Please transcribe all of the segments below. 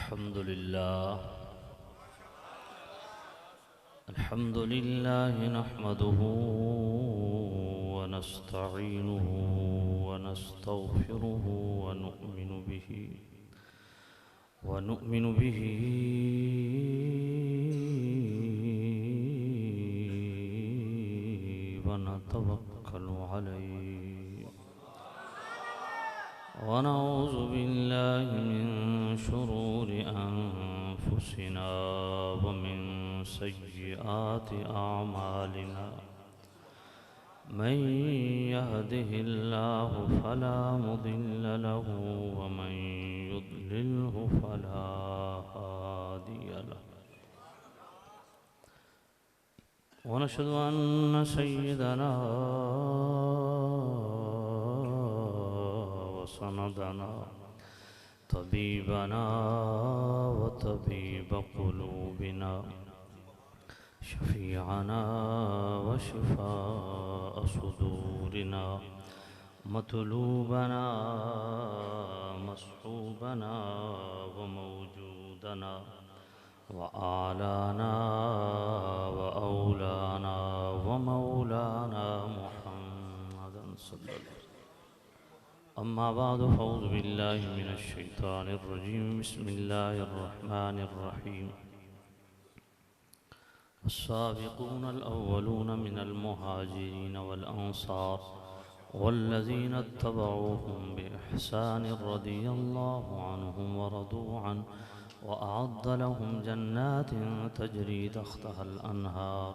अल्हम्दुलिल्लाह नहमदुहु व नस्तईनुहु व नस्तगफिरुहु व नुअमिनु बिही व नतवक्कलु अलैहि व नऊज़ु बिल्लाहि मिन शुरूरि अनफुसिना व मिन सय्यिआति अअमालिना मन यहदिहिल्लाहु फला मुदिल्ल लहु व मन युद्लिल्हु फला हादिय लहु व नशहदु अन्न सय्यिदना व सनदना तबीबना व तबीब क़ुलूबिना शफ़ीअना व शिफ़ाअ सुदूरिना मतलूबना मसहूबना व मौजूदना व आलाना व औलाना व मौलाना मुहम्मदन सल्लल्लाहु अम्मा बाद फ़अऊज़ु बिल्लाहि मिनश शैतानिर रजीम बिस्मिल्लाहिर रहमानिर रहीम अस्साबिक़ूनल अव्वलून मिनल मुहाजिरीन वल अंसार वल्लज़ीना इत्तबऊहुम बिइहसानिर रदियल्लाहु अन्हुम व रदू अन्हु व अअद्द लहुम जन्नातिन तजरी तहतहल अन्हार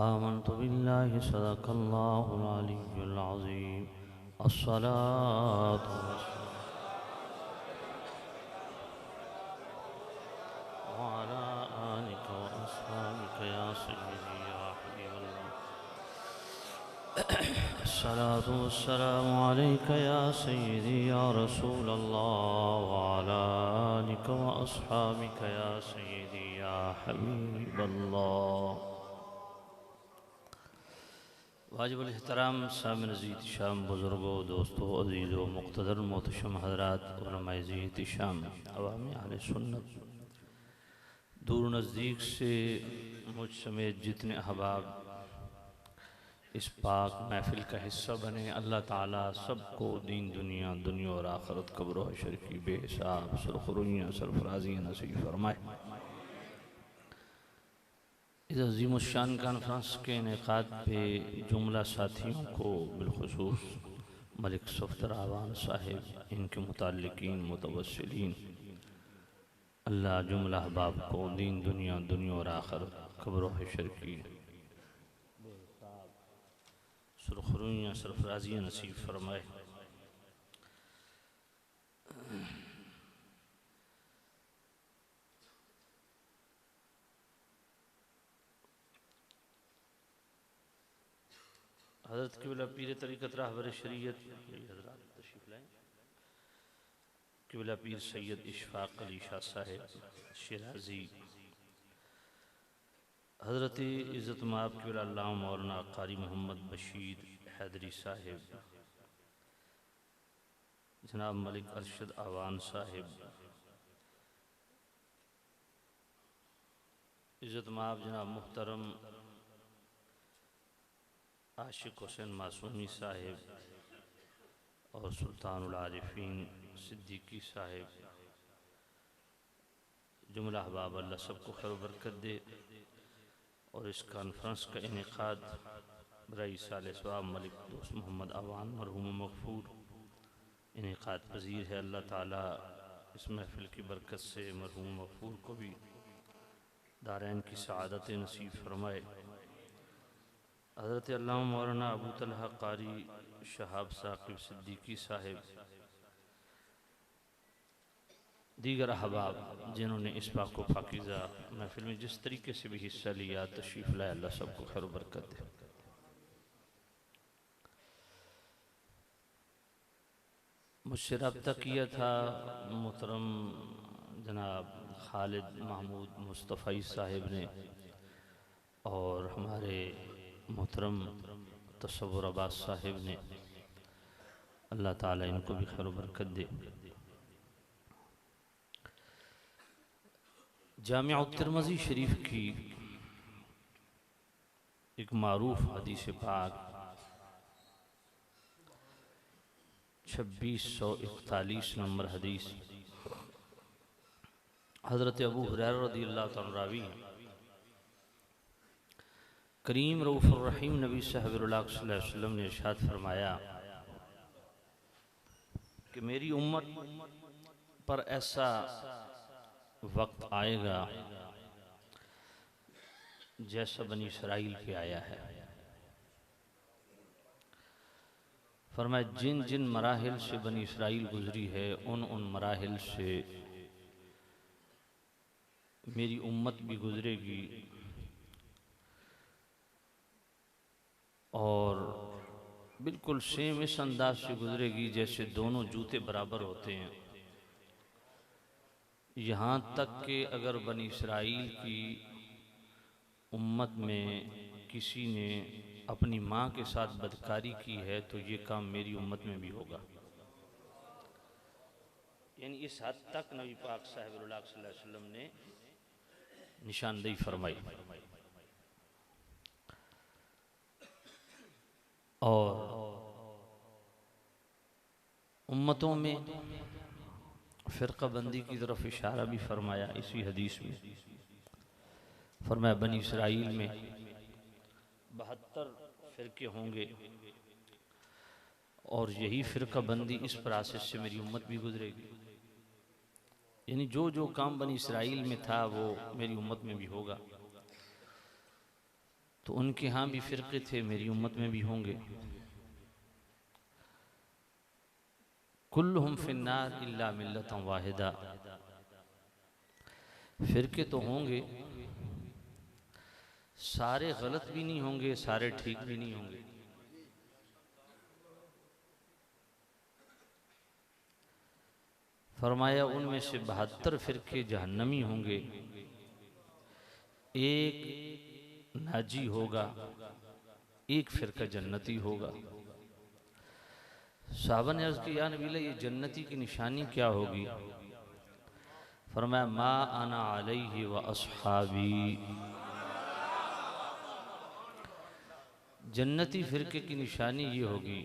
आमन्तु बिल्लाहि सदक़ल्लाहुल अलिय्युल अज़ीम अस्सलातु व अला आलिका व अस्हाबिका या सय्यदी या हबीबल्लाह अस्सलातु वस्सलामु अलैका या सय्यदी या रसूलल्लाह व अला आलिका व अस्हाबिका या सय्यदी या हबीबल्लाह। वाजिबुल एहतराम सामिन अज़ीज़ शाम बुज़ुर्गो दोस्तों अज़ीज़ो मुक़्तदर मोहतशम हज़रात उलमाए ज़ीद शाम अवामी अहले सुन्नत दूर नज़दीक से मुझ समेत जितने अहबाब इस पाक महफ़िल का हिस्सा बने अल्लाह ताला सबको दीन दुनिया और आखिरत कब्र व हश्र की बेहिसाब सुरखरुइयाँ सरफराज़ियाँ नसीब फरमाए। इस अज़ीमुश्शान कॉन्फ्रेंस के इनेकाद पे जुमला साथियों को बिलखुसूस मलिक सफ़दर आवान साहिब, इनके मुताल्लिकीन मुतवस्सिलीन, अल्लाह जुमला अहबाब को दीन दुनिया और आखिरत कब्र व हश्र की सुरखरुइयाँ सरफराज़ियाँ नसीब फरमाए। हज़रत क़िबला पीर तरीक़त रहबर शरीयत हज़रात तशरीफ़ लाएँ। क़िबला पीर सैयद इशफ़ाक़ अली शाह साहिब शिराज़ी, हज़रत इज़्ज़त माब क़िबला अल्लामा मौलाना क़ारी मोहम्मद बशीर हैदरी साहिब, जनाब मलिक अरशद आवान साहिब, इज़्ज़त माब जनाब मुहतरम आशिक़ हुसैन मासूमी साहिब और सुल्तानुल आरिफ़ीन सिद्दीकी साहिब, जुमला अहबाब अल्लाह सबको खैर बरकत दे। और इस कॉन्फ्रेंस का इनेकाद बराई साल सवाब मलिक दोस्त मोहम्मद अवान मरहूम मग़फ़ूर इनेकाद पज़ीर है। अल्लाह ताला इस महफ़िल की बरकत से मरहूम मग़फ़ूर को भी दारैन की सआदत नसीब फरमाए। हज़रत अल्लामा मौलाना अबू तलहा क़ारी शहाब साक़िब सिद्दीकी साहिब, दीगर अहबाब जिन्होंने इस पाक व पाकीज़ा महफ़िल में जिस तरीके से भी हिस्सा लिया तशरीफ़ लाए, अल्लाह सबको खैर बरकत दे। मुझसे रब्ता किया था मोहतरम जनाब खालिद महमूद मुस्तफ़ी साहिब ने और हमारे मोहतरम तसव्वुर अब्बास साहिब ने, अल्लाह ताला इनको भी खैर बरकत दे। जामिया तिरमिज़ी शरीफ की एक मारूफ हदीस पाक 2641 नंबर हदीस, हज़रत अबू हुरैरा रज़ियल्लाहु तआला रावी हैं, करीम रऊफ़ुर रहीम नबी सल्लल्लाहु अलैहि वसल्लम ने इरशाद फरमाया कि मेरी उम्मत पर ऐसा वक्त आएगा जैसा बनी इसराइल पे आया है। फरमाया जिन जिन मराहिल से बनी इसराइल गुजरी है उन उन मराहिल से मेरी उम्मत भी गुजरेगी, और बिल्कुल सेम इस अंदाज से गुजरेगी जैसे दोनों जूते बराबर होते हैं। यहाँ तक कि अगर बनी इसराइल की उम्मत में किसी ने अपनी माँ के साथ बदकारी की है तो ये काम मेरी उम्मत में भी होगा। यानी इस हद तक नबी पाक साहिबुल्लाह सल्लल्लाहु अलैहि वसल्लम ने निशानदेही फरमाई। और उम्मतों में फ़िरक़ा बंदी की तरफ इशारा भी फरमाया इसी हदीस में। फरमाया बनी इसराइल में 72 फ़िरके होंगे और यही फ़िरक़ा बंदी इस प्रोसेस से मेरी उम्मत भी गुजरेगी। यानी जो जो काम बनी इसराइल में था वो मेरी उम्मत में भी होगा। तो उनके यहाँ भी फ़िरके थे, मेरी उम्मत में भी होंगे। कुल्लुहुम फिन्नार इल्ला मिल्लतन वाहिदा, फ़िरके तो होंगे, सारे गलत भी नहीं होंगे, सारे ठीक भी नहीं होंगे। फरमाया उनमें से 72 फ़िरके जहन्नमी होंगे, एक नाजी होगा, एक फ़िरका जन्नती होगा। साहबा ने अर्ज़ की या नबी अल्लाह ये जन्नती की निशानी क्या होगी? फरमाया मा अना अलैहि व अस्हाबी, जन्नती फ़िरके की निशानी ये होगी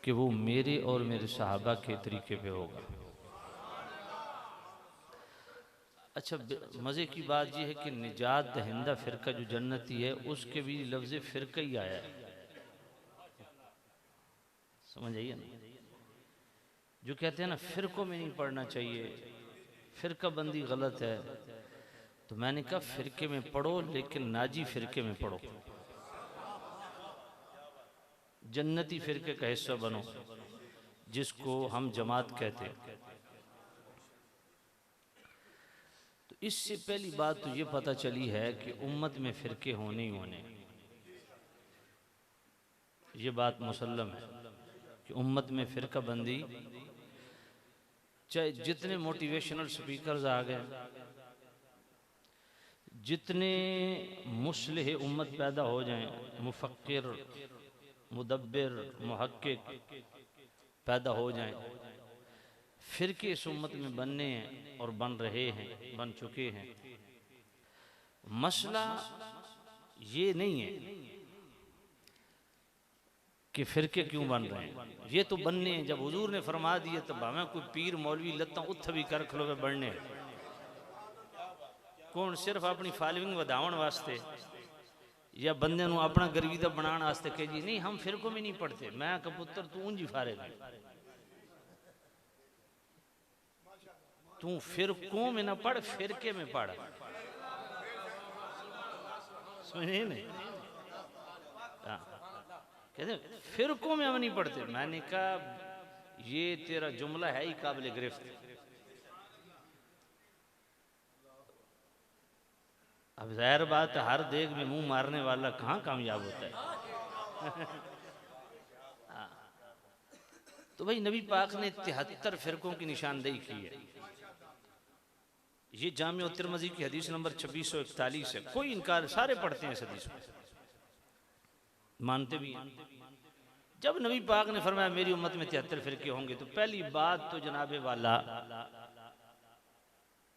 कि वो मेरे और मेरे सहाबा के तरीके पे होगा। अच्छा, मज़े की बात यह है कि निजात दहिंदा फ़िरका जो जन्नती है उसके भी लफ्ज़ फ़िरका ही आया है। समझ आइए ना, जो कहते हैं ना फ़िरकों में नहीं पढ़ना चाहिए, फ़िरका बंदी गलत है, तो मैंने कहा फ़िरके में पढ़ो लेकिन नाजी फ़िरके में पढ़ो, जन्नती फ़िरके का हिस्सा बनो जिसको हम जमात कहते हैं। तो इससे पहली बात तो ये पता चली है कि उम्मत में फ़िरके होने ही होने, ये बात मुसल्लम है कि उम्मत में फ़िरका बंदी, चाहे जितने मोटिवेशनल स्पीकर्स आ गए, जितने मुस्लिह उम्मत पैदा हो जाएं, मुफक्किर, मुदब्बिर, मुहक्किक पैदा हो जाएं, फ़िरके इस उम्मत में बनने हैं और बन रहे हैं, बन चुके हैं। मसला ये नहीं है कि फ़िरके क्यों बन रहे हैं, ये तो बनने हैं। जब हुजूर ने फरमा दिए तो हमें कोई पीर मौलवी लत्ता उथ भी कर खलो बढ़ने कौन सिर्फ अपनी फॉलोइंग वधाउण वास्ते या बंदे नूं अपना गर्विदा बनाने वास्ते कह जी नहीं हम फ़िरकों में नहीं पढ़ते। मैं कबूतर तू ऊंज ही फारे तू फ़िरकों में ना पढ़, फ़िरके में पढ़। समझे नहीं? कहते फ़िरकों में हम नहीं पढ़ते। मैंने कहा ये तेरा जुमला है ही काबिल गिरफ्त। अब ज़ाहिर बात है हर देग में मुंह मारने वाला कहाँ कामयाब होता है। तो भाई नबी पाक ने 73 फ़िरकों की निशानदेही की है। ये जामिया तिरमिज़ी की हदीस नंबर 2641 है। कोई इनकार, सारे पढ़ते हैं इस हदीस को, मानते भी हैं। जब नबी पाक ने फरमाया मेरी उम्मत में 73 फ़िरके होंगे तो पहली बात तो जनाबे वाला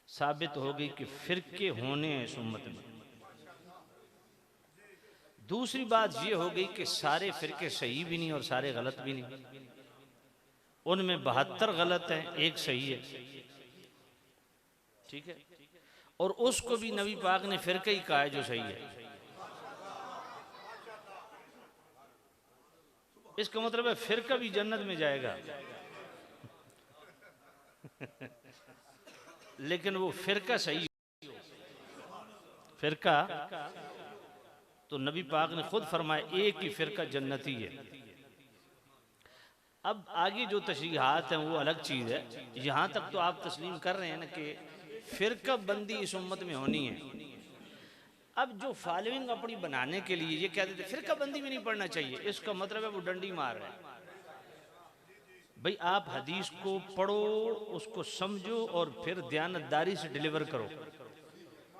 साबित हो गई कि फिरके होने हैं इस उम्मत में। दूसरी बात ये हो गई कि सारे फिरके सही भी नहीं और सारे गलत भी नहीं, उनमें 72 गलत हैं, एक सही है। ठीक है, और उसको भी नबी पाक ने फिरका ही कहा है जो सही है। इसका मतलब है फिरका भी जन्नत में जाएगा लेकिन वो फिरका सही हो। फिरका तो नबी पाक ने खुद फरमाया एक ही फिरका जन्नती है। अब आगे जो तशरीहात हैं वो अलग चीज़ है। यहाँ तक तो आप तस्लीम कर रहे हैं ना कि फिरका बंदी इस उम्मत में होनी है। अब जो फॉलोइंग अपनी बनाने के लिए ये कह देते फिरका बंदी भी नहीं पढ़ना चाहिए, इसका मतलब है वो डंडी मार रहे हैं। भाई आप हदीस को पढ़ो, उसको समझो और फिर दयानतदारी से डिलीवर करो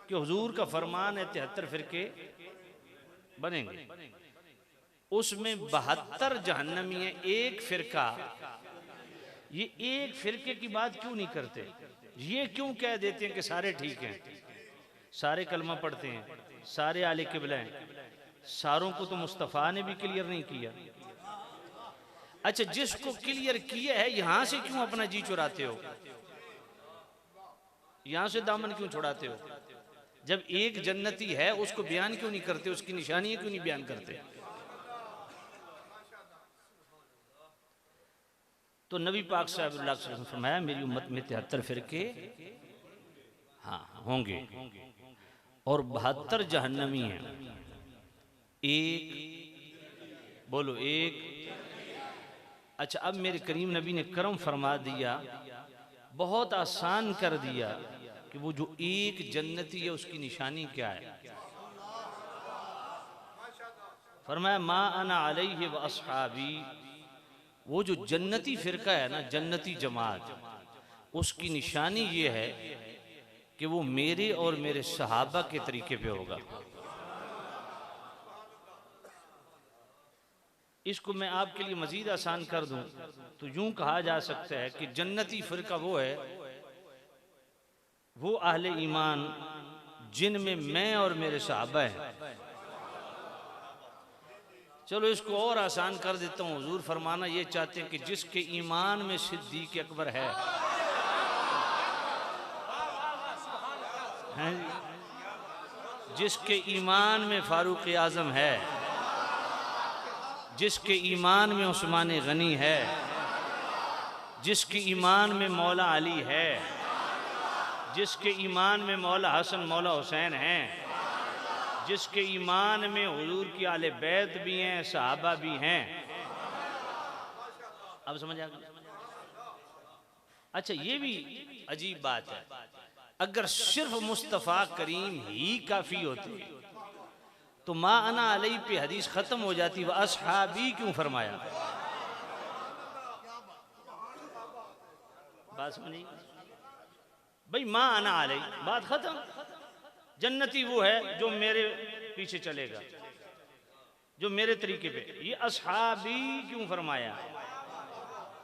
कि हुजूर का फरमान है 73 फिरके बनेंगे, उसमें 72 जहन्नमी है, एक फिरका। ये एक फिरके की बात क्यों नहीं करते? ये क्यों कह देते हैं कि सारे ठीक हैं, सारे कलमा पढ़ते हैं, सारे आले किबला हैं? सारों को तो मुस्तफ़ा ने भी क्लियर नहीं किया। अच्छा, जिसको क्लियर किया है यहां से क्यों अपना जी चुराते हो? यहां से दामन क्यों छुड़ाते हो? जब एक जन्नती है उसको बयान क्यों नहीं करते, उसकी निशानियां क्यों नहीं बयान करते? तो नबी पाक साहब ने फरमाया मेरी उम्मत में 73 फिरके हाँ होंगे और 72 जहन्नमी हैं। एक बोलो एक। अच्छा, अब मेरे करीम नबी ने करम फरमा दिया, बहुत आसान कर दिया कि वो जो एक जन्नती है उसकी निशानी क्या है। फरमाया मा अना अलैहि व अस्हाबी, वो जो जन्नती फिरका है ना, जन्नती जमात, उसकी निशानी ये है कि वो मेरे और मेरे सहाबा के तरीके पे होगा। इसको मैं आपके लिए मजीद आसान कर दूं तो यूं कहा जा सकता है कि जन्नती फिरका वो है, वो अहले ईमान जिनमें मैं और मेरे सहाबा हैं। चलो इसको और आसान कर देता हूँ। हुजूर फरमाना ये चाहते हैं कि जिसके ईमान में सिद्दीक अकबर है, जिसके ईमान में फारूक आजम है, जिसके ईमान में उस्मान गनी है, जिसके ईमान में मौला अली है, जिसके ईमान में मौला हसन मौला हुसैन हैं, जिसके ईमान में हुजूर की आले बैत भी हैं, सहाबा भी हैं। अब समझ आ गया? अच्छा, ये भी अजीब बात है, अगर सिर्फ मुस्तफ़ा करीम ही काफ़ी होते तो मा अना अलई पे हदीस ख़त्म हो जाती, वह अस्हाबी क्यों फरमाया? बात समझी भाई? मा अना अलई, बात ख़त्म। जन्नती वो है जो मेरे पीछे चलेगा, जो मेरे तरीके पे। ये अस्हाबी क्यों फरमाया?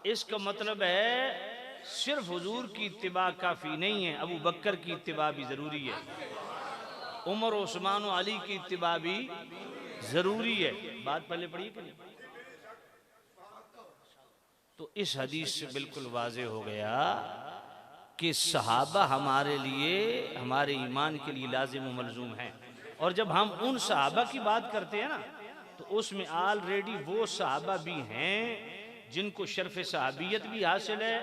इसका मतलब है सिर्फ हुजूर की इत्तिबा काफ़ी नहीं है, अबू बकर की इत्तिबा भी ज़रूरी है, उमर उस्मान और अली की इत्तिबा भी ज़रूरी है। बात पहले पढ़ी कि नहीं? तो इस हदीस से बिल्कुल वाज़े हो गया कि सहाबा हमारे लिए, हमारे ईमान के लिए लाजिम व मलजूम हैं। और जब हम उन सहाबा की बात करते हैं ना, तो उसमें ऑलरेडी वो सहाबा भी हैं जिनको शर्फ सहाबियत भी हासिल है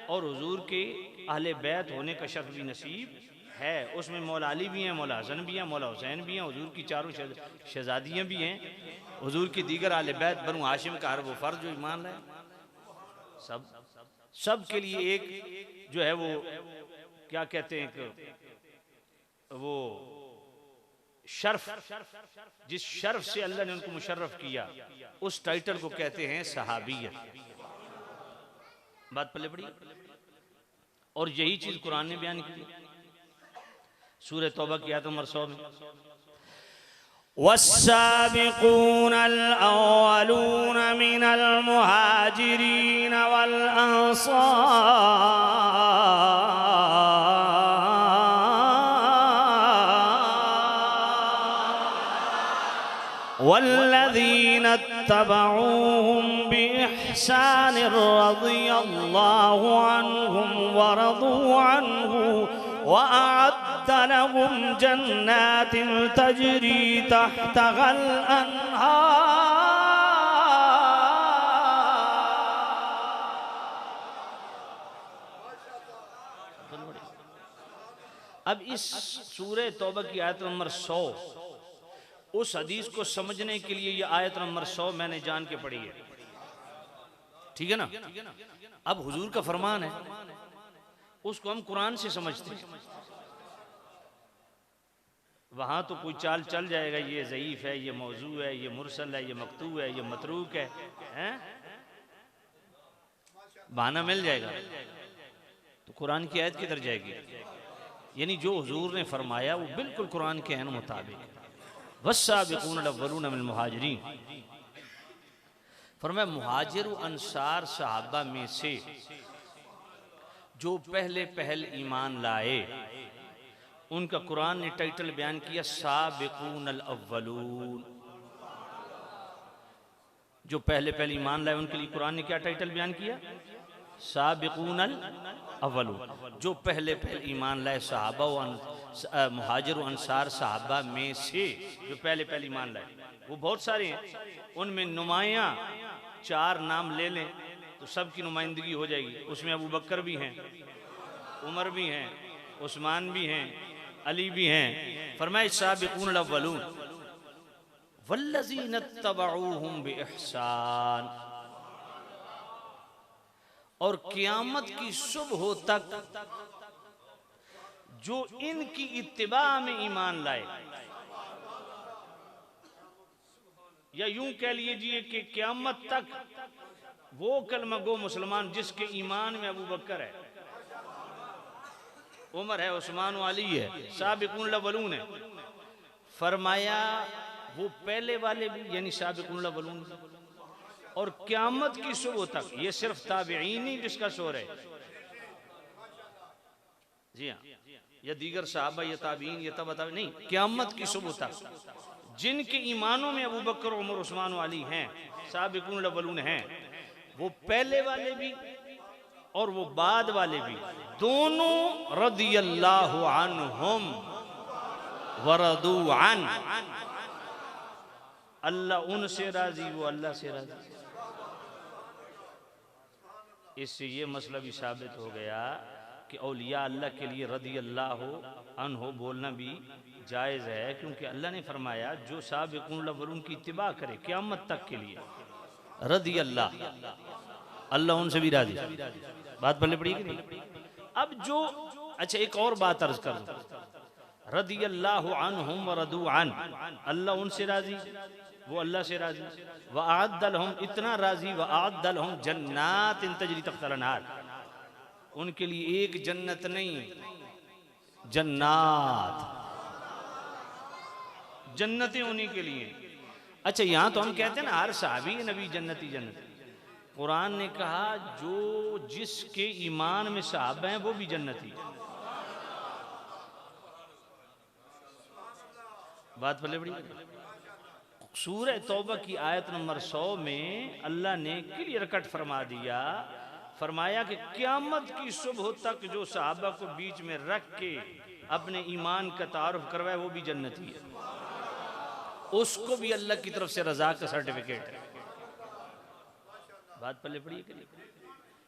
और हुजूर के अहले बैत होने का शर्फ भी नसीब है। उसमें मौला अली भी हैं, मौला हसन भी हैं, मौला हुसैन भी हैं, हुजूर की चारों शहजादियाँ भी हैं, हुजूर की दीगर अहले बैत बनु हाशिम का हर वो फ़र्ज जो ईमान है, सब के लिए एक जो है वो क्या कहते हैं कि वो शर्फ, जिस शर्फ से अल्लाह ने उनको मुशर्रफ किया, उस टाइटल को कहते हैं सहाबियत। बात पल्ले पड़ी। और यही चीज कुरान ने बयान की सूरह तौबा की आयत नंबर 100 में, वस्साबिकून अल-अव्वलून मिनल मुहाजिरीन वल अंसार वल्लज़ीना तबऊहुम बिइहसान रज़ियल्लाहु अन्हुम व रज़ू अन्हु व अअद्द लहुम जन्नातिन तजरी तहतहल अन्हार। अब इस सूरह तौबा की आयत नंबर 100, उस हदीस को समझने के लिए ये आयत नंबर 100 मैंने जान के पढ़ी है, ठीक है ना। अब हुजूर का फरमान है, उसको हम कुरान से समझते हैं। वहां तो कोई चाल चल जाएगा, ये ज़ईफ है, ये मौजू है, ये मुरसल है, ये मकतू है, ये मतरूक है, बहाना मिल जाएगा। तो कुरान की आयत किधर जाएगी? यानी जो हुजूर ने फरमाया वो बिल्कुल कुरान के ऐन मुताबिक। वस्साबिकून अव्वलून मिनल मुहाजिरीन, फरमाया मुहाजिर अंसार सहाबा में से जो पहले पहल ईमान लाए, उनका कुरान ने टाइटल बयान किया साबिकून अल अव्वलून। जो पहले पहले ईमान लाए उनके लिए कुरान ने क्या टाइटल बयान किया? साबिकून अल अव्वलून। जो पहले पहले ईमान लाए सहाबा व मुहाजिर अंसार सहाबा में से जो पहले पहले ईमान लाए, वो बहुत सारे हैं। उनमें नुमायां 4 नाम ले लें तो सबकी नुमाइंदगी हो जाएगी। उसमें अबू बकर भी हैं, उमर भी हैं, उस्मान भी हैं, अली भी हैं। फरमाए साबिकून अल अव्वलून वल्लज़ीना तबऊहुम बिइहसान, और क़यामत की सुबह तक जो इनकी इत्तिबा में ईमान लाए, या यूं कह लीजिए कि क़यामत तक वो कलमा गो मुसलमान जिसके ईमान में अबू बकर है, उमर है, उस्मान व अली है, साबिकून अव्वलून है। फरमाया वो पहले वाले भी यानी साबिकून अव्वलून, और क़यामत की सुबह तक, ये सिर्फ ताबिईन नहीं जिसका शोर है, जी हाँ, या दीगर सहाबा या ताबीन या तबा ताबीन नहीं, क़यामत की सुबह तक जिनके ईमानों में अबू बकर, उमर, उस्मान व अली हैं, साबिकून अव्वलून हैं, वो पहले वाले भी और वो बाद वाले भी, दोनों रदियल्लाहु अन्हुम व रदू अन, अल्लाह उनसे राजी, वो अल्लाह से राजी। इससे ये मसला भी साबित हो गया कि औलिया अल्लाह के लिए रदियल्लाहु अन्हु बोलना भी जायज़ है, क्योंकि अल्लाह ने फरमाया जो साबिकून अव्वलून की इत्तिबा करे क़यामत तक के लिए रदियल्लाह, अल्लाह उनसे भी राजी। बात पल्ले पड़ी कि नहीं? अब जो अच्छा एक और बात अर्ज कर दूं, रदियल्लाहु अन्हुम व रदू अन, अल्लाह उनसे राजी, वो अल्लाह से राजी। व अअद्द लहुम, इतना राजी, व अअद्द लहुम जन्नातिन तजरी तहतल अन्हार, उनके लिए एक जन्नत नहीं, जन्नात, जन्नतें उन्हीं के लिए। अच्छा यहां तो हम कहते हैं ना हर सहाबी नबी जन्नती जन्नती, कुरान ने कहा जो जिसके ईमान में सहाबा हैं वो भी जन्नती। बात पल्ले बड़ी। सूरह तौबा की आयत नंबर 100 में अल्लाह ने क्लियर कट फरमा दिया, फरमाया कि क़यामत की सुबह तक जो सहाबा को बीच में रख के अपने ईमान का तारुफ करवाए वो भी जन्नती है, उसको भी अल्लाह की तरफ से रज़ा का सर्टिफिकेट है। बात पल्ले पड़ी।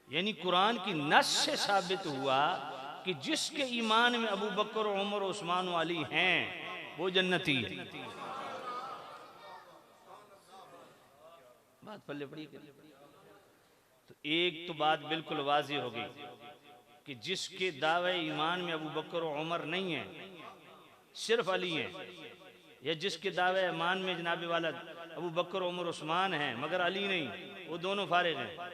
यानी कुरान की नस से साबित हुआ कि जिसके ईमान में अबू बकर, उमर, उस्मान व अली हैं वो जन्नती है। बात पल्ले पड़ी। तो एक तो बात बिल्कुल वाज़ी हो गई कि जिसके दावे ईमान में अबू बकर और उमर नहीं है, सिर्फ अली है, या जिसके दावे ईमान में जनाब वाला अबू बकर, उमर, उस्मान हैं मगर अली नहीं, वो दोनों फारिग हैं।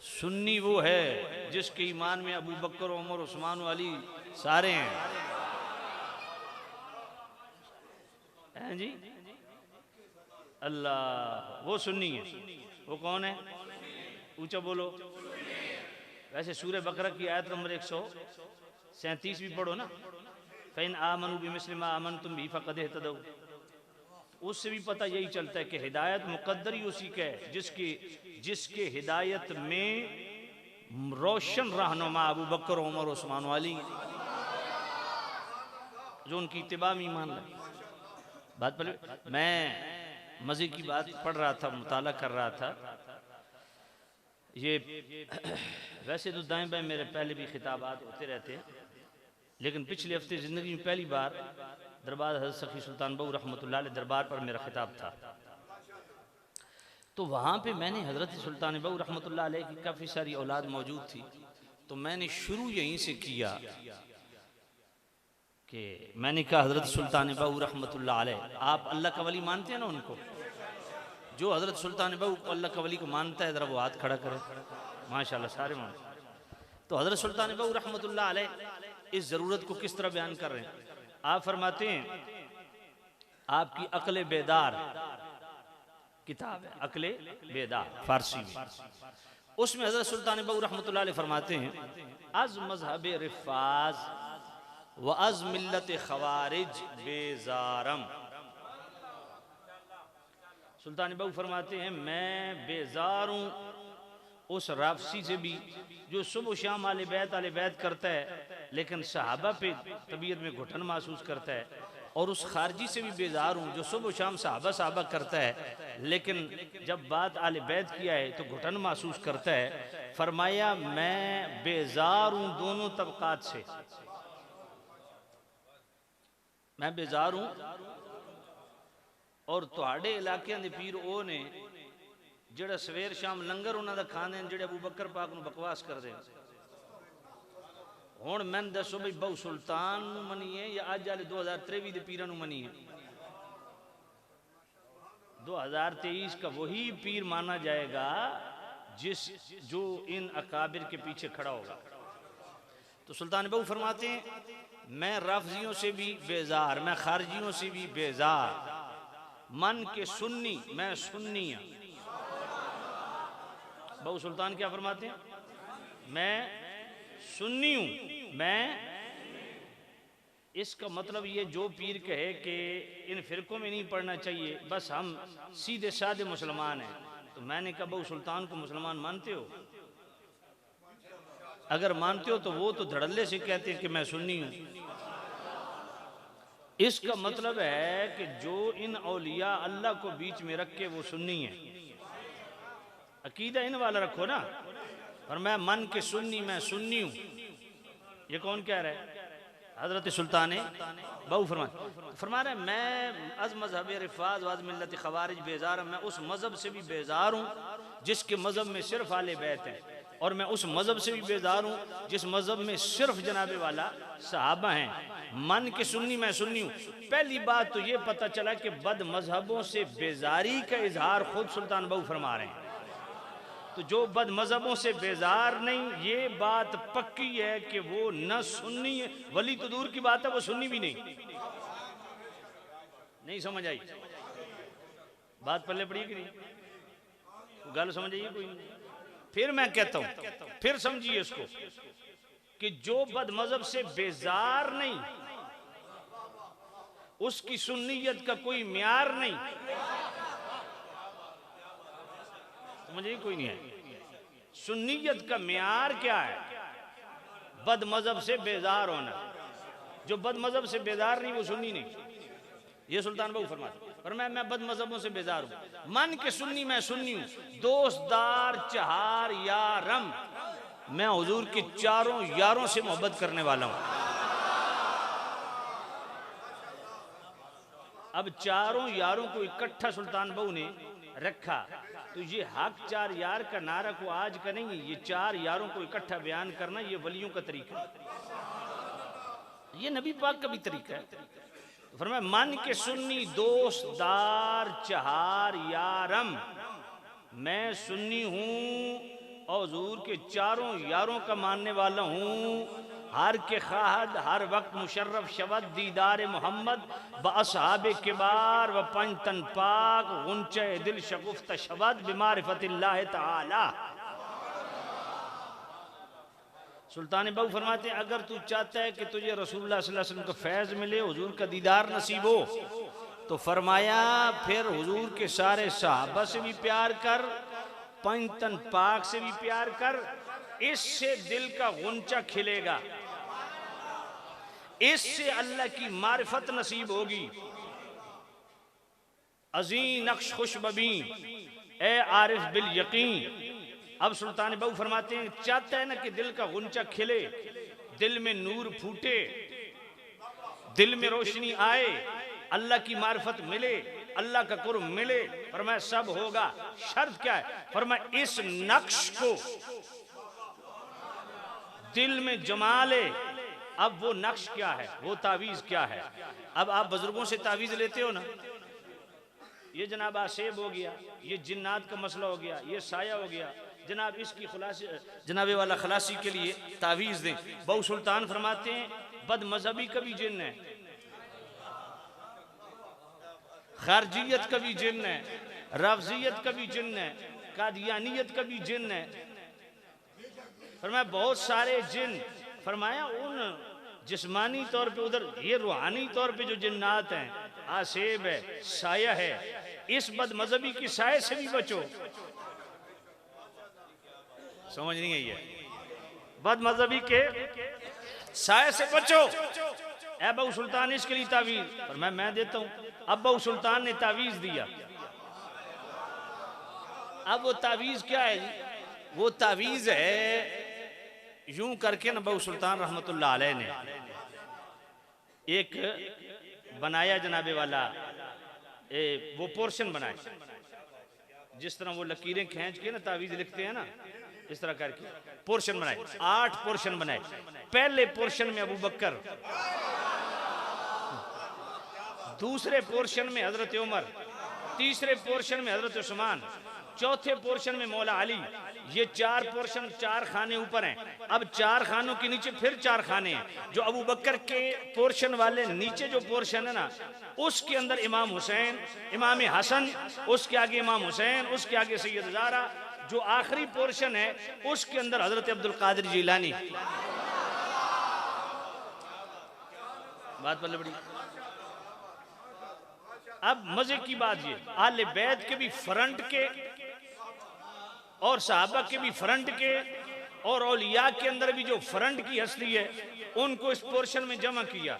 सुन्नी वो है जिसके ईमान में अबू बकर, उमर, उस्मान व अली सारे हैं जी। अल्लाह, वो सुन्नी है। वो कौन है? ऊंचा बोलो। वैसे सूरह बकरा की आयत नंबर 137 भी पढ़ो ना, फ़इन आमनू बिमिस्लि मा आमनतुम बिही फ़क़द इहतदौ। उससे भी पता यही चलता है कि हिदायत मुक़द्दर ही उसी का है जिसके हिदायत में रोशन रहनुमा अबू बकर, उमर, उस्मान वाली, जो उनकी इत्तिबा में ईमान लाए। बात पहले मैं मज़े की बात पढ़ रहा था, मुताला कर रहा था। ये वैसे तो दाएं बाएं मेरे पहले भी खिताबात होते रहते हैं, लेकिन पिछले हफ्ते ज़िंदगी में पहली बार दरबार हज़रत सखी सुल्तान बहू रहमतुल्लाह अलैह दरबार पर मेरा खिताब था। तो वहाँ पे मैंने हज़रत सुल्तान बहू रहमतुल्लाह अलैह की काफ़ी सारी औलाद मौजूद थी, तो मैंने शुरू यहीं से किया कि मैंने कहा हज़रत सुल्तान बहू रहमतुल्लाह अलैह, आप अल्लाह का वली मानते हैं ना उनको? जो हज़रत सुल्तान बहू अल्लाह का वली को मानता है ज़रा वो हाथ खड़ा करे। माशाल्लाह सारे मानते। तो हज़रत सुल्तान बहू रहमतुल्लाह अलैह इस ज़रूरत को किस तरह बयान कर रहे हैं? आप फरमाते हैं, आपकी अक्ल बेदार किताब है, अक्ल बेदार फारसी में, उसमें हज़रत सुल्तान बहू रहमतुल्लाह अलैह फरमाते हैं, अज़ मज़हब रिफ़ाज़ व अज़ मिल्लत ख़वारिज बेजारम। सुल्तान बहू फरमाते हैं, मैं बेजार हूँ उस राफसी से भी जो सुबह शाम आले बैत करता है लेकिन सहाबा पे तबीयत में घुटन महसूस करता है, और उस खारजी से भी बेजार हूँ जो सुबह शाम सहाबा करता है लेकिन जब बात आले बैत किया है तो घुटन महसूस करता है। फरमाया मैं बेजार हूँ दोनों तबकात से, मैं बेजार हूँ। और तुहाडे इलाके दे पीर वो ने जेड़ा सवेर शाम लंगर उन्हों का खाने जेड़े अबू बकर पाक नूं बकवास कर दे। हुण मैन दसो भाई बहु सुल्तान नूं मनीए या अज वाले 2023 के पीरां नूं मनीए? 2023 का वही पीर माना जाएगा जो इन अकाबिर के पीछे खड़ा होगा। तो सुल्तान बहू फरमाते हैं, मैं राफजियों से भी बेजार, मैं खारजियों से भी बेजार, मन के सुन्नी मैं सुन्नी हूं। बहू सुल्तान क्या फरमाते हैं? मैं सुन्नी हूं, मैं। इसका मतलब ये जो पीर कहे कि इन फिरकों में नहीं पढ़ना चाहिए, बस हम सीधे साधे मुसलमान हैं, तो मैंने कहा बहू सुल्तान को मुसलमान मानते हो? अगर मानते हो तो वो तो धड़ल्ले से कहते हैं कि मैं सुन्नी हूं। इसका मतलब है कि जो इन औलिया अल्लाह को बीच में रख के वो सुन्नी है। अकीदा इन वाला रखो ना। और मैं मन के सुन्नी, मैं सुन्नी हूं, ये कौन कह रहा है? हजरत सुल्तान बहू फरमा रहे मैं अज़ मज़हब रिफ़ाज़ वज़ मिल्लत ख़वारिज बेजार, मैं उस मज़हब से भी बेजार हूँ जिसके मज़हब में सिर्फ आले बैत हैं, और मैं उस मज़हब से भी बेजार हूँ जिस मज़हब में सिर्फ जनाबे वाला सहाबा हैं। मन के सुन्नी मैं सुन्नी हूँ। पहली बात तो ये पता चला कि बद मज़हबों से बेजारी का इजहार खुद सुल्तान बहू फरमा रहे हैं। तो जो बद मज़हबों से बेजार नहीं, ये बात पक्की है कि वो न सुन्नी है, वली तो दूर की बात है वो सुन्नी भी नहीं समझ आई बात? पल्ले पड़ी कि नहीं? गल समझ आई कोई? फिर मैं कहता हूं, फिर समझिए इसको कि जो बद मज़हब से बेजार नहीं, उसकी सुन्नियत का कोई म्यार नहीं। मुझे कोई नहीं है। सुन्नियत का म्यार क्या है? बद मज़हब से बेजार होना। जो बद मज़हब से बेजार नहीं वो सुन्नी नहीं। ये सुल्तान बहू फरमाते, पर मैं बद मज़हबों से बेजार हूं। मन के सुन्नी मैं सुन्नी हूं, दोस्तदार चहार यारम, मैं हुजूर के चारों यारों से मोहब्बत करने वाला हूं। अब चारों यारों को इकट्ठा सुल्तान बहू ने रखा, तो ये हक चार यार का नारा को आज का नहीं, ये चार यारों को इकट्ठा बयान करना ये वलियों का तरीका है, ये नबी पाक का भी तरीका है। फरमाया मन के सुन्नी दोस्तदार चहार यारम, मैं सुन्नी हूँ और हुजूर के चारों यारों का मानने वाला हूँ। हर के खाहद हर वक्त मुशर्रफ शवद दीदार मोहम्मद बअसहाबे किबार व पंचतन पाक गुंचे दिल शगुफ्त शवद बिमारिफतिल्लाह ताला। सुल्तान बहू फरमाते हैं अगर तू चाहता है कि तुझे रसूलुल्लाह सल्लल्लाहु अलैहि वसल्लम का फैज़ मिले, हुजूर का दीदार नसीब हो, तो फरमाया फिर हुजूर के सारे सहाबा से भी प्यार कर, पंजतन पाक से भी प्यार कर, इससे दिल का गुंचा खिलेगा, इससे अल्लाह की मारिफत नसीब होगी। अज़ीं नक्श खुशबबी ए आरिफ बिल यकीन। अब सुल्तान बहू फरमाते हैं चाहता है ना कि दिल का गुंचा खिले, दिल में नूर फूटे, दिल में रोशनी आए, अल्लाह की मारिफत मिले, अल्लाह का कुर्ब मिले, फरमाया सब होगा। शर्त क्या है? फरमाया इस नक्श को दिल में जमा ले। अब वो नक्श क्या है, वो तावीज़ क्या है? अब आप बुजुर्गों से तावीज़ लेते हो ना, ये जनाब आसेब हो गया, ये जिन्नात का मसला हो गया, ये साया हो गया, जनाब इसकी खुलासी जनाबे वाला खलासी के लिए तावीज़ दें। बहु सुल्तान फरमाते हैं बद मजहबी का भी जिन्न है, खारजियत का भी जिन्न है, रफ़ज़ियत का भी जिन्न है, कादियानियत का भी जिन्न है। फरमाया बहुत सारे जिन, फरमाया उन जिस्मानी तौर पे उधर, ये रूहानी तौर पे जो जिन्नात हैं, आसेब है, साया है, इस बद मजहबी की साये से भी बचो। समझ नहीं आई है? बद मजहबी के साये से बचो। ए बहु सुल्तान इसके लिए तावीज़, पर मैं देता हूं। अब बहु सुल्तान ने तावीज़ दिया। अब वो तावीज़ क्या है? वो तावीज़ है यूं करके ना, बहु सुल्तान रहमतुल्लाह अलैह ने एक बनाया जनाबे वाला, वो पोर्शन बनाए, जिस तरह वो लकीरें खींच के ना तावीज़ लिखते हैं ना, इस तरह करके पोर्शन बनाए। 8 पोर्शन बनाए। पहले पोर्शन में अबू बकर, दूसरे पोर्शन में हजरत उमर, तीसरे पोर्शन में हजरत उस्मान, चौथे पोर्शन में मौला अली। ये 4 पोर्शन, 4 खाने ऊपर हैं। अब 4 खानों के नीचे फिर 4 खाने हैं। जो अबू बकर के पोर्शन वाले नीचे जो पोर्शन है ना, उसके अंदर इमाम हुसैन, इमाम हसन, उसके आगे इमाम हुसैन, उसके आगे सैयद ज़ारा। जो आखिरी पोर्शन है उसके अंदर हजरत अब्दुल कादिर जिलानी। बात पल्ले बड़ी। अब मजे की बात ये, आले बैत के भी फ्रंट के और सहाबा के भी फ्रंट के और औलिया के अंदर भी जो फ्रंट की हस्ती है, उनको इस पोर्शन में जमा किया।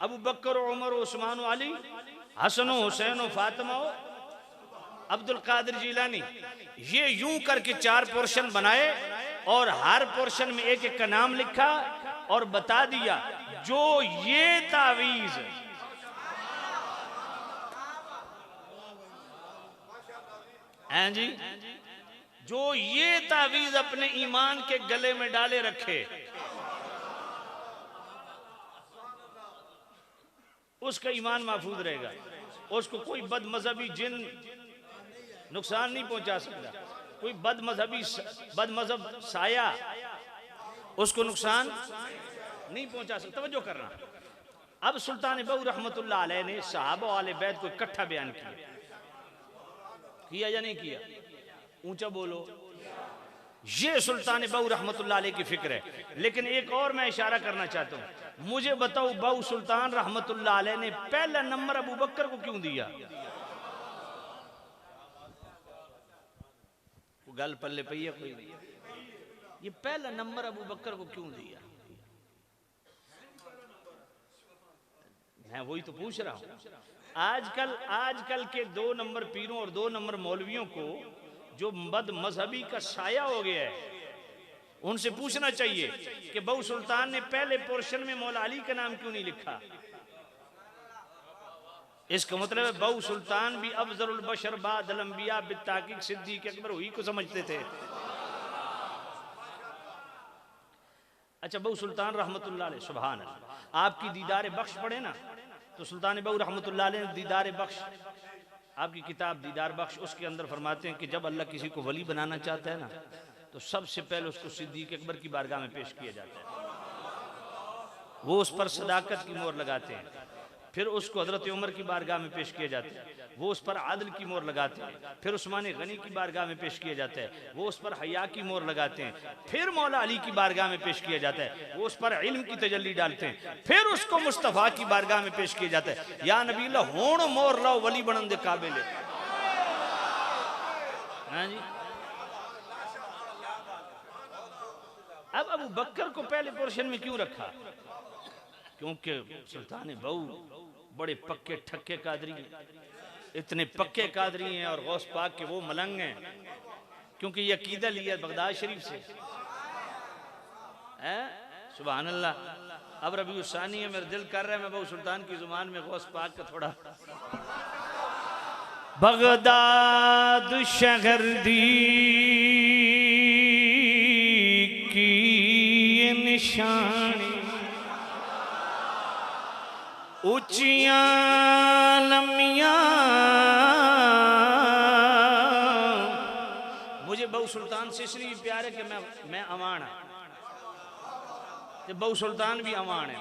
अबू बकर, उमर, उस्मान, अली, हसन, हुसैन, फातिमा, अब्दुल कादिर जिलानी। ये यूं करके 4 पोर्शन बनाए और हर पोर्शन में एक एक का नाम लिखा और बता दिया जो ये तावीज़ हैं जी, जो ये तावीज़ अपने ईमान के गले में डाले रखे, उसका ईमान महफूज रहेगा। उसको कोई बद मजहबी जिन नुकसान नहीं पहुंचा सकता, कोई बद मजहब साया उसको नुकसान नहीं पहुंचा सकता। तवज्जो करना। अब सुल्तान बहू रहमतुल्लाह अलैह ने सहाबा वाले बैत को इकट्ठा बयान किया या नहीं किया? ऊंचा बोलो। ये सुल्तान बहू रहमतुल्लाह अलैह की फिक्र है। लेकिन एक और मैं इशारा करना चाहता हूं, मुझे बताओ बहू सुल्तान रहमतुल्लाह अलैह ने पहला नंबर अबू बकर को क्यों दिया? गल पल्ले पई है कोई? ये पहला नंबर अबू बकर को क्यों दिया? मैं वही तो पूछ रहा हूं। आजकल के 2 नंबर पीरों और 2 नंबर मौलवियों को जो बद मजहबी का साया हो गया है, उनसे पूछना चाहिए कि बहू सुल्तान ने पहले पोर्शन में मौला अली का नाम क्यों नहीं लिखा? इसका मतलब है बहू सुल्तान भी अफजलुल बशर बादल अंबिया बित्ताकीक सिद्दीक अकबर हुई को समझते थे। अच्छा, बहू सुल्तान रहमतुल्लाह अलैह, सुभान अल्लाह, आपकी दीदार बख्श पढ़े ना, तो सुल्तान बहू रहमतुल्लाह अलैह ने दीदार बख्श, आपकी किताब दीदार बख्श, उसके अंदर फरमाते हैं कि जब अल्लाह किसी को वली बनाना चाहता है ना, तो सबसे पहले उसको सिद्दीक अकबर की बारगाह में पेश किया जाता है। वो उस पर सदाकत की मोहर लगाते हैं। फिर उसको हजरत उमर की बारगाह में पेश किया जाता है, वो उस पर आदल की मोहर लगाते हैं। फिर उस्मान गनी की बारगाह में पेश किया जाता है, वो उस पर हया की मोहर लगाते हैं। फिर मौला अली की बारगाह में पेश किया जाता है, वो उस पर इल्म की तजल्ली डालते हैं। फिर उसको मुस्तफ़ा की बारगाह में पेश किया जाता है, या नबी अल्लाह होण मोर लाओ वली बनन दे काबिल है। हाँ जी। अब अबू बकर को पहले पोर्शन में क्यों रखा? क्योंकि सुल्तान बहु बड़े पक्के ठक्के कादरी हैं, इतने पक्के कादरी हैं और गौस पाक के वो मलंग हैं, क्योंकि ये अकीदा लिया बगदाद शरीफ से है। सुभान अल्लाह। अब रबी उसानी है, मेरा दिल कर रहा है मैं बहु सुल्तान की जुबान में गौस पाक का थोड़ा। बगदाद शहर दी की निशानी, ऊंचियां लम्बियां। मुझे बहु सुल्तान से इसलिए प्यार है कि मैं अमान है, बहु सुल्तान भी अमान है।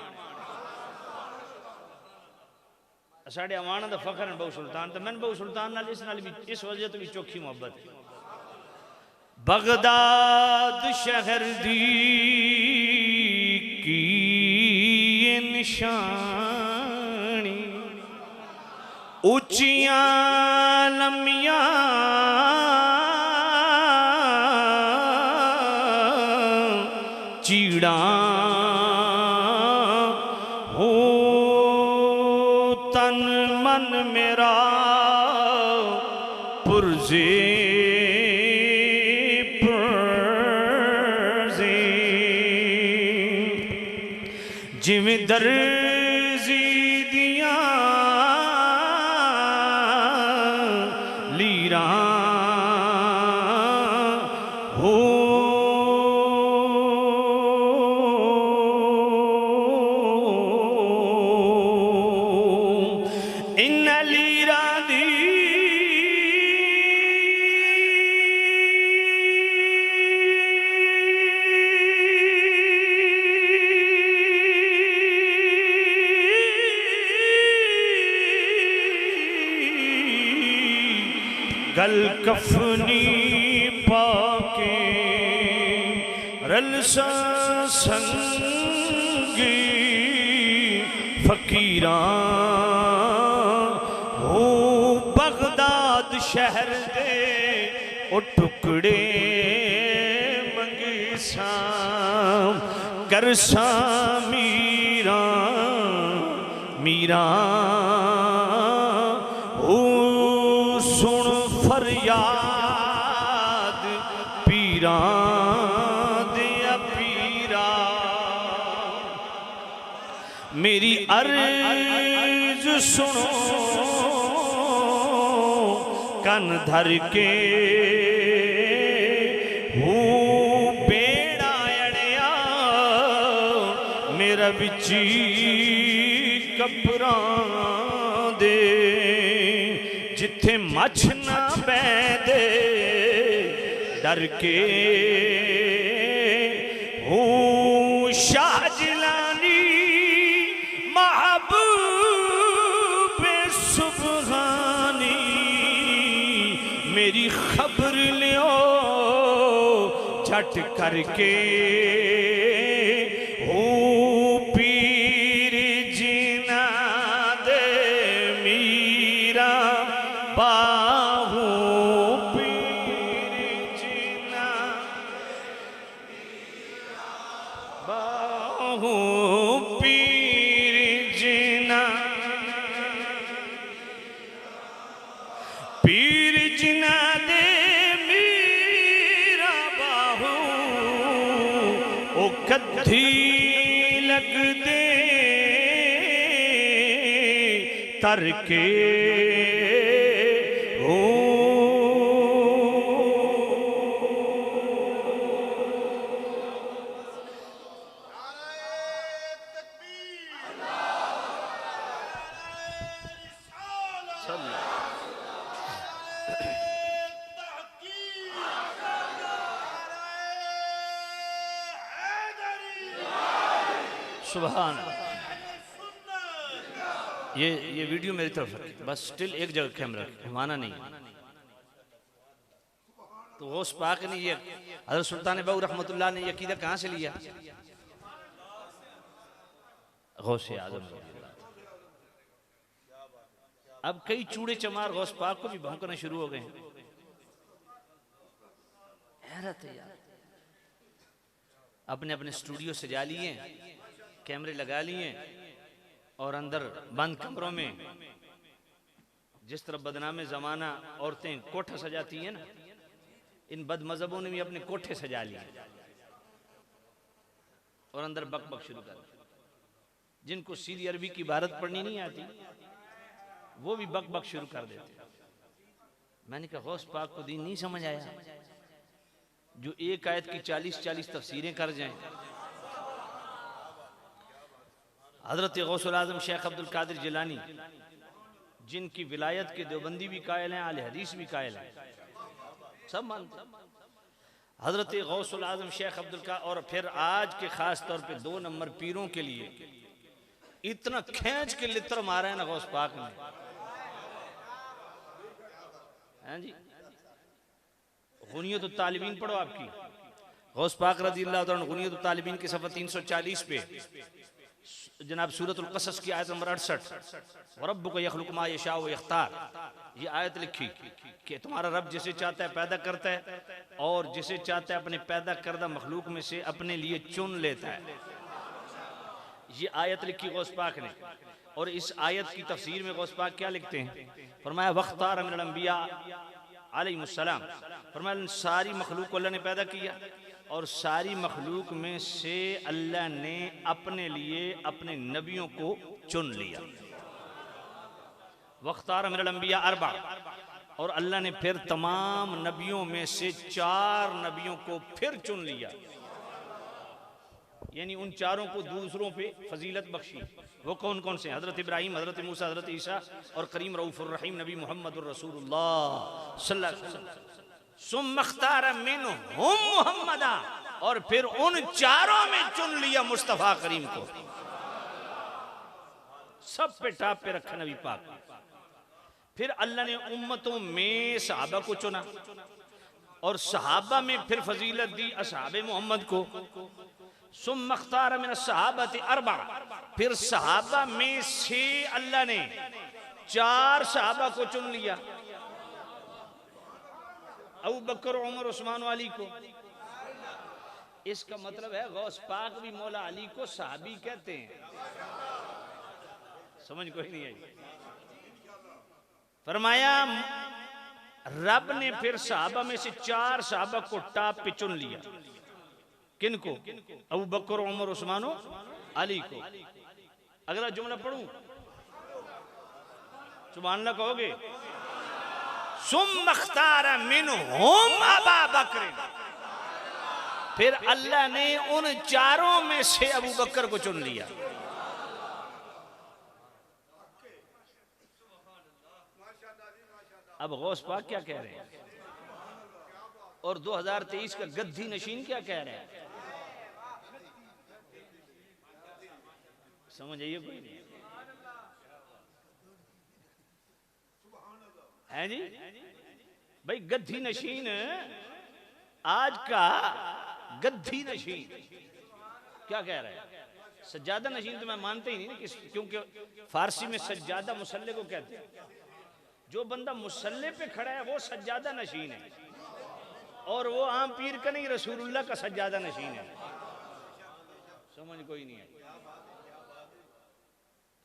साढ़े अमान का फखर है बहु सुल्तान, तो मैंने बहु सुल्तान नाल इस वजह तो भी चौखी मोहब्बत है। बगदाद शहर दी की निशानी, ऊंचियां लम्बियां चीड़ा हो तन मन मेरा पुरजे पुरजे, जिवें दर्जी दिया लीरा हो। इन लीरा दी गल कफनी पाके रलसा संगी फकीरा हो। बगदाद शहर दे ओ टुकड़े मंगीसा करसा मीरा मीरा हो। सुन फरियाद पीरा दिया पीरा, मेरी अर्ज सुनो कन धर के हो। बेड़ा अड़िया मेरा बिची कपरां दे, जिथे मछ ना बैदे डर के हो। शाह जिलानी महबूब सुबहानी, मेरी खबर लियो झट करके हो। पीर जिना दे मीरा बाहू, पीर जिना बाहू, पीर जिना पीर जिना दे मीरा बाहू। ओ कद्धी लग दे तर के हो। सुभान ये वीडियो मेरी तरफ रखी, बस स्टिल एक जगह कैमरा घुमाना नहीं। तो गौस पाक ने ये हज़रत सुल्तान बाहू रहमतुल्लाह ने ये अकीदा कहाँ से लिया? गौस आज़म। अब कई चूड़े चमार गौस पाक को भी भौंकना शुरू हो गए। हैरत है यार। अपने अपने स्टूडियो सजा लिए, कैमरे लगा लिए और अंदर बंद कमरों में जिस तरह बदनामे जमाना औरतें कोठा सजाती हैं ना, इन बद मजहबों ने भी अपने कोठे सजा लिए और अंदर बक बक शुरू कर। जिनको सीधी अरबी की इबारत पढ़नी नहीं आती वो भी बक बक शुरू कर देते। मैंने कहा गौस पाक को दीन नहीं समझ आया जो एक आयत की 40-40 तफसीरें कर जाएं। हजरत गौसुल आजम शेख अब्दुल कादिर जिलानी जिनकी विलायत के देवबंदी भी कायल हैं, आले हदीस भी कायल हैं, सब मानते। हजरत गौसुल आजम शेख अब्दुल का और फिर आज के खास तौर पे 2 नंबर पीरों के लिए इतना खींच के लित्र मारा है ना गौस पाक ने, हैं जी। गुनियत तालिबीन पढ़ो आपकी, गौस पाक रज़ी अल्लाह तआला गुनियत तालिबीन के सफ़ा 340 पे जनाब सूरतुल क़सस की आयत नंबर 68 वरब्बुका यख़्लुक़ु मा यशाअ व यख्तार, ये आयत लिखी कि तुम्हारा रब जिसे चाहता है पैदा करता है और जिसे चाहता है अपने पैदा करदा मखलूक में से अपने लिए चुन लेता है। ये आयत लिखी गौस पाक ने। और इस आयत की तफसीर में गौस पाक क्या लिखते हैं? फरमाया वख्तार मिनल अंबिया अलैहिमुस्सलाम, फरमाया सारी मखलूक को अल्लाह ने पैदा किया और सारी मखलूक में से अल्लाह ने अपने लिए अपने नबियों को चुन लिया। वख्तार मिनल अंबिया अर्बा, और अल्लाह ने फिर तमाम नबियों में से 4 नबियों को फिर चुन लिया, यानी उन 4 को दूसरों पे फजीलत बख्शी। वो कौन कौन से? हज़रत इब्राहीम, हज़रत मूसा, हज़रत ईसा और करीम रऊफ़ुर रहीम नबी मुहम्मदुर रसूलुल्लाह सल्लल्लाहु अलैहि वसल्लम। सुम्मा इख्तार मिनहुम मुहम्मदा, और फिर उन 4 में चुन लिया मुस्तफ़ा करीम को। सब पे टाप पे रखा नबी पाक। फिर अल्लाह ने उम्मतों में सहाबा को चुना और सहाबा में फिर फजीलत दी असहाबे मोहम्मद को। सुम्मा इख्तार मिन सहाबति अर्बा, फिर सहाबा में से अल्लाह ने 4 सहाबा को चुन लिया, अबू बकर, उमर, उस्मान, अली को। इसका मतलब है गौस पाक भी मौला अली को सहाबी कहते हैं। समझ कोई नहीं आई। फरमाया रब ने फिर सहाबा में से 4 सहाबा को टॉप पे चुन लिया। किनको? अबू बकर, उमर, उस्मान, अली को। अगला जुमला पढ़ूं? सुभान अल्लाह कहोगे? सुम्मा इख्तार मिनहुम अबा बकर, फिर अल्लाह ने उन 4 में से अबू बकर को चुन लिया। अब गौस पाक क्या कह रहे हैं और 2023 का गद्दी नशीन क्या कह रहे हैं? समझ आइए कोई नहीं है जी भाई। गद्दी नशीन आज का गद्दी नशीन क्या कह रहा है? सज्जादा नशीन तो मैं मानते ही नहीं ना, क्योंकि फारसी में सज्जादा मुसल्ले को कहते हैं। जो बंदा मुसल्ले पे खड़ा है वो सज्जादा नशीन है, और वो आम पीर का नहीं, रसूलुल्लाह का सज्जादा नशीन है। समझ कोई नहीं है?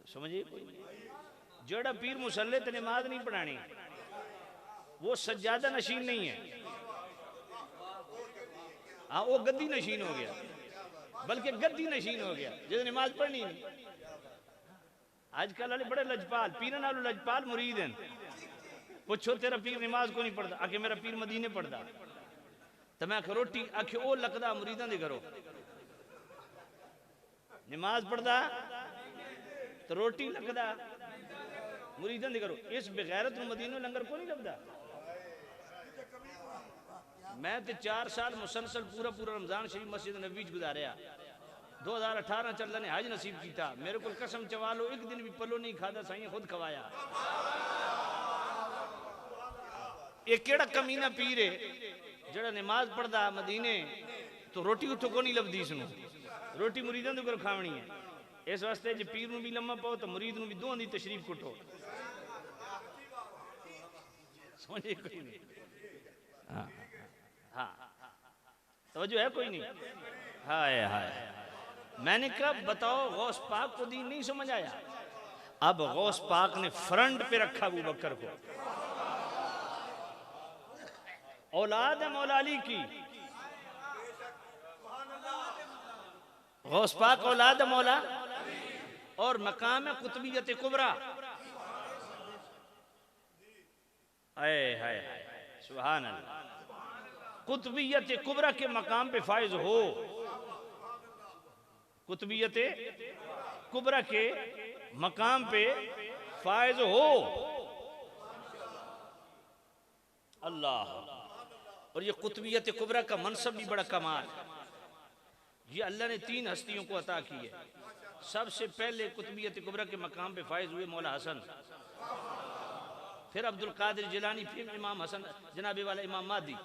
समझिए कोई नहीं। जेड़ा पीर मुसल्ले ते नमाज नहीं पढ़ानी वो सज्जादा नशीन नहीं है। हाँ, वो गद्दी नशीन हो गया, बल्कि गद्दी नशीन हो गया जिसे नमाज पढ़नी नहीं। आजकल वाले बड़े लजपाल, पीर नालों लजपाल मुरीद हैं। पूछो तेरा पीर नमाज को नहीं पढ़ता? आके मेरा पीर मदीने पढ़ता। तो मैं रोटी आखे ओ लकदा मुरीदा दे करो, नमाज पढ़ता तो रोटी लकदा मुरीदा दे करो। इस बेगैरत मदीने लंगर को नहीं लगता। मैं तो 4 साल मुसलसल पूरा रमजान शरीफ मस्जिद नबी गुजारिया। 2018 च अल्लाह ने हज नसीब किया, मेरे को कसम चवा लो एक दिन भी पलो नहीं खादा, साईं खुद खवाया। ये केड़ा कमीना पीर है जड़ा नमाज पढ़दा मदीने तो रोटी उठो को नहीं लभदी, इसनू रोटी मुरीदां दे घर खावनी है। इस वास्ते जे पीर नू भी लम्मा पाओ तो मुरीद नू भी दोहां दी तशरीफ कुटो। समझे कोई नहीं? हाँ हाँ तवज्जो है कोई नहीं? हाय हाय मैंने कहा बताओ गौस पाक को दीन नहीं समझ आया? अब गौस पाक ने फ्रंट पे रखा अबू बकर को। औलाद है मौला अली की, गौस पाक औलाद है मौला, और मकाम है कुतुबियत कुबरा। हाय हाय सुभान अल्लाह, कुतुबियत कुबरा के मकाम पे फायज हो, कुतुबियत कुबरा के मकाम पे फायज हो। अल्लाह, और ये कुतुबियत कुबरा का मनसब भी बड़ा कमाल। ये अल्लाह ने 3 हस्तियों को अता की है। सबसे पहले कुतुबियत कुबरा के मकाम पे फायज हुए मौला हसन, फिर अब्दुल कादिर जिलानी, फिर इमाम हसन जनाबे वाला इमाम मादी,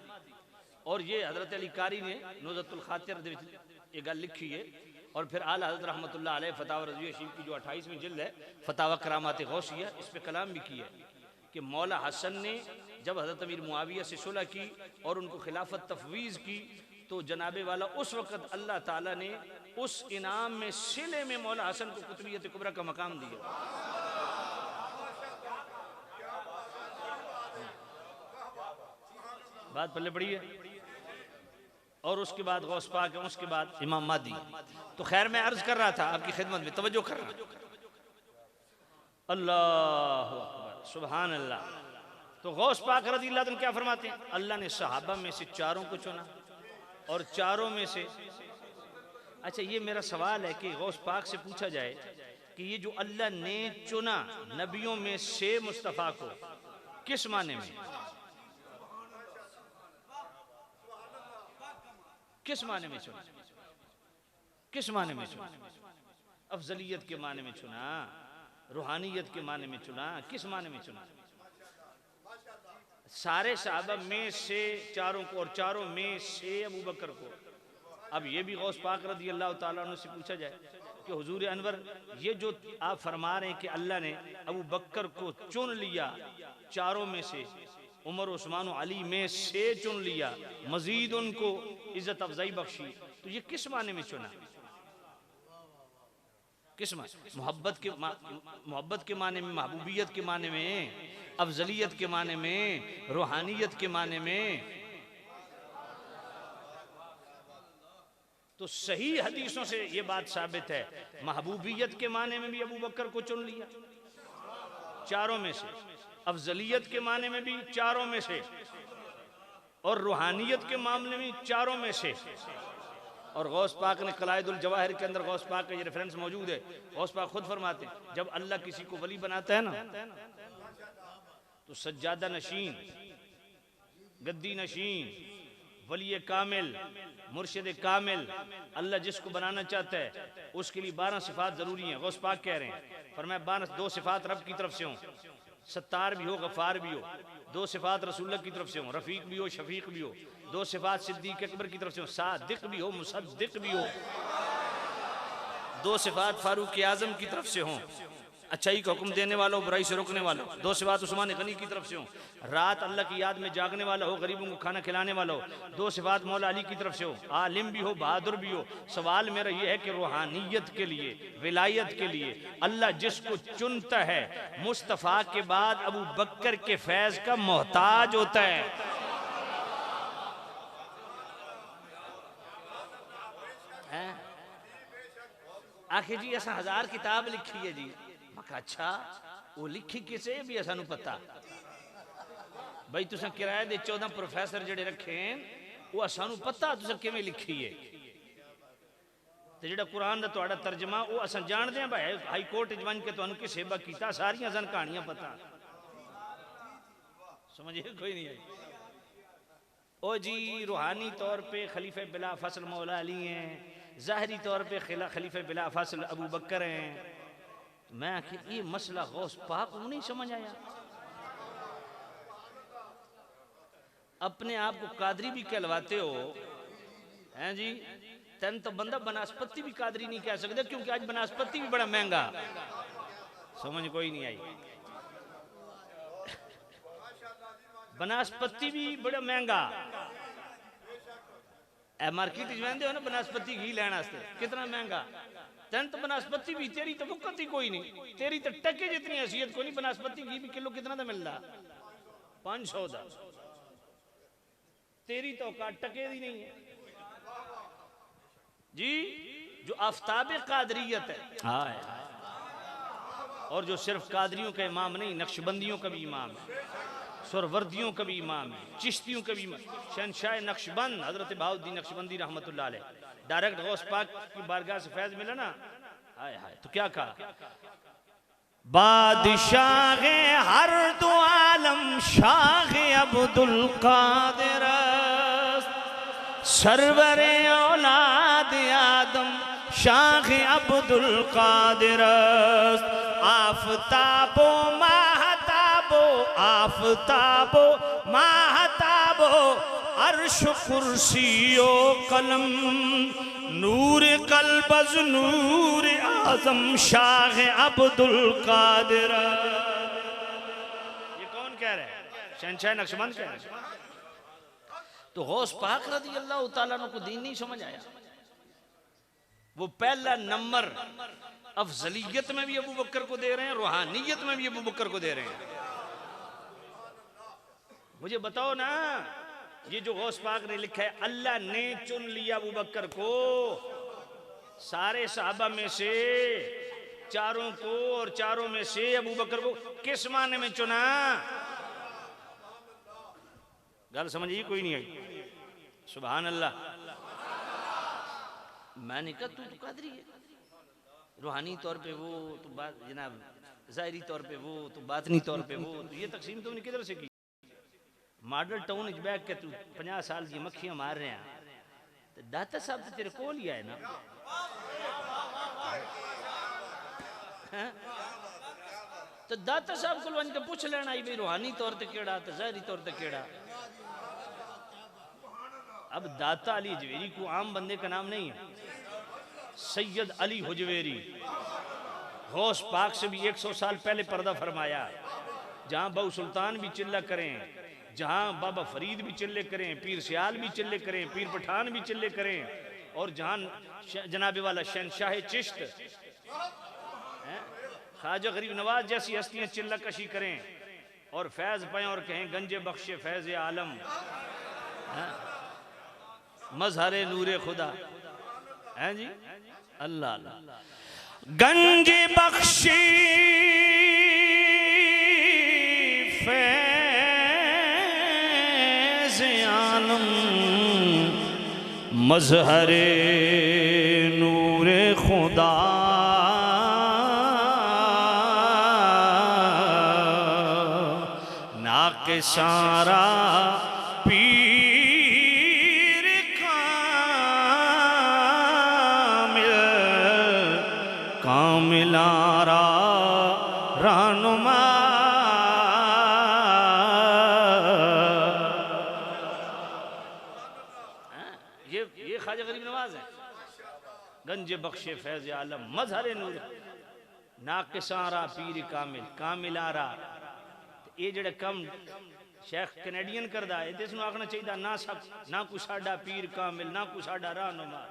और ये हजरत अली कारी ने नुज़हतुल खातिर ये गल लिखी है। और फिर आला हज़रत रहमतुल्लाह अलैह फतावा रज़विया शरीफ की जो 28वीं जिल्द है फतावा करामात गौसिया, इस पे कलाम भी किया कि मौला हसन ने जब हजरत अमीर मुआविया से सुलह की और उनको खिलाफत तफवीज़ की तो जनाबे वाला उस वक़्त अल्लाह ताला ने उस इनाम में सिले में मौला हसन को कुतुबियत कुबरा का मकाम दिया। बात पल्ले पड़ी है। और उसके बाद गौस पाक है, उसके बाद इमाम मादी। तो खैर मैं अर्ज कर रहा था आपकी खिदमत में, तवज्जो कर रहा। अल्लाह अकबर सुभान अल्लाह। तो गौस पाक रज़ियल्लाहु अन्हु क्या फरमाते हैं? अल्लाह ने सहाबा में से 4 को चुना और 4 में से, अच्छा ये मेरा सवाल है कि गौस पाक से पूछा जाए कि ये जो अल्लाह ने चुना नबियों में से मुस्तफ़ा को, किस माने में, किस माने में चुना? किस माने में चुना? अफजलियत के माने में चुना, रूहानियत के माने में चुना, किस माने में चुना? सारे सहाबा में से 4 को, और 4 में से अबू बकर को। अब ये भी गौस पाक रज़ियल्लाहु ताला अन्हु से पूछा जाए कि हुजूर अनवर ये जो आप फरमा रहे हैं कि अल्लाह ने अबू बकर को चुन लिया 4 में से, उमर उस्मान अली में से चुन लिया, मजीद उनको इज्जत अफजाई बख्शी, तो ये किस माने में चुना? किस माने? मोहब्बत के माने में, महबूबियत के माने में, अफजलियत के माने में, रूहानियत के माने में? तो सही हदीसों से ये बात साबित है, महबूबियत के माने में भी अबू बकर को चुन लिया 4 में से, अफजलियत के माने में भी 4 में से, और रूहानियत के मामले में 4 में से। और गौस पाक ने कलायदुल जवाहिर के अंदर गौस पाक का ये रेफरेंस मौजूद है। गौस पाक खुद फरमाते हैं जब अल्लाह किसी को वली बनाता है ना तो सज्जादा नशीन, गद्दी नशीन, वली कामिल, मुर्शिद कामिल, अल्लाह जिसको बनाना चाहता है उसके लिए 12 सिफात जरूरी हैं। गौस पाक कह रहे हैं, फरमाया 12 2 सिफात रब की तरफ से हों, सत्तार भी हो, गफ़ार भी हो। 2 सिफात रसूलुल्लाह की तरफ से हो, रफ़ीक भी हो, शफ़ीक भी हो। 2 सिफात सिद्दीक़ अकबर की तरफ से हो, सादिक भी हो, मुसद्दिक भी हो। 2 सिफात फारूक आज़म की तरफ से हों, अच्छाई का हुक्म देने वाला हो, बुराई से रोकने वाला हो। 2 सिफात उस्मान गनी की तरफ से हो, रात अल्लाह की याद में जागने वाला हो, गरीबों को खाना खिलाने वाला हो। 2 सिफात मौला अली की तरफ से हो, आलिम भी हो, बहादुर भी हो। सवाल मेरा ये है कि रूहानियत के लिए, विलायत के लिए अल्लाह जिसको चुनता है मुस्तफ़ा के बाद अबू बकर के फैज का मोहताज होता है। आखिर जी ऐसा 1000 किताब लिखी है जी। मका अच्छा वो लिखी किसे भी ऐसा पता भाई, तुसा किराए दे 14 प्रोफेसर जड़े रखे वो सानू पता तुसा किवें लिखी है। ते जेड़ा कुरान दा तुहाडा तर्जमा वो असां जानदे हां भाई, हाई कोर्ट च बन के तुहानू किस सेवा कीता, सारियां सन कहानियां पता, समझे कोई नहीं है। ओ जी रूहानी तौर पे खलीफे बिला फसल मौला अली हैं, ज़ाहिरी तौर पे खलीफे बिला फासिल अबू बकर हैं। तो मैं आखिर ये मसला गौस पाक को नहीं समझ आया। अपने आप को कादरी भी कहलवाते हो हैं जी, तेन तो बंदा बनस्पति भी कादरी नहीं कह सकते, क्योंकि आज बनस्पति भी बड़ा महंगा। समझ कोई नहीं आई। बनस्पति भी बड़ा महंगा। मार्केट जाते हो ना बनस्पति घी लेने वास्ते, कितना महंगा। तेन तो बनस्पति भी, तेरी तो बुकत ही कोई नहीं, तेरी तो टके जितनी हैसियत कोई नहीं। बनस्पति घी भी किलो कितना का मिलता? 500 का। तेरी तो औकात टके दी नहीं है जी। जो आफ्ताब कादरियत है, हाय, और जो सिर्फ कादरियों का इमाम नहीं, नक्शबंदियों का भी इमाम है, सुरवर्दियों का भी इमाम है, चिश्तियों का भी इमाम। शहनशाह नक्शबंद हजरत बहाउद्दीन नक्शबंदी रहमतुल्लाह अलैह, डायरेक्ट गौस पाक की बारगाह से फैज मिला ना, हाय हाय। तो क्या कहा? बादशाह हर दो आलम शाह अब्दुल कादिर, सरवरे औलाद आदम शाह अब्दुल कादिर, आफताबो महताबो, आफताबो महताबो, अर्श कुर्सियो कलम, नूर कल्बज नूर आजम शाह अब्दुल कादिर। ये कौन कह रहा है? शहनशाह नक्शबंद कह रहा है। तो गौस पाक रज़ी अल्लाह तआला को दीन नहीं समझ आया। वो पहला नंबर अफजलियत में भी अबू बकर को दे रहे हैं, रूहानियत में भी अबू बकर को दे रहे हैं। मुझे बताओ ना, ये जो गौस पाक ने लिखा है, अल्लाह ने चुन लिया अबू बकर को सारे सहाबा में से, चारों को, और चारों में से अबू बकर को किस माने में चुना? गल समझिए कोई नहीं आई। सुभान अल्लाह। मैंने कहा तू तो कादरी है, रूहानी तौर पे वो तो बात जनाब, ज़ाहिरी तौर पे वो तो बातनी तौर पे वो, तो ये तकसीम तुमने किधर से की? मॉडल टाउन च बैठ के तू 50 साल की मक्खियां मार रहे हैं, तो दाता साहब तो तेरे कोल ही है ना। तो दाता साहब को वन के पूछ लेना आई भाई रूहानी तौर पे केड़ा तो ज़ाहिरी तौर पे केड़ा। अब दाता अली हजवेरी को आम बंदे का नाम नहीं है, सैयद अली हजवेरी गौस पाक से भी 100 साल पहले पर्दा फरमाया। जहां बहु सुल्तान भी चिल्ला करें, जहां बाबा फरीद भी चिल्ले करें, पीर सियाल भी चिल्ले करें, पीर पठान भी चिल्ले करें, और जहां जनाबे वाला शहनशाह चिश्त, ख्वाजा गरीब नवाज जैसी हस्तियां चिल्ला कशी करें और फैज पाएं और कहें गंजे बख्शे फैज आलम, मजहरे नूरे खुदा, हैं जी, अल्लाह अल्लाह। गंज बख्शी फैज आलम, मजहरे नूरे खुदा, ना के सारा कामिलारा रहनुमा। ये ख्वाजा गरीब नवाज है। गंज बख्शे फैज आलम, मजहरे नूर, नाकिसारा पीर कामिल, कामिलारा। ये जेड़ा कम शेख कैनेडियन करदा है, इस नूं आखना चाहिए ना सब, ना को साडा पीर कामिल, ना को साडा रहनुमा।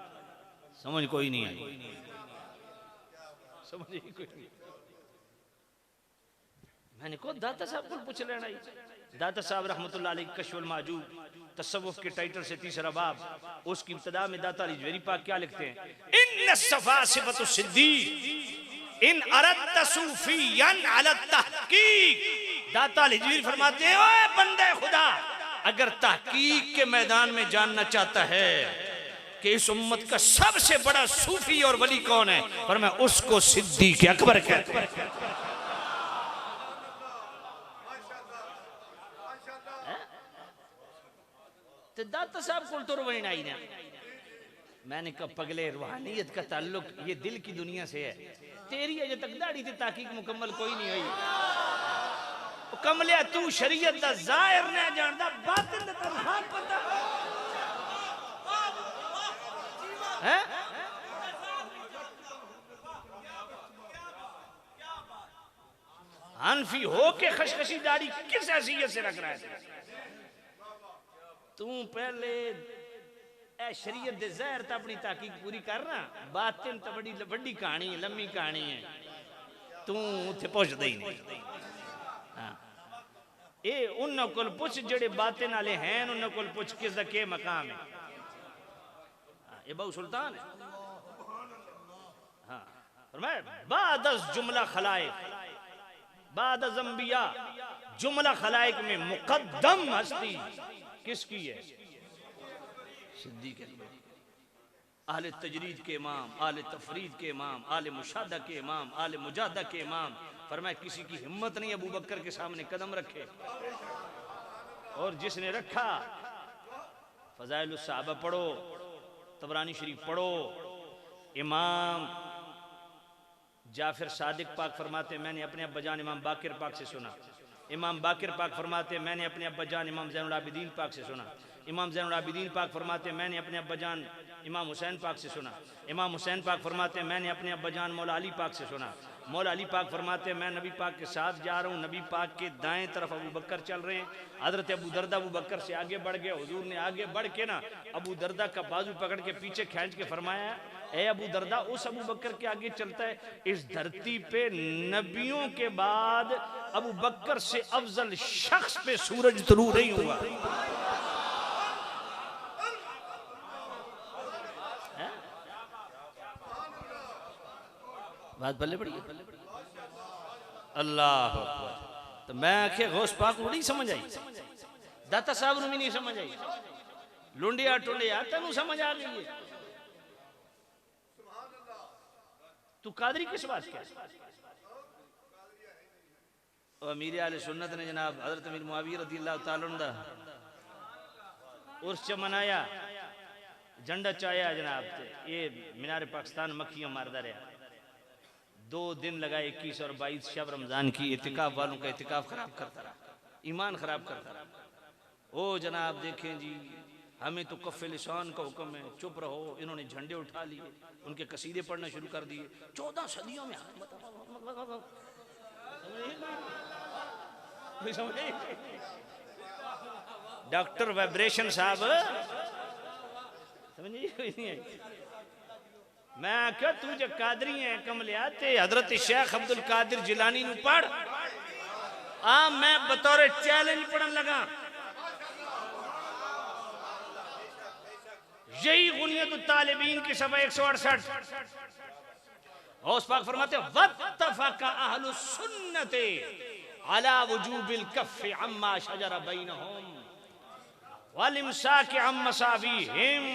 समझ कोई नहीं आई, समझ कोई नहीं। मैंने को दाता साहब को पूछ लेना ही। दाता साहब रहमतुल्लाह अलैह कश्फुल माजूब तसव्वुफ के टाइटल से तीसरा बाब, उसकी इब्तिदा में दाता अली हजवेरी पाक क्या लिखते हैं? इन सफा सिफतु सिद्दीक इन अरदत सूफियन अला तहकीक। दाता अली हजवेरी फरमाते हैं, ओए बंदे खुदा, अगर तहकीक के मैदान में जानना चाहता है कि इस उम्मत का सबसे बड़ा सूफी और वली कौन है, पर मैं उसको सिद्दीक अकबर कहता हूं। दाता साहब को तो रोवण आई ना, मैंने कहा पगले, रूहानियत का ताल्लुक ये दिल की दुनिया से है, तेरी अजे तक दाढ़ी ते ताकीक मुकम्मल कोई नहीं हुई। कमलिया तू शरीयत दा ज़ाहिर नहीं जानदा, बातिन दा तनहा पता है। हनफी हो के खशखशी दाढ़ी किस हैसियत से रख रहा है? तू पहले ए शरीयत दे ज़ाहिर ता अपनी ताकीक पूरी करना, बातिन तो बड़ी बड़ी कहानी है, लम्मी कहानी है, तू उत्थे पहुंचदा ही नहीं। हाँ ये उन्हों को पुछ जेड़े बातिन वाले हैं, उन्हों को पुछ किस दा के मकाम है। ये बहु सुल्तान है। हाँ फरमाया बादस जुमला खलाइक, बादस अंबिया जुमला खलाइक में मुकद्दम हस्ती किसकी है? सिद्दीक़ अकबर, आले तजरीद के इमाम, आले तफरीद के इमाम, आले मुशाहदा के इमाम, आले मुजाहदा के इमाम। फरमाया किसी की हिम्मत नहीं अबू बकर के सामने कदम रखे, और जिसने रखा फज़ाइल सहाबा पढ़ो, तबरानी शरीफ पढ़ो। इमाम जाफर सादिक पाक फरमाते मैंने अपने अब्बाजान इमाम बाकिर पाक से सुना। इमाम बाकिर पाक फरमाते मैंने अपने अब्बाजान इमाम ज़ैनुल आबिदीन पाक से सुना। इमाम ज़ैनुल आबिदीन पाक फरमाते मैंने अपने अब्बाजान इमाम हुसैन पाक से सुना। इमाम हुसैन पाक फरमाते मैंने अपने अब्बाजान मौला अली पाक से सुना। मौला अली पाक फरमाते मैं नबी पाक के साथ जा रहा हूँ, नबी पाक के दाएं तरफ अबू बकर चल रहे हैं। हज़रत अबू दरदा अबू बकर से आगे बढ़ गए, हुजूर ने आगे बढ़ के ना अबू दरदा का बाजू पकड़ के पीछे खींच के फरमाया, ए अबू दरदा उस अबू बकर के आगे चलता है, इस धरती पे नबियों के बाद अबू बकर से अफजल शख्स पे सूरज तुलू नहीं हुआ। बात बल्ले पड़ी अल्लाह। तो मैं आखे गौस पाक को नहीं समझ आई, दाता साहब भी नहीं समझ आई, लुंडिया टुंडिया तेन समझ आ गई है। तू कादरी किस बात का? अमीर आले सुन्नत ने जनाब हजरत अमीर मुआविया रज़ियल्लाहु ताला अन्हु दा उर्स च मनाया, झंडा चाया जनाब, ये मीनार पाकिस्तान मक्खियां मारदा रहा। 2 दिन लगाए, 21 और 22 शब रमजान की इतिकाफ वालों का इतिकाफ खराब करता रहा, ईमान खराब करता रहा। ओ जनाब देखें जी, हमें तो कफ़े लिसान का हुक्म है, चुप रहो। इन्होंने झंडे उठा लिए, उनके कसीदे पढ़ना शुरू कर दिए। 14 सदियों में डॉक्टर वाइब्रेशन साहब समझिए। मैं क्या तू जो कादरी है कमलिया ते हजरत शेख अब्दुल कादिर जिलानी नु पढ़ आ, मैं बतौर चैलेंज पढ़न लगा। यही गुनियत तालिबीन की सफ़ा 168 गौस पाक फरमाते वत्तफ़क़ अहलुस सुन्नति अला वुजूबिल कफ़्फ़ि अम्मा शजरा बैनहुम वल इमसाक अम मसावीहिम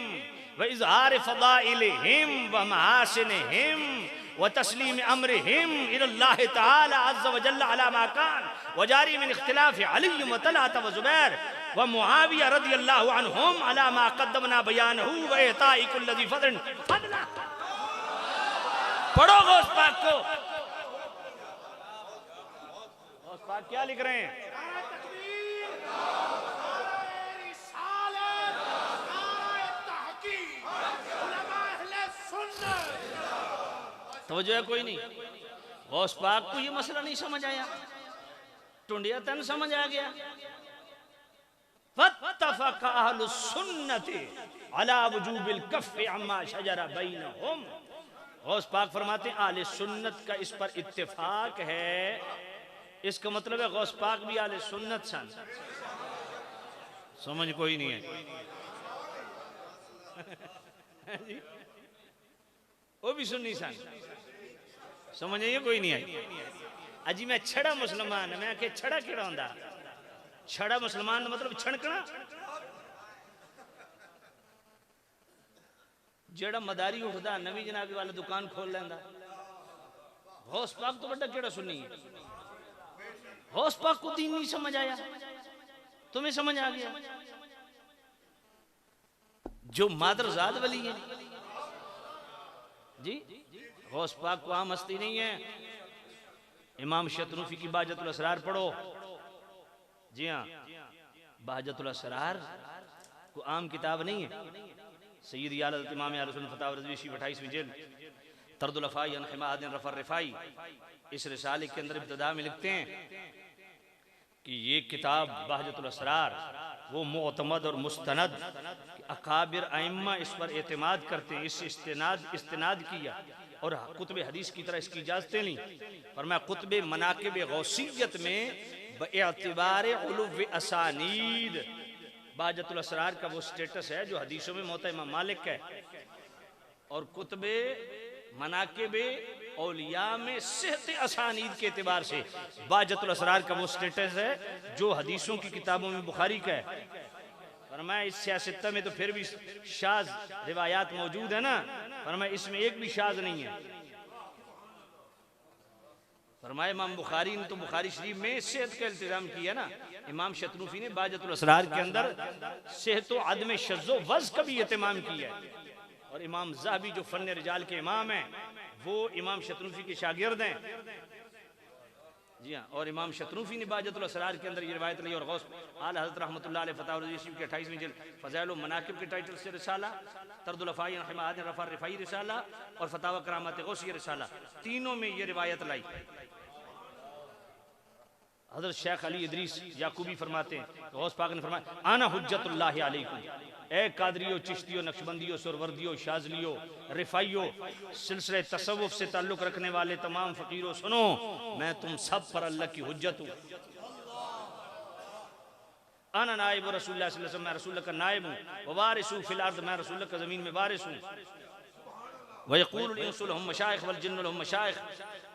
व इज़हार फ़दाइलिहिम व महासिनिहिम व तस्लीम अम्रिहिम इलल्लाह तआला अज़्ज़ व जल्ल अला मा कान व जारी मिन इख्तिलाफ़ अली व तलहत व ज़ुबैर व मुआविया रज़ियल्लाहु अन्हुम अला मा क़द्दमना बयानहु व इताई कुल्लि ज़ी फ़ज़लिन फ़ज़ला। पढ़ो गौस पाक को। गौस पाक क्या लिख रहे हैं? तवज्जो है कोई नहीं? गौस पाक को ये मसला नहीं समझ आया, टुंडिया तन समझ आ गया। वत्तफ़क़ अहलुस सुन्नति अला वुजूबिल कफ़्फ़ि अम्मा शजरा बैनहुम। गौस पाक फरमाते हैं आले सुन्नत का इस पर इत्तेफाक है। इसका मतलब है गौस पाक भी आले सुन्नत सन। समझ कोई नहीं है? वो भी सुन्नी सन। समझ आइए कोई नहीं आई? अजी मैं छड़ा मुसलमान, मैं आखे छड़ा केड़ा होंदा? छड़ा मुसलमान मतलब छणकना, जेड़ा मदारी उठदा नवी जनाबी वाला दुकान खोल लेंदा। गौस पाक तो बड़ा केड़ा सुन्नी है। गौस पाक को दीन नहीं समझ आया, तुम्हें समझ आ गया? जो मादरजाद वली है जी गौस पाक को आम हस्ती नहीं है। इमाम शतरूफी की बाजतुल असरार पढ़ो। जी हाँ, बाजतुल असरार को आम किताब नहीं है। सैयद आलत इमाम अहले सुन्नत फतावा रज़वी 28वीं जिल्द तर्दुल अफ़ाई अन हिमादिन रफ़र रिफ़ाई, इस रिसाले के अंदर इब्तिदा में लिखते हैं कि ये किताब बाहजतुल असरार वो मुअतमद और मुस्तनद अकाबिर अइम्मा इस पर एतमाद करते हैं, इस इस्तिनाद किया और कुतुब हदीस की तरह इसकी इजाज़तें ली। और मैं कुतुब मनाकिब गौसियत में बएतिबार उलुव असानीद बाहजतुल असरार का वो स्टेटस है जो हदीसों में मौता इमाम मालिक है, और कुतुब मनाकिब औलिया में सेहत असानीद के एतबार से बाजतुल असरार का वो स्टेटस है जो हदीसों की किताबों में बुखारी का है। फरमाया इस सियासत में तो फिर भी शाज रिवायात मौजूद है ना, फरमाया इसमें एक भी शाज नहीं है। फरमाया इमाम बुखारी ने तो बुखारी शरीफ में सेहत का इल्तिजाम किया ना, इमाम शतरूफी ने बाजतुल असरार के अंदर सेहत व अदम शज़्ज़ो वज़ का भी एहतमाम किया है। और इमाम ज़हबी जो फन रिजाल के इमाम हैं वो इमाम शतरूफी के शागिर्द हैं। जी हाँ, और इमाम शतरूफी ने बाजतुल असरार के अंदर ये रिवायत ली। और गौस आला हज़रत रहमतुल्लाह अलैह फतावा रज़वी शरीफ के 28वीं जिल्द फ़ज़ाइल व मनाकिब के टाइटल से रिसाला, तर्दुल अफ़ाई अन हिमादिन रफ़र रिफ़ाई रिसाला और फतावा करामात गौसिया रिसाला, तीनों में ये रिवायत लाई। हज़रत शेख अली इदरीस याकूबी फरमाते हैं, गौस पाक ने फरमाया आना हुज्जतुल्लाहि अलैकुम, ए कादरियो, चिश्तियो, नक्शबंदियो, सुरवर्दियो, शाज़लियो, रिफ़ाइयो, सिलसिले तसव्वुफ़ से ताल्लुक़ रखने वाले तमाम फ़कीरों सुनो, मैं तुम सब पर अल्लाह की हुज्जत हूँ। आना नाइब रसूलुल्लाह सल्लल्लाहु अलैहि वसल्लम, मैं रसूलुल्लाह का नाइब हूँ। व वारिसु फिल अर्द, मैं रसूलुल्लाह का ज़मीन में वारिस हूँ। व यक़ूलुल इंसु लहुम मशाइख़ वल जिन्नु लहुम मशाइख़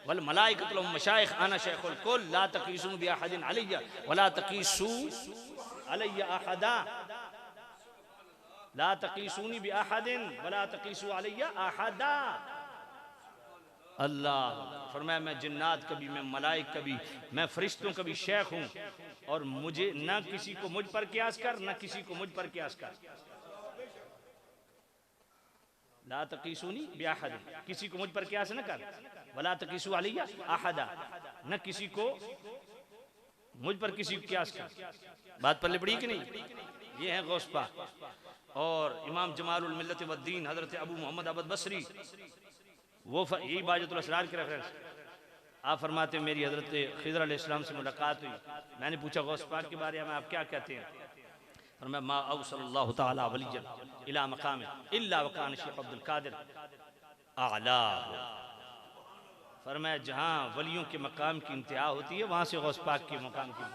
वल मलाइकतु लहुम मशाइख़ अना शैख़ुल कुल ला तक़ीसू बि अहदिन अलैया वला तक़ीसू अलैया अहदा, ला तक़ीसूनी बि अहदिन वला तक़ीसू अलैया अहदा। अल्लाह फरमाया मैं जिन्नात का भी, मैं मलाइक का भी, मैं फरिश्तों का भी शेख हूँ, और मुझे न किसी को मुझ पर कियास कर, न किसी को मुझ पर कियास कर। ला तक़ीसूनी बि अहदिन, किसी को मुझ पर कियास न कर, वला तक़ीसू अलैया अहदा, न किसी को मुझ पर किसी को कियास कर। बात पल्ले पड़ी कि नहीं? ये है गौस पाक। और इमाम जमालुल मिल्लत वद्दीन हज़रत अबू मोहम्मद अबद बसरी, वो यही बाजतुल असरार के रेफरेंस आप फरमाते हैं मेरी हज़रत खिज़र अलैहिस्सलाम से मुलाकात हुई, मैंने पूछा गौस पाक के बारे में आप क्या कहते हैं? फरमाया मा अवसलल्लाहु तआला वलिय्यन इला मकाम इल्ला वकान शेख अब्दुल कादिर आला। फरमाया जहाँ वलियों के मकाम की इंतहा होती है वहाँ से गौस पाक के मकाम की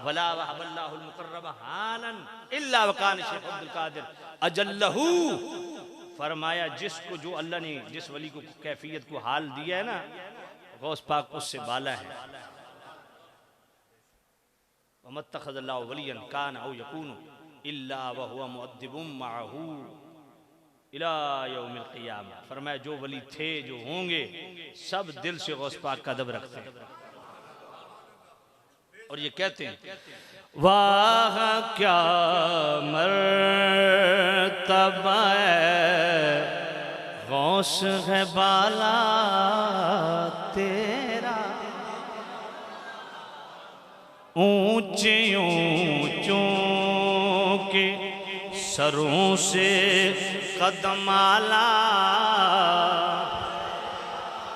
वला वहबल्लाहुल मुकर्रब हालन इल्ला वकान शेख अब्दुल कादिर अजल्लहू। फरमाया जिसको जो अल्लाह ने जिस वली को कैफियत को हाल दिया है ना, गौस पाक उससे बाला है। वमत्तखज़ल्लाहु वलियन कान औ यकूनु इल्ला व हुवा मुअद्दिबुम मअहू इला यौमिल क़ियामा। फरमाया जो वली थे जो होंगे सब दिल से गौस पाक का अदब रखते हैं। और ये कहते हैं वाह क्या मर्तबा गौस है बाला तेरा, ऊंचे ऊंचों के सरों से कदम आला,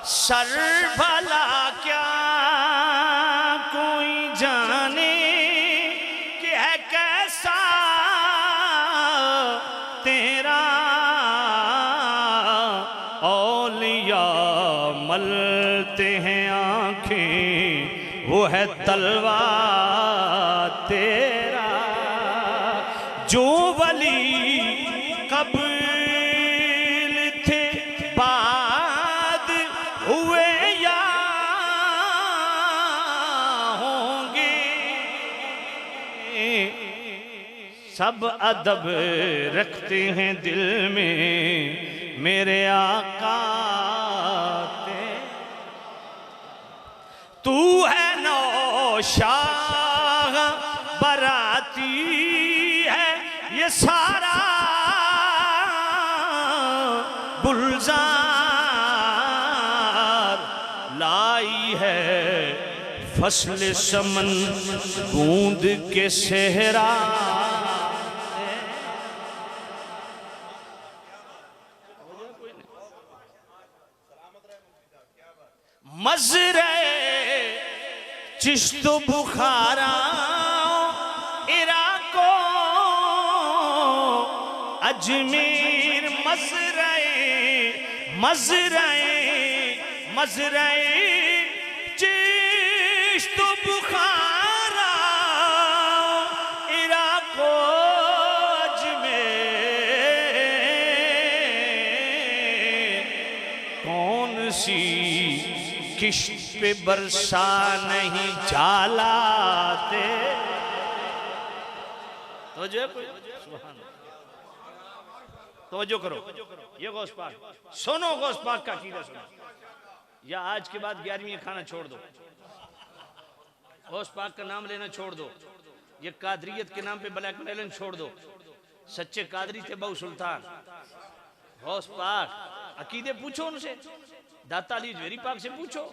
सर भला क्या कोई जाने कि है कैसा तेरा, औलिया मलते हैं आंखें वो है तलवा तेरा, जो वली कबील थे बाद हुए या होंगे, सब अदब रखते हैं दिल में मेरे आका ते। तू है नौशाह बराती है ये सारा गुलजार फसल समन बूंद के सेहरा, मजरे चिश्त बुखारा इराको अजमेर, मजरे चिश्त बुखारा इराको अजमेर, कौन सी किश्त पे बरसा नहीं जालाते। तो जो तवज्जो करो, ये गौस पाक सुनो, गौस पाक का अकीदा सुनो, या आज के बाद 11वीं खाना छोड़ दो, गौस पाक का नाम लेना छोड़ दो, ये कादरियत के नाम पे ब्लैकमेलिंग छोड़ दो। सच्चे कादरी थे बहु सुल्तान, गौस पाक, अकीदे पूछो उनसे, दाता अली जवेरी पाक से पूछो,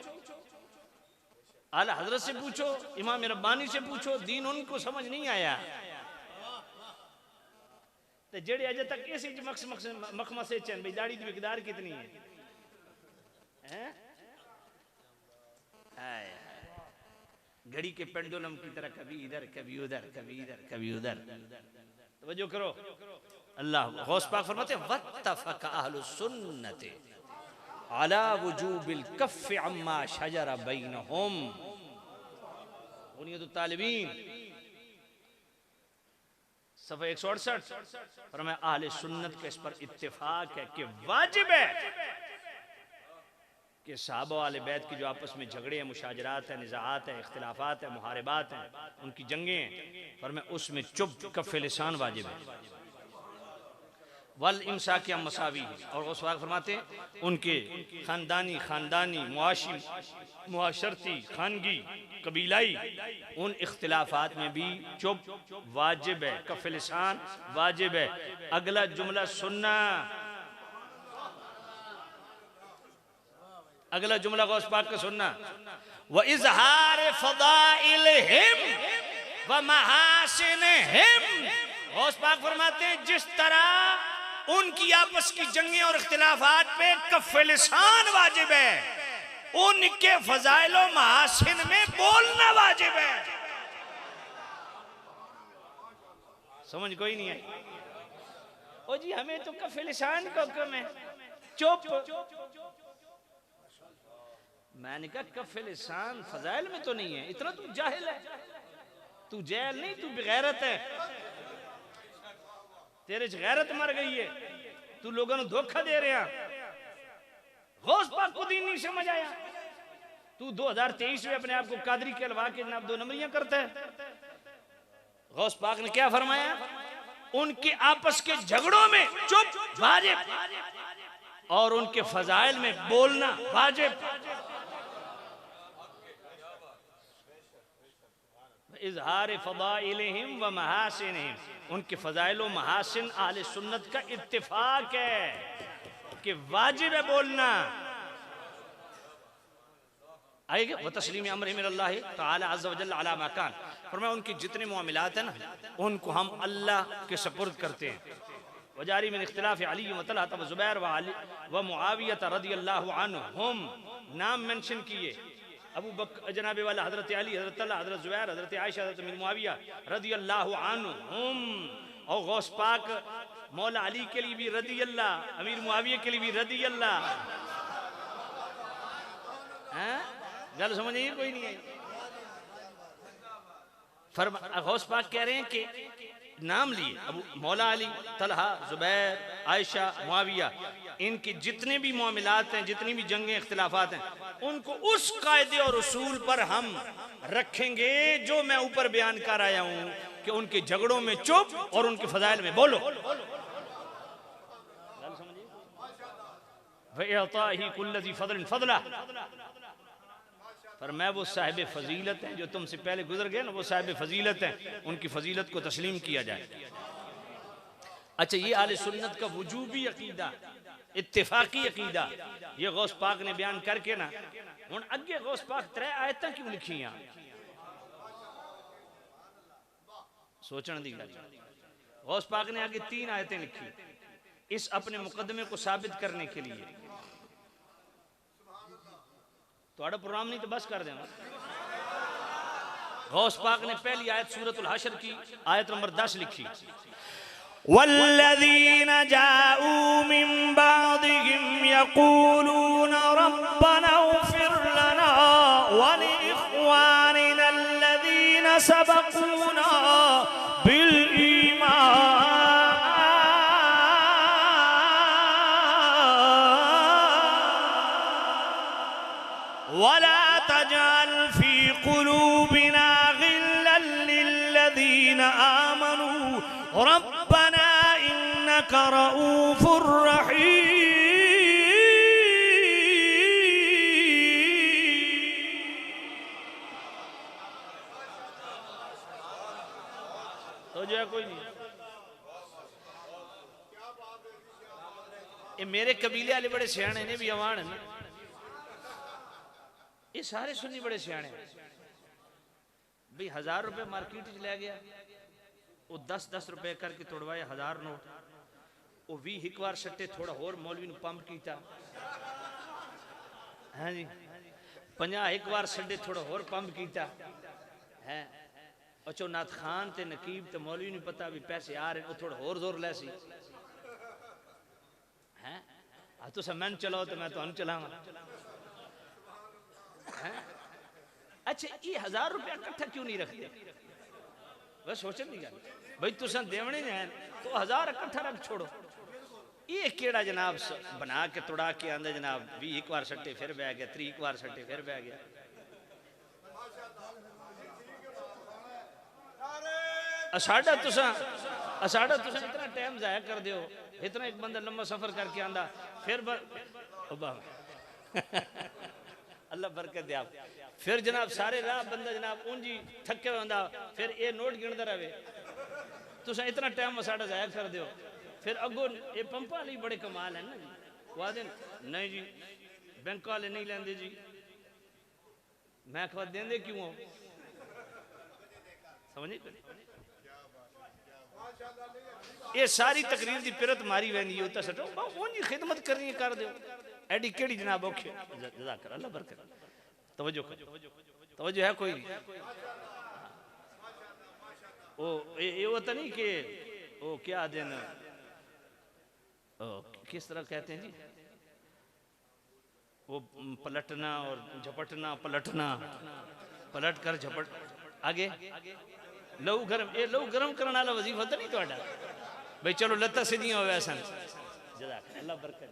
आला हजरत से पूछो, इमाम रब्बानी से पूछो, दीन उनको समझ नहीं आया। तो जेड़े अजे तक ऐसे मखमसे चैन भाई दाढ़ी की मिकदार कितनी है, हैं? घड़ी के पेंडुलम की तरह कभी इधर कभी उधर, कभी इधर कभी उधर। तवज्जो करो, अल्लाह गौस पाक फरमाते वत्तफक अहलुस सुन्नति अला वुजूबिल कफ़ अम्मा शजरा बैनहुम, बुनियदुत तालिबीन सफ़ा 168 फरमाया अहले सुन्नत के इस पर इत्तेफाक है कि वाजिब है कि सहाबा वाले बैत की जो आपस में झगड़े हैं, मुशाजरात हैं, निज़ाआत हैं, इख्तिलाफात हैं, मुहारिबात हैं, उनकी जंगें हैं, फरमाया उसमें चुप कफ़ लिसान वाजिब है। वल इमसाक या मसावी, और वो सवाल फरमाते हैं उनके खानदानी मुआशी मुआशरती खानगी कबीलाई उन इख्तिलाफात में भी चुप वाजिब है, कफ़ लिसान वाजिब है। अगला जुमला सुनना, अगला जुमला गौस पाक का सुनना, व इज़हार फ़दाइलहिम व महासिनहिम, गौस पाक फरमाते हैं जिस तरह उनकी आपस की जंगें और इख्तिलाफात पे कफ़ लिसान वाजिब है, उनके फजाइल और महासिन में बोलना वाजिब है। समझ कोई नहीं आई? ओ जी हमें तो कफ़ लिसान का हुक्म है, चुप। मैंने कहा कफ़ लिसान फजाइल में तो नहीं है, इतना तू जाहिल है, तू जहल नहीं, तू बेगैरत है, तेरे च गैरत मर गई है, तू लोगों को धोखा दे रहा। गौस पाक को दीन नहीं समझ आया, तू 2023 में अपने आप को कादरी कहलवा के जनाब 2 नंबरियां करता है। गौस पाक ने क्या फरमाया, उनके आपस के झगड़ों में चुप वाजिब और उनके फजाइल में बोलना वाजिब। इज़हार फ़दाइलहिम व महासिनहिम, उनके फजाइल व महासिन अहले सुन्नत का इत्तिफाक है कि वाजिब है बोलना। आएगा व तस्लीम अम्र मिनल्लाह तआला अज़्ज़ व जल्ल अला मा कान, फरमाया उनकी जितने मामलात हैं ना उनको हम अल्लाह के सपुर्द करते हैं। वजारी में इख्तिलाफ अली व तलहा व ज़ुबैर व अली व मुआविया रज़ियल्लाहु अन्हुम, नाम मेंशन किए, अबू बकर जनाब वाला हजरत अली, हजरत तलहा, हजरत ज़ुबैर, हजरत आयशा, हजरत अमीर मुआविया रज़ियल्लाहु अन्हुम। और गौस पाक मौला अली के लिए भी रज़ियल्लाह, अमीर मुआविया के लिए भी रज़ियल्लाह। गल समझ नहीं, कोई नहीं है। गौस पाक कह रहे हैं कि नाम लिए अबू मौला अली, तलहा, ज़ुबैर, आयशा, मुआविया, इनके जितने भी मामलात हैं, जितनी भी जंगें इख्तिलाफात हैं, उनको उस कायदे और उसूल पर हम रखेंगे जो मैं ऊपर बयान कर आया हूं कि उनके झगड़ों में चुप और उनके फजाइल में बोलो। पर मैं वो साहिब फजीलत हैं जो तुमसे पहले गुजर गए ना, वो साहिब फजीलत हैं, उनकी फजीलत को तस्लीम किया जाए। अच्छा, ये आले सुन्नत का वजूबी अकीदा, इत्तिफाकी अकीदा, ये गौस पाक ने बयान करके ना हुण अगे गौस पाक 3 आयतां क्यों लिखियां? सोचने की गल। गौस पाक ने आगे 3 आयतें लिखी इस अपने मुकदमे को साबित करने के लिए। थोड़ा प्रोग्राम नहीं तो बस कर देना। गौस पाक ने पहली आयत सूरतुल हशर की आयत नंबर 10 लिखी, वल्लज़ीन जाऊ मिन बादिहिम यक़ूलून रब्बना इग़फिर लना व लिइख़वानिना अल्लज़ीना सबक़ूना बिल ईमान वला तजअल फी क़ुलूबिना गिल्लन लिल्लज़ीना आमनू रब्बना इन्नका रऊफुर रहीम। तो जो है कोई नहीं। ये मेरे कबीले वाले बड़े सियाने ने भी अवान है ना, ये सारे सुन्नी बड़े सियाने भाई। 1000 रुपए मार्केट च ले गया, वो 10-10 रुपए करके तोड़वाए 1000 नोट। वो 20 एक बार सट्टे थोड़ा होर मौलवी ने पंप किया है जी। 50 एक बार सट्टे थोड़ा होर पंप किया है। अच्छो नाथ खान ते नकीब ते मौलवी ने पता भी पैसे आ रहे, वो थोड़ा होर जोर ले सी है। तो मैंने चलाओ तो मैं तो चलावा। अच्छा ये 1000 रुपया इकट्ठा क्यों नहीं रखते? बस सोचने की गल भाई, तुसा देवने हैं तो 1000 इकट्ठा रख छोड़ो। ये केड़ा जनाब बना के तुड़ा के आंदा जनाब 20 एक बार सट्टे फिर बह गया, 30 एक बार सट्टे फिर बह गया। असाड़ा तुसा इतना टाइम जाया कर दो। इतना एक बंदा लंबा सफर करके आंदा फिर अल्लाह बरकत दे। फिर जनाब सारे राह बंदा जनाब ऊंजी थके होंदा, फिर ये नोट गिनदा रहे। तुसा इतना टाइम साड़ा जाया कर दो। फिर अगो ये पंपा वाले बड़े कमाल है ना जी। वो आदे नहीं जी बैंक वाले नहीं लेंदे जी। मैं खबर देंदे क्यों हो? समझे? ये सारी तकरीर की पिरत मारी वैंदी है। तो सटो ऊंजी खिदमत करनी कर दो। एडी केड़ी जनाब औखे जज़ाकर अल्लाह बरकत। तवज्जो है कोई नहीं। वो तो नहीं कि वो क्या दिन किस तरह कहते हैं जी, वो पलटना और झपटना, पलटना पलट कर झपट आगे लहू गरम। ये लहू गरम करने वाला वजीफा तो नहीं थोड़ा भाई। चलो लत्ता सीधियां हो वैसा जज़ाकर अल्लाह बरकत।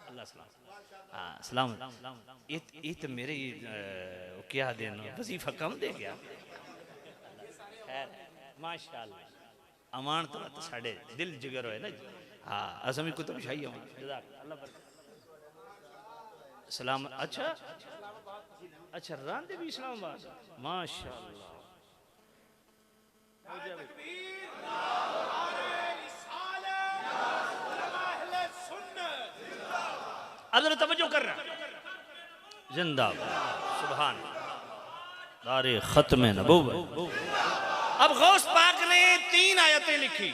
अल्लाह सलाम। हाँ सलाम। ये तो मेरे क्या देना वजीफा कम दे गया। खैर माशाअल्लाह अमान तो साढ़े दिल जिगर है ना जी। हाँ असमी कुतुब शाही अल्लाह बरकत। सलाम। अच्छा रांदे भी इस्लामाबाद माशाअल्लाह। अगर तवज्जो कर रहा जिंदाबाद सुभान दारे खत्म नबूवत। अब गौस पाक ने 3 आयतें लिखी।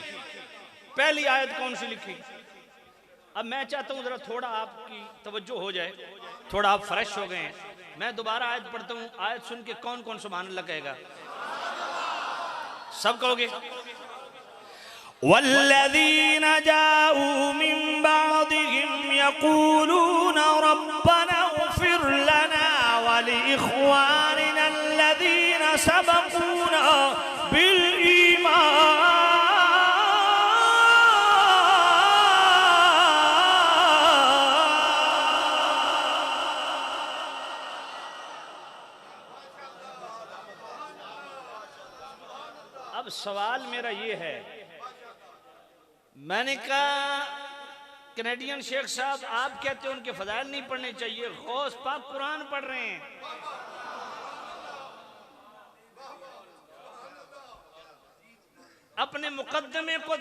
पहली आयत कौन सी लिखी? अब मैं चाहता हूं जरा थोड़ा आपकी तवज्जो हो जाए, थोड़ा आप फ्रेश हो गए हैं। मैं दोबारा आयत पढ़ता हूं, आयत सुन के कौन कौन सुभान अल्लाह कहेगा? सब कहोगे? वल्लज़ीन जाऊ मिन बादिहिम यक़ूलून रब्बना इग़फिर लना व लिइख़वानिना अल्लज़ीना सबक़ूना बिल ईमान अब सवाल मेरा ये है, मैंने कहा कैनेडियन शेख साहब आप कहते हैं उनके फजाइल नहीं पढ़ने चाहिए, गौस पाक कुरान पढ़ रहे हैं। अपने मुकद्दमे को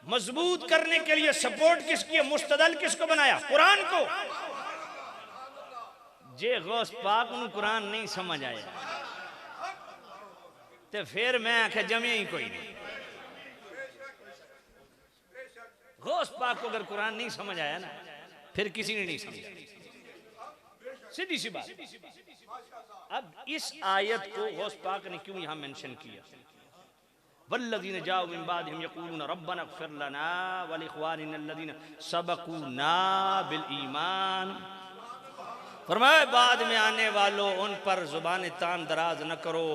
मजबूत करने के लिए सपोर्ट किसकी है, मुस्तदल किसको बनाया? कुरान को। जे गौस पाक उन कुरान नहीं समझ आया तो फिर मैं आख्या जमे ही कोई नहीं। गौस पाक को अगर कुरान नहीं समझ आया ना फिर किसी ने नहीं समझा, सीधी सी बात। अब इस आयत को गौस पाक ने क्यों यहां मेंशन किया? वल्लज़ीना जाऊ मिन बादिहिम यक़ूलूना रब्बना इग़फ़िर लना व लिइख़वानिना अल्लज़ीना सबक़ूना बिल ईमान। फरमाया बाद में आने वालों उन पर जुबान तान दराज न करो।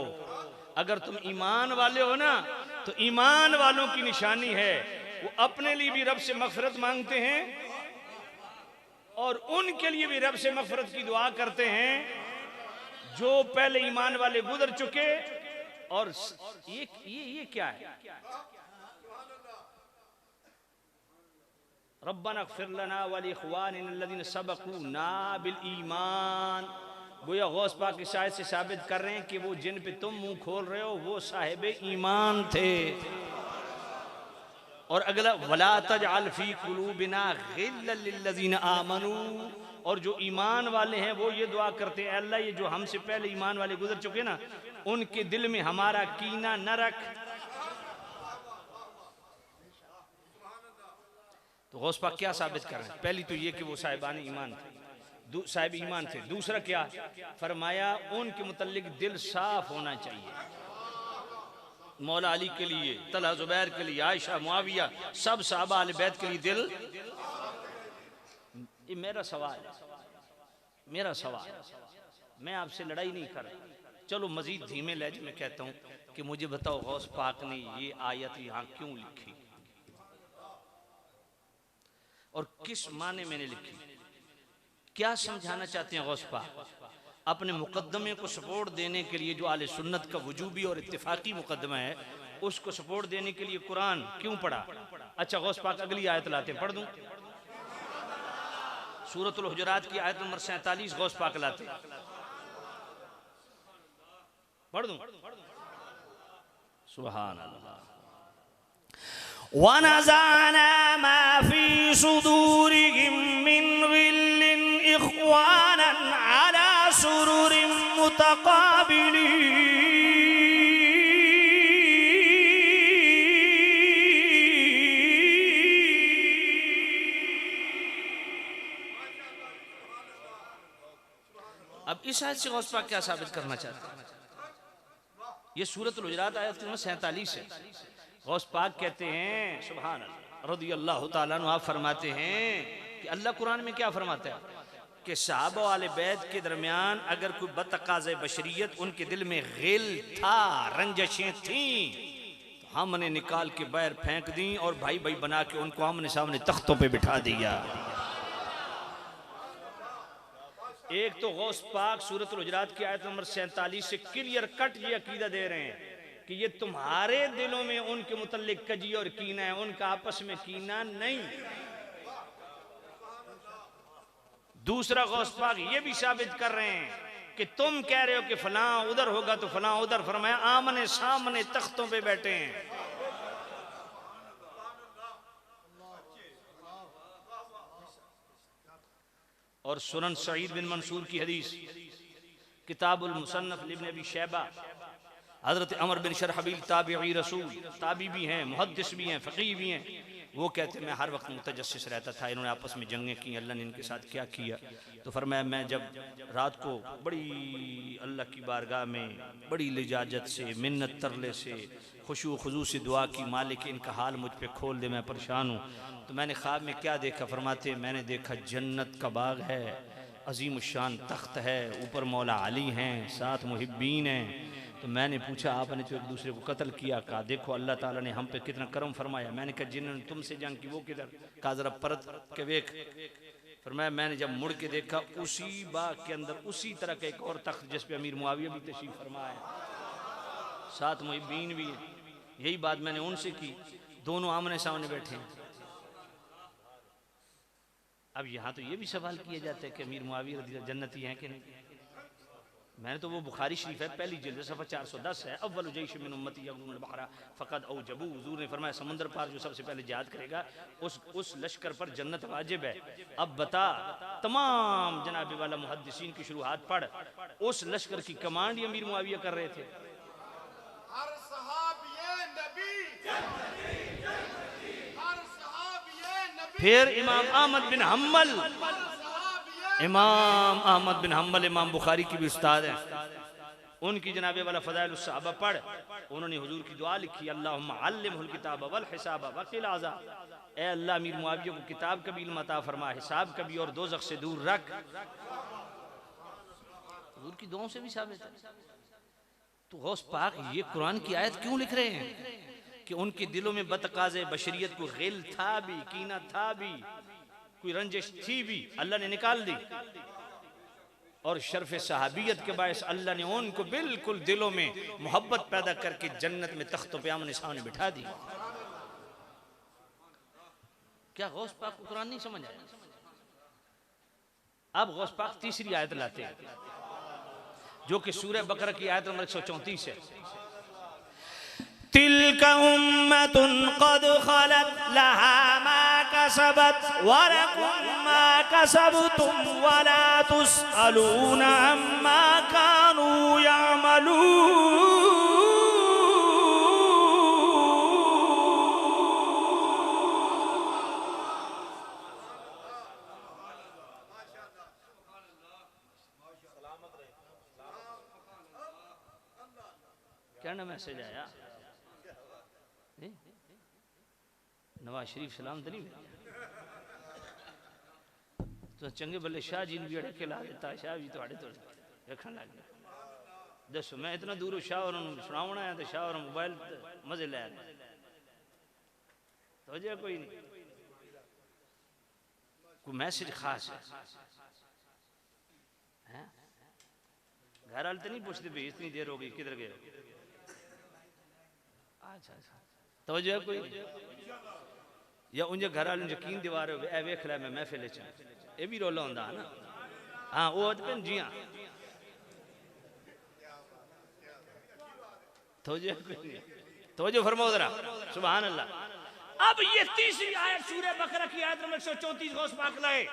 अगर तुम ईमान वाले हो ना तो ईमान वालों की निशानी है वो अपने लिए भी रब से मग़फ़िरत मांगते हैं और उनके लिए भी रब से मग़फ़िरत की दुआ करते हैं जो पहले ईमान वाले गुजर चुके। और ये क्या है? रब्बना इग़फ़िर लना व लिइख़वानिना अल्लज़ीना सबक़ूना बिल ईमान। गोया गौस पाक इस आयत से साबित कर रहे हैं कि वो जिन पे तुम मुंह खोल रहे हो वो साहिब ईमान थे। और अगला वला तजअल फी कुलूबिना गिल्लन लिल्लज़ीना आमनू। और जो ईमान वाले हैं वो ये दुआ करते हैं, अल्लाह ये जो हमसे पहले ईमान वाले गुजर चुके ना उनके दिल में हमारा कीना न रख। तो गौस पाक क्या साबित कर रहे हैं? पहली तो ये कि वो साहिबान ईमान थे, साहिब ईमान थे। दूसरा क्या फरमाया? उनके मुतल्लिक दिल साफ होना चाहिए। मौला अली के लिए, तलहा जुबैर के लिए, आयशा मुआविया सब सहाबा अहले बैत के लिए दिल। ये मेरा सवाल है, मेरा सवाल। मैं आपसे लड़ाई नहीं कर रहा। चलो मजीद धीमे लहजे में कहता हूँ कि मुझे बताओ गौस पाक ने ये आयत यहाँ क्यों लिखी और किस माने मैंने लिखी? क्या समझाना चाहते हैं गौस पाक? अपने मुकद्दमे को सपोर्ट देने के लिए जो आले सुन्नत का वजूबी और इत्तिफाकी मुकद्दमा है उसको सपोर्ट देने के लिए कुरान क्यों पढ़ा? अच्छा गौस पाक अगली आयत लाते, पढ़ दूं? सूरतुल हुजुरात की आयत नंबर 47 गौस पाक लाते, पढ़ दूं? सुभान अल्लाह। वनज़अना मा फी सुदूरिहिम मिन गिल्लिन इख़वानन अला सुरुरिन मुतक़ाबिलीन। अब इस आयत से गौस पाक क्या साबित करना चाहते हैं? ये सूरतुल हुजुरात आयत नंबर 47 है। गौस पाक कहते हैं सुभान अल्लाह रज़ियल्लाहु ताला अन्हु, आप फरमाते हैं कि अल्लाह कुरान में क्या फरमाता है कि सहाबा वाले बैत के दरमियान अगर कोई बतकाज़े बशरियत उनके दिल में गिल था, रंजशें थीं, तो हमने निकाल के बैर फेंक दी और भाई भाई बना के उनको हमने सामने तख्तों पे बिठा दिया। एक तो गौस पाक सूरतुल हुजुरात की आयत नंबर 47 से क्लियर कट ये अकीदा दे रहे हैं कि ये तुम्हारे दिलों में उनके मुतल्लिक कजी और कीना है, उनका आपस में कीना नहीं। दूसरा गौस पाक ये भी साबित कर रहे हैं कि तुम कह रहे हो कि फलां उधर होगा तो फलां उधर, फरमाया आमने सामने तख्तों पे बैठे हैं। और सुनन सईद बिन मंसूर की हदीस, किताबुल मुसन्नफ लिब्न अबी शैबा, हजरत अमर बिन शरहबील ताबी रसूल, ताबी भी हैं, मुहद्दिस भी हैं, फ़क़ीह भी हैं। वो कहते मैं हर वक्त मुतजस्सिस रहता था, इन्होंने आपस में जंगें की, अल्लाह ने इनके साथ क्या किया। तो फरमाया मैं जब रात को बड़ी अल्लाह की बारगाह में बड़ी लिजाजत से, मिन्नत तरले से, खुशू खुजू से दुआ की, मालिक इनका हाल मुझ पे खोल दे, मैं परेशान हूँ। तो मैंने ख्वाब में क्या देखा? फरमाते मैंने देखा जन्नत का बाग है, अजीम शान तख्त है, ऊपर मौला अली हैं, साथ मुहिब्बीन हैं। तो मैंने पूछा आपने तो एक दूसरे को कत्ल किया? कहा देखो अल्लाह ताला ने हम पे कितना करम फरमाया। मैंने कहा जिन्होंने तुमसे जंग की वो किधर? कहा जरा परत के देख। फरमाया मैंने जब मुड़ के देखा उसी बाग के अंदर उसी तरह का एक और तख्त जिस पे अमीर मुआविया भी तशरीफ फरमाया, साथ मुहिब्बीन भी है। यही बात मैंने उनसे की, दोनों आमने सामने बैठे हैं। अब यहाँ तो ये भी सवाल किया जाता है कि अमीर मुआविया जन्नती हैं कि नहीं। मैंने तो वो बुखारी शरीफ है पहली जिल्द सफ़ा 410 है, अव्वल जैश मिन उम्मती यग़ज़ूनल बहरा फ़क़द औजबू। हुज़ूर ने फरमाया समंदर पार जो सबसे पहले जिहाद करेगा उस लश्कर पर जन्नत वाजिब है। अब बता तमाम जनाबे वाला मुहद्दिसीन की शुरुआत पढ़, उस लश्कर की कमांड अमीर मुआविया कर रहे थे। फिर इमाम अहमद बिन हम्बल, इमाम अहमद बिन हम्बल इमाम बुखारी की भी उस्ताद हैं, उनकी जनाबे वाला फ़ज़ाइल उस-सहाबा पढ़, उन्होंने हुजूर की दुआ लिखी, अल्लाहुम्मा अल्लिमहुल किताब वल हिसाब वक़िल अज़ाब, ए अल्लाह अमीर मुआविया को किताब का भी इल्म अता फरमा, हिसाब का भी, और दोज़ख से दूर रख। हुजूर की दुआओं से भी साबित है। तो गौस पाक ये कुरान की आयत क्यों लिख रहे हैं कि उनके दिलों में बतकाज़े बशरियत को गिल था भी, कीना था भी, कोई रंजिश थी भी, अल्लाह ने निकाल दी, और शर्फ सहाबियत के बायस अल्लाह ने उनको बिल्कुल दिलों में मोहब्बत पैदा करके जन्नत में तख्तों पे आमने सामने बिठा दी। क्या गौस पाक को कुरान नहीं समझ आया? अब गौस पाक तीसरी आयत लाते हैं जो कि सूरह बकरा की आयत नंबर 134 है। तिल्का उम्मतुन क़द खलत लहा मा कसबत व लकुम मा कसबतुम व ला तुसअलूना अम्मा कानू यअमलून। क्या ना मैसेज आया? नवाज शरीफ सलाम तो नहीं तो चंगे भले शाह जी ने भी अड़के ला देता, शाह जी तो रखन लग गया। दसो मैं इतना दूर शाह और सुनावना है तो शाह और मोबाइल मजे ले तो वजह कोई नहीं, कोई मैसेज खास है? घर वाले तो नहीं पूछते भाई इतनी देर हो गई किधर गए? अच्छा तो वजह कोई, या उनके घर वाले यकीन दीवार ए वेख लै मैं महफिल च, ये भी रोला होंदा ना। हाँ वो पेन जी हाँ तो फरमाओ जरा सुभान अल्लाह। अब ये तीसरी आयत सूरह बकरा की आयत नंबर 134 गौस पाक लाए,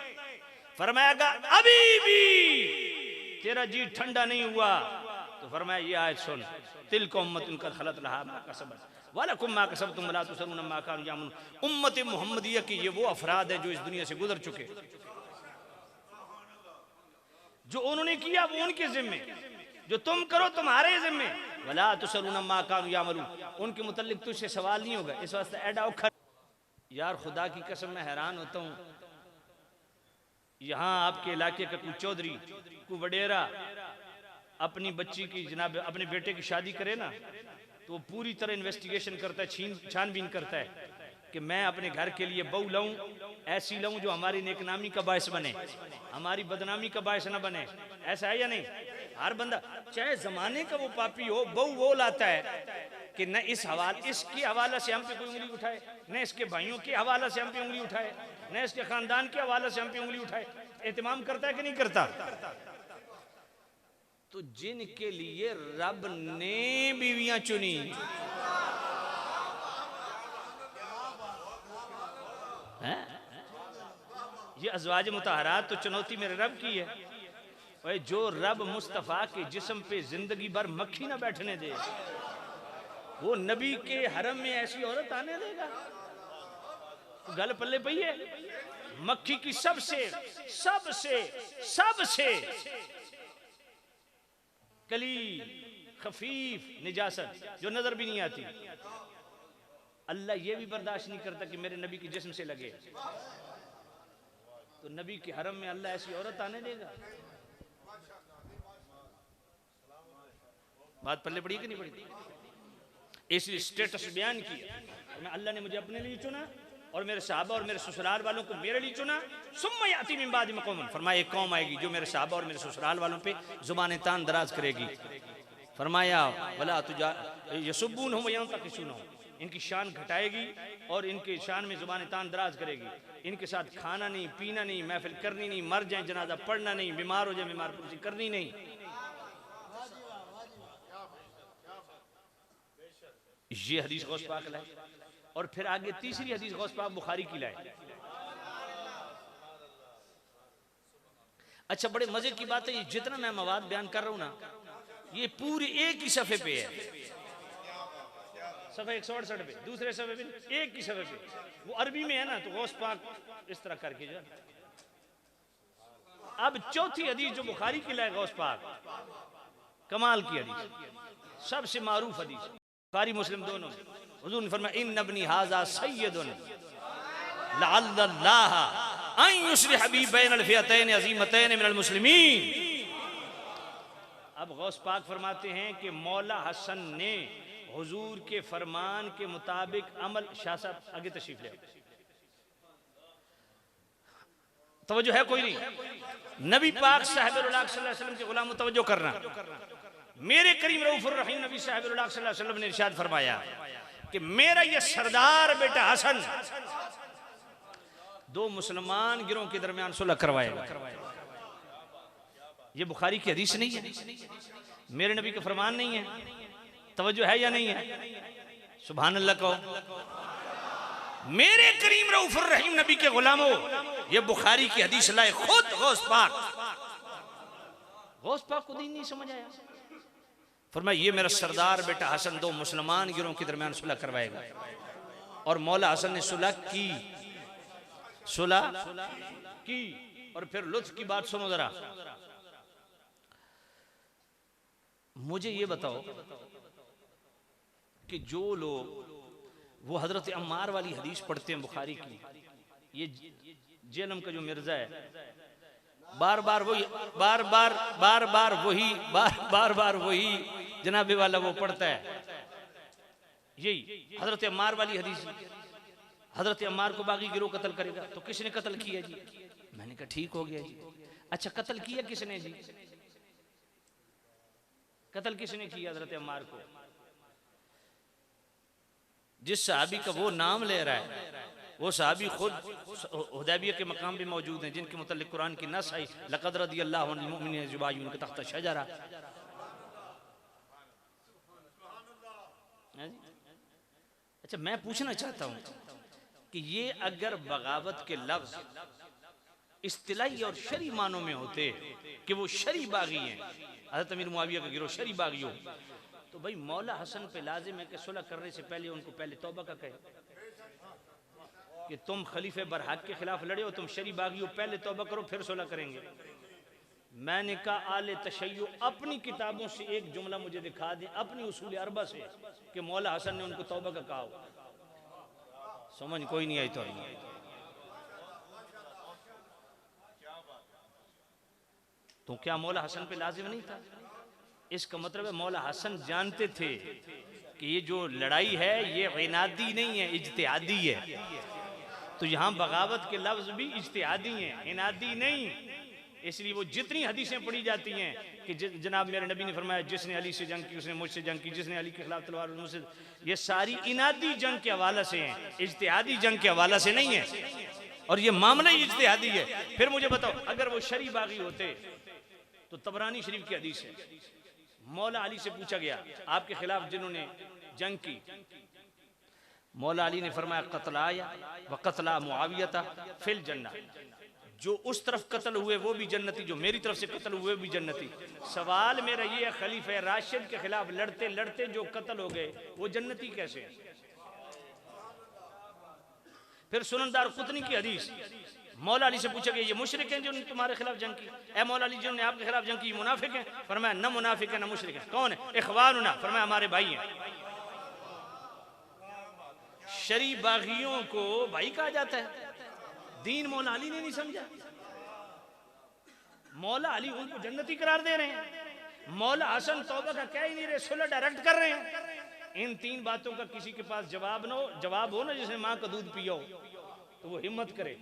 फरमाया अभी भी तेरा जी ठंडा नहीं हुआ तो फरमाया ये आयत सुन, तिल्का उम्मतुन क़द खलत लहा मा कसबत व लकुम मा कसबतुम व ला तुसअलूना अम्मा कानू यअमलून। उम्मत मुहम्मदिया की ये वो अफराद है जो इस दुनिया से गुजर चुके, जो उन्होंने किया वो उनके जिम्मे, जो तुम करो तुम्हारे जिम्मे। वला तुसअलूना अम्मा कानू यअमलून, उनके मुतल्लिक तुझसे सवाल नहीं होगा। इस वास्ते एडा औखा यार, खुदा की कसम मैं हैरान होता हूँ, यहाँ आपके इलाके का कोई चौधरी कोई वडेरा अपनी बच्ची की जनाब अपने बेटे की शादी करे ना तो पूरी तरह इन्वेस्टिगेशन करता है, छानबीन करता है कि मैं अपने घर के लिए बहू लाऊं, ऐसी लाऊं जो हमारी नेकनामी का बायस बने, हमारी बदनामी का बायस ना बने। ऐसा है या नहीं? हर बंदा चाहे जमाने का वो पापी हो, बहू वो लाता है कि न इसके हवाला से हम पे कोई उंगली उठाए, न इसके भाइयों के हवाला से हम पे उंगली उठाए, न इसके खानदान के हवाला से हम पे उंगली उठाए। एहतमाम करता है कि नहीं करता? तो जिनके लिए रब ने बीवियां चुनी, है? ये अज़वाज मुतहरात तो चुनौती मेरे रब की है। और जो रब मुस्तफ़ा के जिस्म पे जिंदगी भर मक्खी ना बैठने दे, वो नबी के हरम में ऐसी औरत आने देगा? गल पल्ले पई है? मक्खी की सबसे सबसे सबसे कली खफीफ निजासत जो नजर भी नहीं आती, अल्लाह ये भी बर्दाश्त नहीं करता कि मेरे नबी के जिस्म से लगे, तो नबी के हरम में अल्लाह ऐसी औरत आने देगा? बात पल्ले पड़ी कि नहीं पड़ी? इसलिए स्टेटस बयान किया, मैं अल्लाह ने मुझे अपने लिए चुना और मेरे सहाबा और मेरे ससुराल वालों को मेरे लिए चुना। सुम्मा याती मिन बादि कौम, फरमाया एक कौम आएगी जो मेरे सहाबा और मेरे ससुराल वालों पे जुबान तान दराज करेगी। फरमाया वला तुजा यसुब्बून हुम यंतकिसून, इनकी शान घटाएगी और इनके शान में जुबान तान दराज करेगी। इनके साथ खाना नहीं, पीना नहीं, महफिल करनी नहीं, मर जाए जनाजा पढ़ना नहीं, बीमार हो जाए बीमार पुरसी करनी नहीं। ये हदीस गौस पाक लाए और फिर आगे तीसरी हदीस गौस पाक बुखारी की लाए। अच्छा बड़े मजे की बात है, ये जितना मैं मवाद बयान कर रहा हूं ना, ये पूरी एक ही सफ़े पे है, सफ़ा 168 पे, दूसरे सफ़े पे, एक ही सफ़े पे, वो अरबी में है ना, तो गौस पाक इस तरह करके जो। अब चौथी हदीस जो बुखारी की लाए गौस पाक, कमाल की हदीस, सबसे मारूफ हदीस, बुखारी मुस्लिम दोनों। हुजूर ने फरमाया इन्न इब्नी हाज़ा सय्यदुन लअल्लल्लाह अन युस्लिह बी बैनल फिअतैन अज़ीमतैन मिनल मुस्लिमीन। अब गौस पाक फरमाते हैं कि मौला हसन ने हुजूर के फरमान के मुताबिक अमल। शाह साहब आगे तशरीफ ले, तवज्जो है कोई नहीं? नबी पाक साहिबुल्लाह सल्लल्लाहु अलैहि वसल्लम के गुलाम तवज्जो करना। मेरे करीम रऊफुर रहीम नबी साहिबुल्लाह सल्लल्लाहु अलैहि वसल्लम ने इरशाद फरमाया कि मेरा ये सरदार बेटा हसन दो मुसलमान गिरोह के दरमियान सुलह करवाएगा। ये बुखारी की हदीस नहीं है, मेरे नबी का फरमान नहीं है। तवज्जो है या नहीं है? सुभान अल्लाह कहो। मेरे करीम रऊफुर रहीम नबी के गुलामों, ये बुखारी की हदीस लाए खुद गौस पाक। गौस पाक को दीन नहीं समझ आया, फरमाया ये मेरा सरदार बेटा हसन दो मुसलमान गिरोह के दरमियान सुलह करवाएगा। और मौला हसन ने सुलह की, और फिर लुत्फ की बात सुनो जरा। मुझे ये बताओ कि जो लोग वो हजरत अम्मार वाली हदीस पढ़ते हैं बुखारी की, ये जेलम का जो मिर्जा है, बार बार वही जनाबे वाला वो पढ़ता है, यही हजरत अम्मार वाली हदीस। हजरत अम्मार को बागी गिरोह कत्ल करेगा, तो किसने कत्ल किया जी? मैंने कहा ठीक हो गया जी। अच्छा कत्ल किया किसने जी? कत्ल किसने किया हजरत अम्मार को? जिस सहाबी का वो नाम ले रहा है, वो सहाबी खुद हुदैबिया के मकाम पे मौजूद हैं, जिनके मुतल्लिक कुरान की नस आई लक़द रदियल्लाहु अनिल मुमिनीन इज़ युबायिऊनका तहत शजरा। अच्छा मैं पूछना चाहता हूं कि ये अगर बगावत के लफ्ज इस्तिलाही और शरी मानों में होते कि वो शरी बागी हैं, हज़रत अमीर मुआविया का गिरोह शरी बागी हो, तो भाई मौला हसन पे लाजिम है कि सुलह करने से पहले उनको पहले तौबा का कहे कि तुम खलीफे बरहक के खिलाफ लड़े हो, तुम शरी बागी हो, पहले तौबा करो फिर सुलह करेंगे। मैंने कहा आले तशय्यो अपनी किताबों से एक जुमला मुझे दिखा दें, अपनी उसूल अरबा से, कि मौला हसन ने उनको तौबा का कहा हो। समझ कोई नहीं आई तो क्या मौला हसन पे लाजिम नहीं था? इसका मतलब है मौला हसन जानते थे कि ये जो लड़ाई है ये इनादी नहीं है, इज्तिहादी है। तो यहाँ बगावत के लफ्ज भी इज्तिहादी हैं, इनादी नहीं। इसलिए वो जितनी हदीसें पढ़ी जाती हैं कि जनाब मेरे नबी ने फरमाया जिसने अली से जंग की उसने मुझसे जंग की, जिसने अली के खिलाफ तलवार मुझसे, ये सारी इनादी जंग के हवाले से हैं, इज्तिहादी जंग के हवाले से नहीं है। और ये मामला ही इज्तिहादी है। फिर मुझे बताओ अगर वो शरी बागी होते तो तबरानी शरीफ की हदीस है, मौला अली से पूछा गया आपके खिलाफ जिन्होंने जंग की, मौला अली ने फरमाया कत्लाया व कत्ला मुआविया फिल जन्ना, जो उस तरफ कत्ल हुए वो भी जन्नती, जो मेरी तरफ से कत्ल हुए भी जन्नती। सवाल मेरा ये है खलीफा राशिद के खिलाफ लड़ते लड़ते जो कत्ल हो गए वो जन्नती कैसे है? फिर सुननदार कुतनी की हदीस, मौला अली से पूछा गया ये मुशरिक हैं जो तुम्हारे खिलाफ जंग की? ए मौला अली जिन्होंने आपके खिलाफ जंग की मुनाफिक हैं? फरमाया न मुनाफिक है न मुशरिक है। कौन है? इखवानुना, फरमाया हमारे भाई हैं। शरी बागियों को भाई कहा जाता है, दीन मौला अली ने नहीं समझा। मौला अली उनको जन्नती करार दे रहे हैं, मौला हसन तौबा का कह ही नहीं रहे, सुलह डायरेक्ट कर रहे हैं। इन तीन बातों का किसी के पास जवाब हो ना, जिसने माँ का दूध पिया हो, तो वो हिम्मत करे,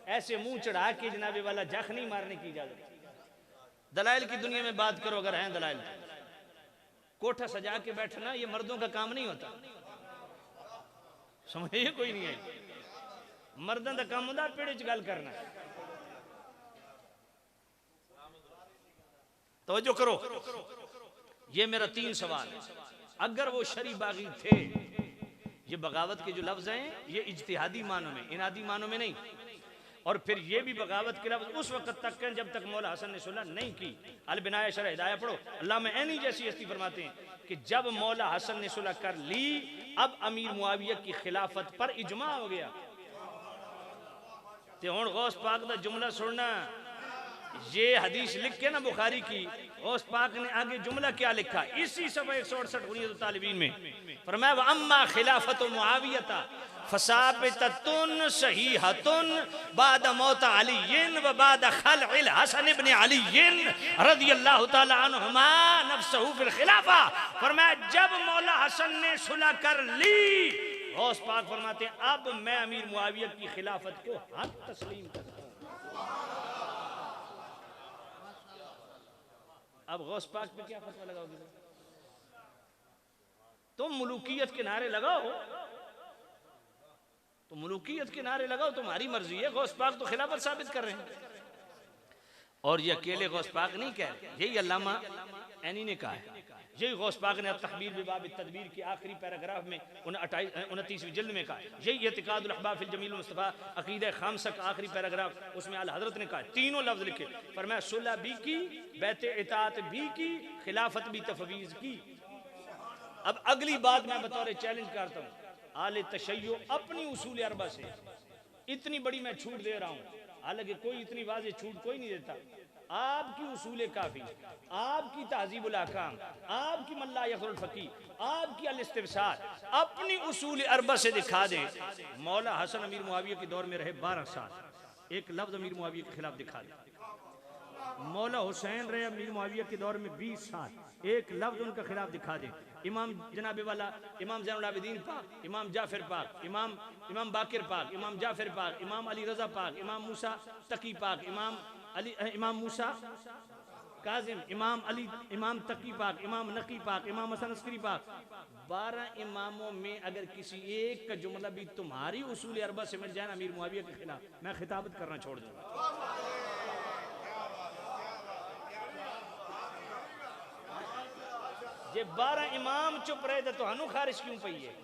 ऐसे मुंह चढ़ा के जनाबे वाला जख नहीं मारने की इजाजत। दलाइल की दुनिया में बात करो अगर हैं दलाइल, कोठा सजा के बैठना ये मर्दों का काम नहीं होता, समझिए कोई नहीं है। मर्दों का काम होता पेड़े च गल करना। तवज्जो करो, ये मेरा 3 सवाल है। अगर वो शरी बागी थे, ये बगावत के जो लफ्ज हैं ये इज्तिहादी मानों में, इनादी मानों में नहीं। और फिर ये भी बगावत के लफ्ज़ उस वक्त तक कहें जब तक मौला हसन ने सुलह नहीं की। अल बिनाए शरह हिदायत पढ़ो, अल्लामा ऐनी जैसी हस्ती फरमाते हैं कि जब मौला हसन ने सुलह कर ली, अब अमीर मुआविया की खिलाफत पर इजमा हो गया। ते हुण गौस पाक दा जुमला सुनना, ये हदीस लिख के ना बुखारी की, गौस पाक ने आगे जुमला क्या लिखा इसी सफ़ा 168 बुनियाद तालिबीन में फरमाया, व अम्मा खिलाफत मुआवियता फसाबिततुन सहीहतुन बाद मौत अलीय्यिन व बाद खलअल हसन इब्न अलीय्यिन रज़ियल्लाहु तआला अन्हुमा नफ्सहु फिल खिलाफा। फरमाया जब मौला हसन ने सुलह कर ली, गौस पाक फरमाते हैं अब मैं अमीर मुआविया की खिलाफत को हक तस्लीम करता हूं। अब गौस पाक पे क्या फतवा लगाओगे? तुम मुलूकियत के नारे लगाओ, तो मुलूकियत के नारे लगाओ, तुम्हारी मर्जी है। गौस पाक तो खिलाफत साबित कर रहे हैं, और ये अकेले गौस पाक नहीं कह रहे, यही अल्लामा ऐनी ने कहा है। यही गौस पाक ने तकबीर बिबाब तदबीर के आखिरी पैराग्राफ में 29वीं जिल्द में कहा है। यही इतिकादुल अहबाब फिल जमील मुस्तफ़ा अकीदा खामसा का आखिरी पैराग्राफ, उसमें आला हजरत ने कहा, तीनों लफ्ज लिखे, फरमाया सुलह भी की, बैत इताअत भी की, खिलाफत भी तफवीज़ की। अब अगली बात मैं बतौर चैलेंज करता हूँ, आले तशय्यो अपनी उसूल अरबा से इतनी बड़ी मैं छूट दे रहा हूँ, हालांकि कोई इतनी वाज़ेह छूट कोई नहीं देता। आपकी उसूल काफ़ी, आपकी तहज़ीबुल अहकाम, आपकी मल्ला यखरुल फ़क़ीह, आपकी अल इस्तिफ़सार, अपनी उसूल अरबा से दिखा दें। मौला हसन अमीर मुआविया के दौर में रहे 12 साल, एक लफ्ज़ अमीर मुआविया के खिलाफ दिखा दें। मौला हुसैन रहे अमीर मुआविया के दौर में 20 साल, एक लफ्ज़ उनका खिलाफ दिखा दें। इमाम जनाबे वाला इमाम ज़ैनुल आबिदीन पाक, इमाम जाफ़िर पाक, इमाम बाकिर पाक, इमाम जाफ़िर पाक, इमाम अली रज़ा पाक, इमाम मूसा तकी पाक, इमाम मूसा काजिम, इमाम अली, इमाम तकी पाक, इमाम नकी पाक, इमाम हसन अस्करी पाक, 12 इमामों में अगर किसी एक का जुमला भी तुम्हारी उसूल अरबा से मिल जाए ना अमीर मुआविया के खिलाफ, मैं खिताबत करना छोड़ दूंगा। ये 12 इमाम चुप रहे थे तो हनु खारिज क्यों पई है?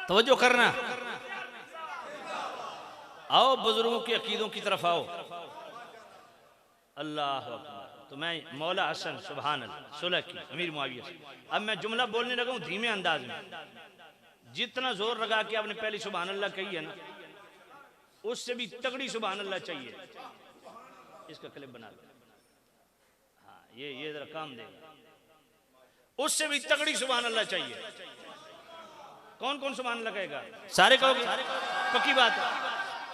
तवज्जो करना, आओ बुजुर्गों के अकीदों की तरफ आओ। अल्लाह अकबर। तो मैं मौला हसन सुभान अल्लाह सुलह की अमीर मुआविया से, अब मैं जुमला बोलने लगा हूँ धीमे अंदाज में, जितना जोर लगा के आपने पहली सुभान अल्लाह कही है ना, उससे भी तगड़ी सुभान अल्लाह चाहिए। इसका क्लिप बना लो, हाँ ये जरा काम देगा, उससे भी तगड़ी सुभान अल्लाह चाहिए। कौन कौन सुभान अल्लाह कहेगा? सारे कहोगे? पक्की बात है।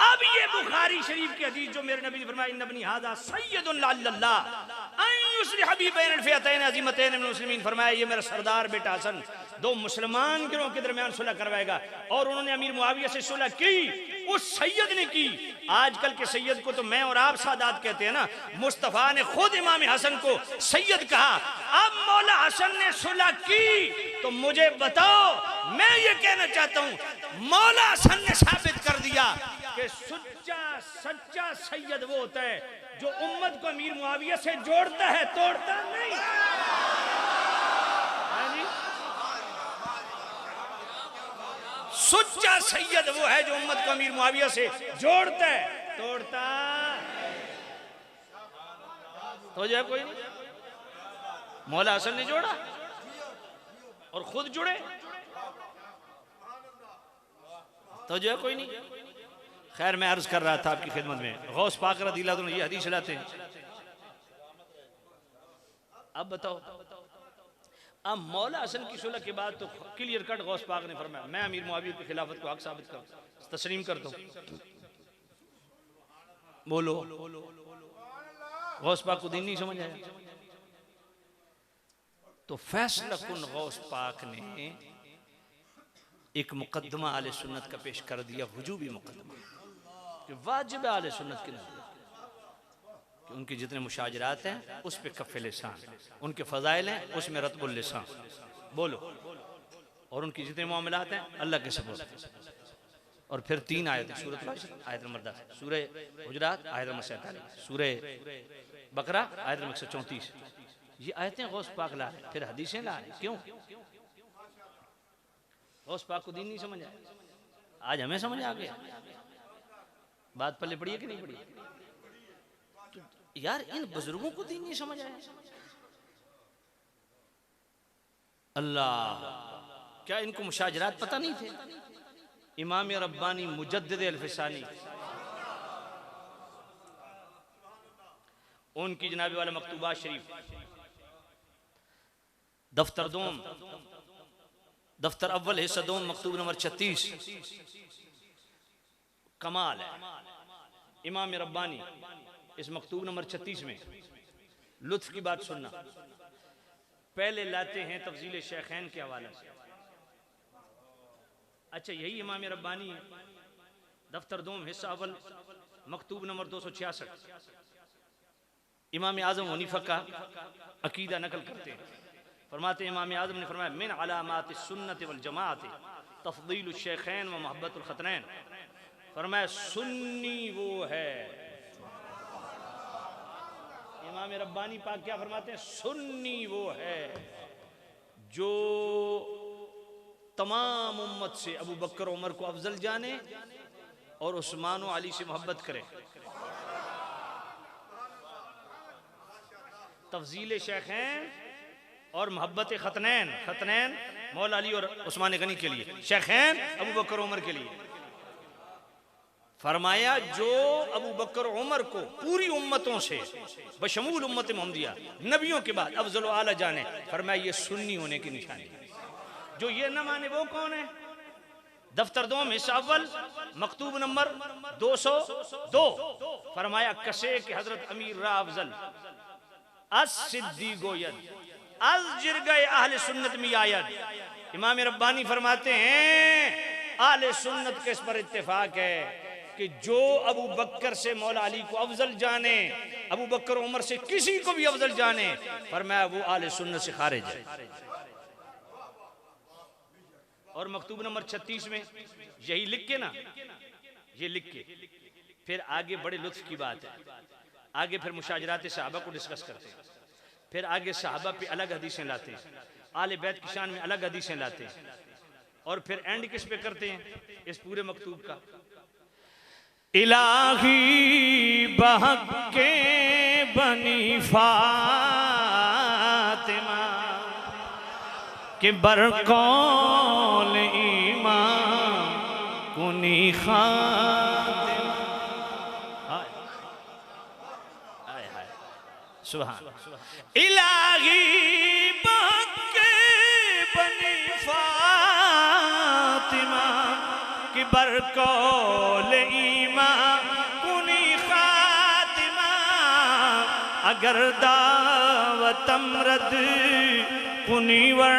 अब ये बुखारी शरीफ की हदीस जो मेरे नबी ने फरमाया, इन्ना बनी हादा सय्यदुन लल्लाह अन युस्लिह बी बैन अल-फिअतैन अज़ीमतैन मिनल मुस्लिमीन, फरमाया ये मेरा सरदार बेटा हसन 2 मुसलमान गिरोह के दरमियान सुलह करवाएगा। और उन्होंने अमीर मुआविया से सुलह की, उस सैयद ने की। आजकल के सैयद को तो मैं और आप सादात कहते हैं ना, मुस्तफ़ा ने खुद इमाम हसन को सैयद कहा। अब मौला हसन ने सुलह की तो मुझे बताओ, मैं ये कहना चाहता हूँ मौला हसन ने साबित कर दिया कि सच्चा सैयद वो होता है जो उम्मत को अमीर मुआविया से जोड़ता है, तोड़ता नहीं। सच्चा सैयद वो है जो उम्मत को अमीर मुआविया से जोड़ता है, तोड़ता तो जो है कोई नहीं। मौला हसन ने जोड़ा और खुद जुड़े तो जो है कोई नहीं। खैर मैं अर्ज कर रहा था आपकी खिदमत में, गौस पाक रज़ियल्लाहु अन्हु ये हदीस लाते हैं। अब बताओ, अब मौला हसन की सुलह के बाद तो क्लियर कट गौस पाक ने फरमाया मैं अमीर मुआविया की खिलाफत को हक साबित कर तस्लीम करता हूं। बोलो, गौस पाक को दिन नहीं समझ आया? तो फैसला कुन गौस पाक ने एक मुकदमा आले सुन्नत का पेश कर दिया, वजूबी मुकदमा कि वाजिब आले सुन्नत के नजर कि उनके जितने मुशाजरात हैं उस पे कफ़े लिसान, उनके फ़ज़ाइल हैं उसमें रत्बुल लिसान, बोलो, और उनकी जितने मामलात हैं अल्लाह के सबूत। और फिर 3 आयतें, सूरह आयत नंबर 10, सूरह हुजरात आयत नंबर 47, सूरह बकरा आयत नंबर 134। ये आयतें गौस पाक ला रहे, फिर हदीसें ला रहे। क्यों? गौस पाक को दीन नहीं समझ आया, आज हमें समझ आ गया। बात पल्ले पड़ी है कि नहीं पड़ी? तो यार इन बुजुर्गों को दीन नहीं समझ आया। अल्लाह, क्या इनको मुशाजरात पता नहीं थे? इमाम रब्बानी मुजद्दिद अल-फिसानी उनकी जनाबे वाला मकतूबात शरीफ, दफ्तर दोम, दफ्तर अव्वल हिस्सा दोम, मकतूब नंबर 36, कमाल है। इमाम रब्बानी इस मकतूब नंबर 36 में लुत्फ की बात सुनना, पहले लाते हैं तफजील शेखैन के हवाले से। अच्छा, यही इमाम रब्बानी है, दफ्तर दोम हिस्सा अव्वल मकतूब नंबर 266, इमाम आज़म हनीफा का अकीदा नकल करते हैं। फरमाते हैं इमाम आज़म ने फरमाया मिन अलामात सुन्नत वल जमाअत तफदील शेखैन व मोहब्बत उल खतनैन। फरमाया सुन्नी वो है, इमाम रब्बानी पाक क्या फरमाते हैं? सुन्नी वो है जो तमाम उम्मत से अबू बकर उमर को अफजल जाने और उस्मान व अली से मोहब्बत करे। तफजील शेखैन और मोहब्बत खतनैन, खतनैन मौला अली और उस्मान गनी के लिए, शेखैन अबू बकर उमर के लिए। फरमाया जो अबू बकर उमर को पूरी उम्मतों से बशमूल उम्मत मोहम्मदिया नबियों के बाद अफजल आला जाने, फरमाया ये सुन्नी होने की निशानी। जो ये न माने वो कौन है? दफ्तर दोम हिस्सा अव्वल मकतूब नंबर 202, फरमाया कसे के हजरत अमीर रा अफजल अस सिद्दी गोयद अज जिर गए अहले सुन्नत में आयद। इमाम रब्बानी फरमाते हैं अहले सुन्नत के इस पर इत्तेफाक है कि जो अबू बकर से मौला अली को अफजल जाने, अबू बकर उमर से किसी को भी अफजल जाने, फरमाया वो अहले सुन्नत से खारिज है। और मकतूब नंबर 36 में यही लिख के ना, ये लिख के फिर आगे बड़े लुत्फ की बात है। आगे फिर मुशाजरात सहाबा को डिस्कस करते हैं, फिर आगे सहाबा पे अलग हदीसें लाते हैं, आले बैत की शान में अलग हदीसें लाते हैं, और फिर एंड किस पे करते हैं इस पूरे मकतूब का? इलाही बहक के बनी फातिमा के बरकौल ईमान कुनी खातिमा। हाय हाय सुभान। इलाही बहक के बनी फातिमा के बरकौल अगर दावतम रद पुनिवर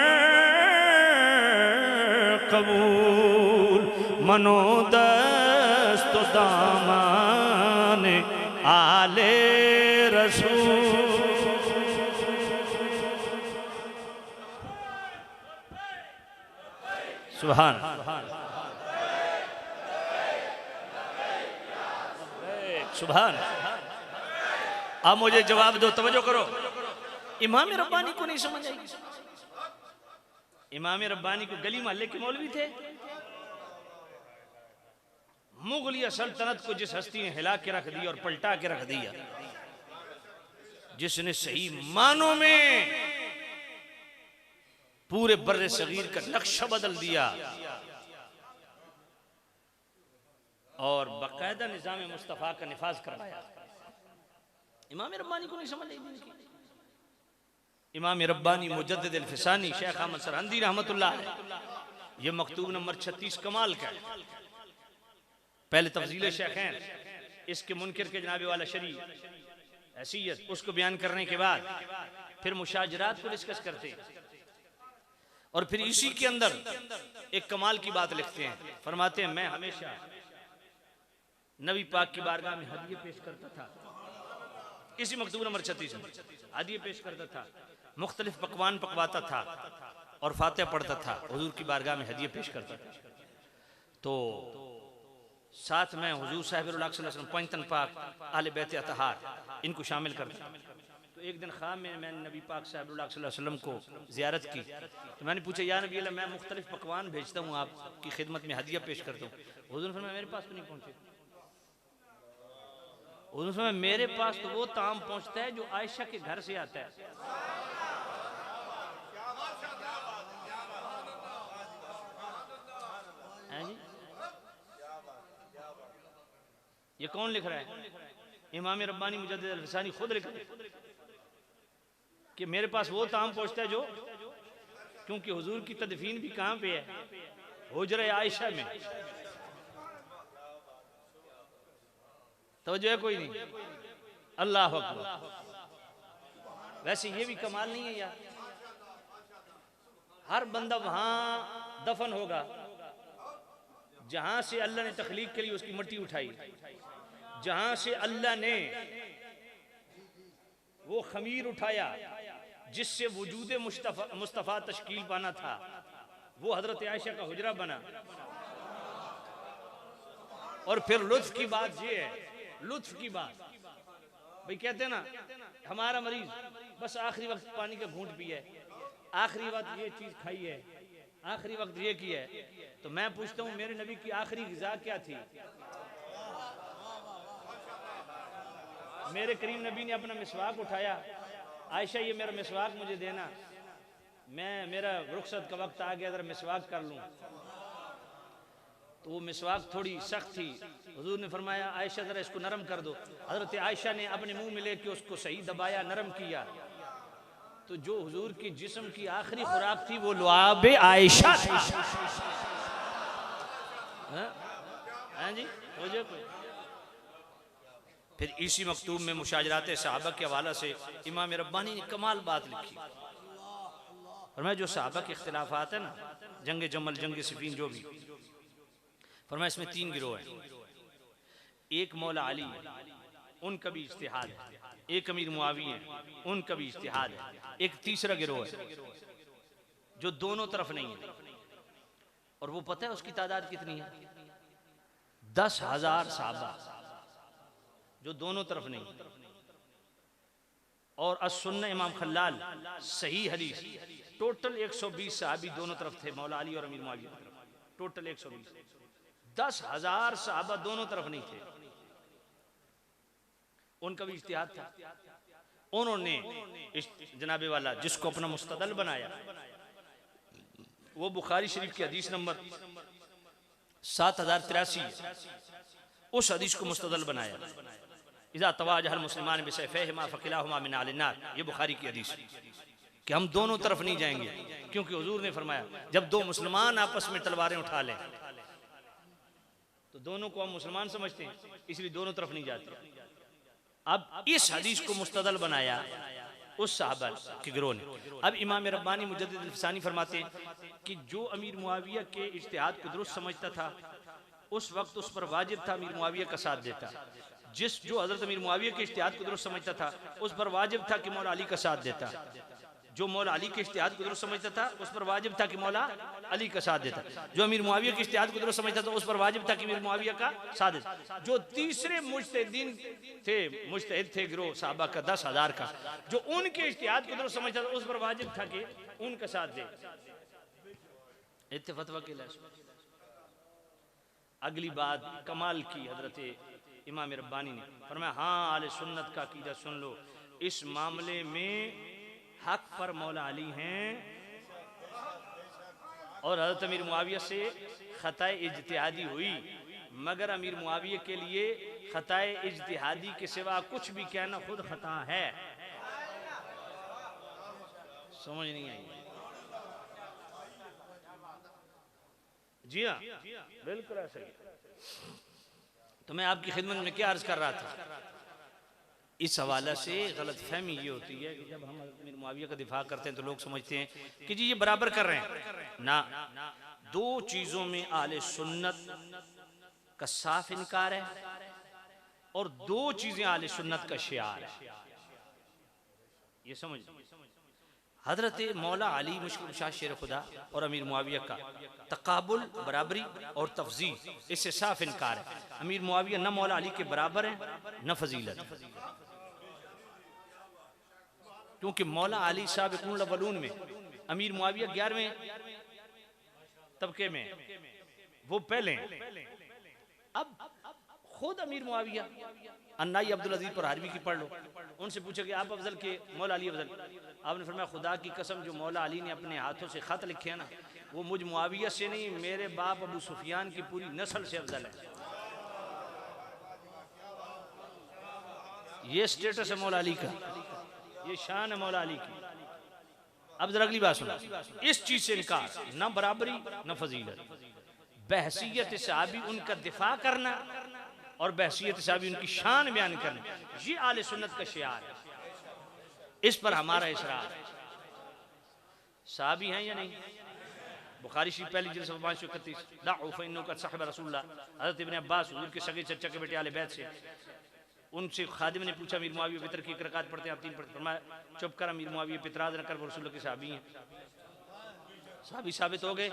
कबूल मनोदस्त दामान आले रसूल। सुभान सुभान। अब मुझे जवाब दो, तवज्जो करो। इमाम रब्बानी को नहीं समझ आई? इमाम रब्बानी को गली मोहल्ले के मौलवी थे। मुगलिया सल्तनत को जिस हस्ती ने हिला के रख दिया और पलटा के रख दिया, जिसने सही मानों में पूरे बर्रे सगीर का नक्शा बदल दिया और बाकायदा निजाम मुस्तफा का निफाज करवाया, इमाम रब्बानी को नहीं समझ आई दीन की। इमाम रब्बानी मुजद्दिद अल-फिसानी शेख अहमद सरहंदी रहमतुल्लाह अलैह, ये मकतूब नंबर 36 कमाल का है। पहले तफजील शेखैन, इसके मुनकिर के जनाबे वाला शरी हैसियत, उसको बयान करने के बाद फिर मुशाजरात को डिस्कस करते हैं और फिर इसी के अंदर एक कमाल की बात लिखते हैं। फरमाते हैं मैं हमेशा नबी पाक की बारगाह में हदिये पेश करता था, इसी मकतूब नंबर 36 में हदिये पेश करता था, मुख्तलिफ पकवान पकवाता था और फातिहा पढ़ता था, हुजूर की बारगाह में हदिये पेश करता था। तो साथ में हुजूर साहिब सल्लल्लाहु अलैहि वसल्लम पंचतन पाक आले बैत अतहार इनको शामिल करता। तो एक दिन ख्वाब में मैंने नबी पाक साहब सल्लल्लाहु अलैहि वसल्लम को ज़ियारत की। तो मैंने पूछा या नबी अल्लाह मैं मुख्तलिफ पकवान भेजता हूँ आपकी खिदमत में हदिया पेश करता हूँ। हुजूर ने फरमाया मेरे पास तो नहीं पहुँचे। हुजूर ने फरमाया मेरे पास तो वो ताम पहुँचता है जो आयशा के घर से आता है। हैं जी ये कौन लिख रहा है? इमाम रब्बानी मुजद्दिद अल-फिसानी खुद लिख रहे हैं कि मेरे पास वो ताम पहुंचता है जो, क्योंकि हुजूर की तदफीन भी कहां पे है? हुजरे आयशा में। तवज्जो है कोई नहीं? अल्लाह अकबर। वैसे ये भी कमाल नहीं है यार, हर बंदा वहां दफन होगा जहां से अल्लाह ने तख्लीक के लिए उसकी मिट्टी उठाई, जहां से अल्लाह ने वो खमीर उठाया जिससे वजूद मुस्तफ़ा तश्कील पाना था, वो हजरत आयशा का हुजरा बना। और फिर लुत्फ की बात ये है, लुत्फ की बात भाई कहते हैं ना हमारा मरीज बस आखिरी वक्त पानी का घूंट पिया है, आखिरी वक्त ये चीज खाई है, आखिरी वक्त ये किया है। तो मैं पूछता हूँ मेरे नबी की आखिरी ग़िज़ा क्या थी? मेरे करीम नबी ने अपना मिसवाक उठाया, आयशा ये मेरा मिसवाक मुझे देना, मैं मेरा रुखसत का वक्त आ गया जरा मिसवाक कर लूँ। तो वो मिसवाक थोड़ी सख्त थी। हुजूर ने फरमाया आयशा जरा इसको नरम कर दो। हजरत आयशा ने अपने मुंह में लेके उसको सही दबाया, नरम किया। तो जो हुजूर की जिस्म की आखिरी खुराक थी वो लुआब आयशा थी। हाँ जी हो जाए कोई। फिर इसी मकतूब में मुशाजरात सहाबा के हवाला से इमाम रब्बानी ने कमाल बात लिखी। फरमाया जो सहाबा के इख्तिलाफात है ना, जंग जमल, जंग सिफीन, जो भी, फरमाया इसमें 3 गिरोह हैं। एक मौला अली, उनका भी इज्तिहाद है। एक अमीर मुआविया, उनका भी इज्तिहाद है। एक तीसरा गिरोह है जो दोनों तरफ नहीं है। और वो पता है उसकी तादाद कितनी है? 10,000 सहाबा जो दोनों तरफ नहीं। और as-सुन्ना इमाम खल्लाल सही हदीस, टोटल 120 सहाबी दोनों तरफ थे, मौला अली और अमीर मुआविया की तरफ, टोटल 120। 10,000 सहाबा दोनों तरफ नहीं थे, उनका भी इज्तिहाद था। उन्होंने इस जनाबे वाला जिसको अपना मुस्तदल बनाया, वो बुखारी शरीफ की हदीस नंबर 7083, उस हदीस को मुस्तदल बनाया। इज़ा तवाजहल मुस्लिमान बिसैफैहिमा फकिलाहुमा मिन अहलिन नार, ये बुखारी की हदीस कि हम दोनों तरफ नहीं जाएंगे, क्योंकि हुजूर ने फरमाया जब दो मुसलमान आपस में तलवारें उठा लें तो दोनों को हम मुसलमान समझते हैं, इसलिए दोनों तरफ नहीं जाते। अब इस हदीस को मुस्तदल बनाया उस सहाबा के गिरोह ने। अब इमाम रब्बानी मुजद्दिद अल-फिसानी फरमाते हैं कि जो अमीर मुआविया के इज्तिहाद को दुरुस्त समझता था उस वक्त उस पर वाजिब था अमीर मुआविया का साथ देता। जो हजरत अमीर मुआविया के इज्तिहाद को दुरुस्त समझता था उस पर वाजिब था कि मौला अली का साथ देता। जो मौला अली के इज्तिहाद को दुरुस्त समझता था उस पर वाजिब था कि मौला अली का साथ देता। जो अमीर मुआविया के इज्तिहाद को दुरुस्त समझता था उस पर वाजिब था कि अमीर मुआविया का साथ देता। जो तीसरे मुज्तहिदीन थे, मुज्तहिद थे गिरोह सहाबा का 10,000 का, जो उनके इज्तिहाद को दुरुस्त समझता था उस पर वाजिब था कि उनका साथ दे। फतवा के लिए अगली बात कमाल की हजरत इमाम रब्बानी ने फरमाया, हाँ आले सुन्नत का अकीदा सुन लो, इस मामले में हक पर मौला अली हैं और हजरत अमीर मुआविया से खताए इज्तिहादी हुई, मगर अमीर मुआविया के लिए खताए इज्तिहादी के सिवा कुछ भी कहना खुद खता है। समझ नहीं आई? जी हाँ बिल्कुल ऐसा ही। तो मैं आपकी खिदमत में क्या अर्ज कर रहा था, इस हवाला से गलत फहमी ये होती है कि जब हम अमीर मुआविया का दिफा करते हैं तो लोग समझते हैं कि जी ये बराबर कर रहे हैं ना। दो चीजों में आले सुन्नत का साफ इनकार है और दो चीजें आले सुन्नत का शियार है। ये समझ, हजरत मौला अली मुश्किल कुशा शेर खुदा और अमीर मुआविया का तकाबुल बराबरी और तफजील, इससे साफ इनकार है। अमीर मुआविया न मौला अली के बराबर है न फजीलत, क्योंकि मौला अली साबिक़ुल अव्वलून में, अमीर मुआविया 11वें तबके में, वो पहले। अब खुद अमीर मुआविया अन्नाई अब्दुल अजीज पर हारवी की पढ़ लो, उनसे पूछा कि आप अफजल के मौला अली अफजल? आपने फरमाया खुदा की कसम जो मौला अली ने अपने हाथों से खत लिखे हैं ना, वो मुझ मुआविया से नहीं, मेरे बाप अबू सुफियान की पूरी नस्ल से अफजल है। ये स्टेटस है मौला अली का, ये शान है मौला अली की। अब जरा अगली बात सुनो, इस चीज से इनकार, न बराबरी न फजीलत, बहसीयत सहाबी उनका दिफा करना और बहसीयत सहाबी उनकी शान बयान करना, ये आले सुन्नत का शियार है। इस पर हमारा इसरार है। सहाबी हैं या नहीं? बुखारी शरीफ पहली जिल्द 531, दअू फइन्नहु क़द सहिब रसूलुल्लाह, हज़रत इब्न अब्बास हुजूर के सगे चचा के बेटे आले बैत से, उनसे खादिम ने पूछा अमीर मुआविया पितर की एक रकात पढ़ते हैं आप 3 पढ़ते? फरमाया चुप कर अमीर मुआविया, पितराज न कर, रसूल के सहाबी हैं। सहाबी साबित हो गए।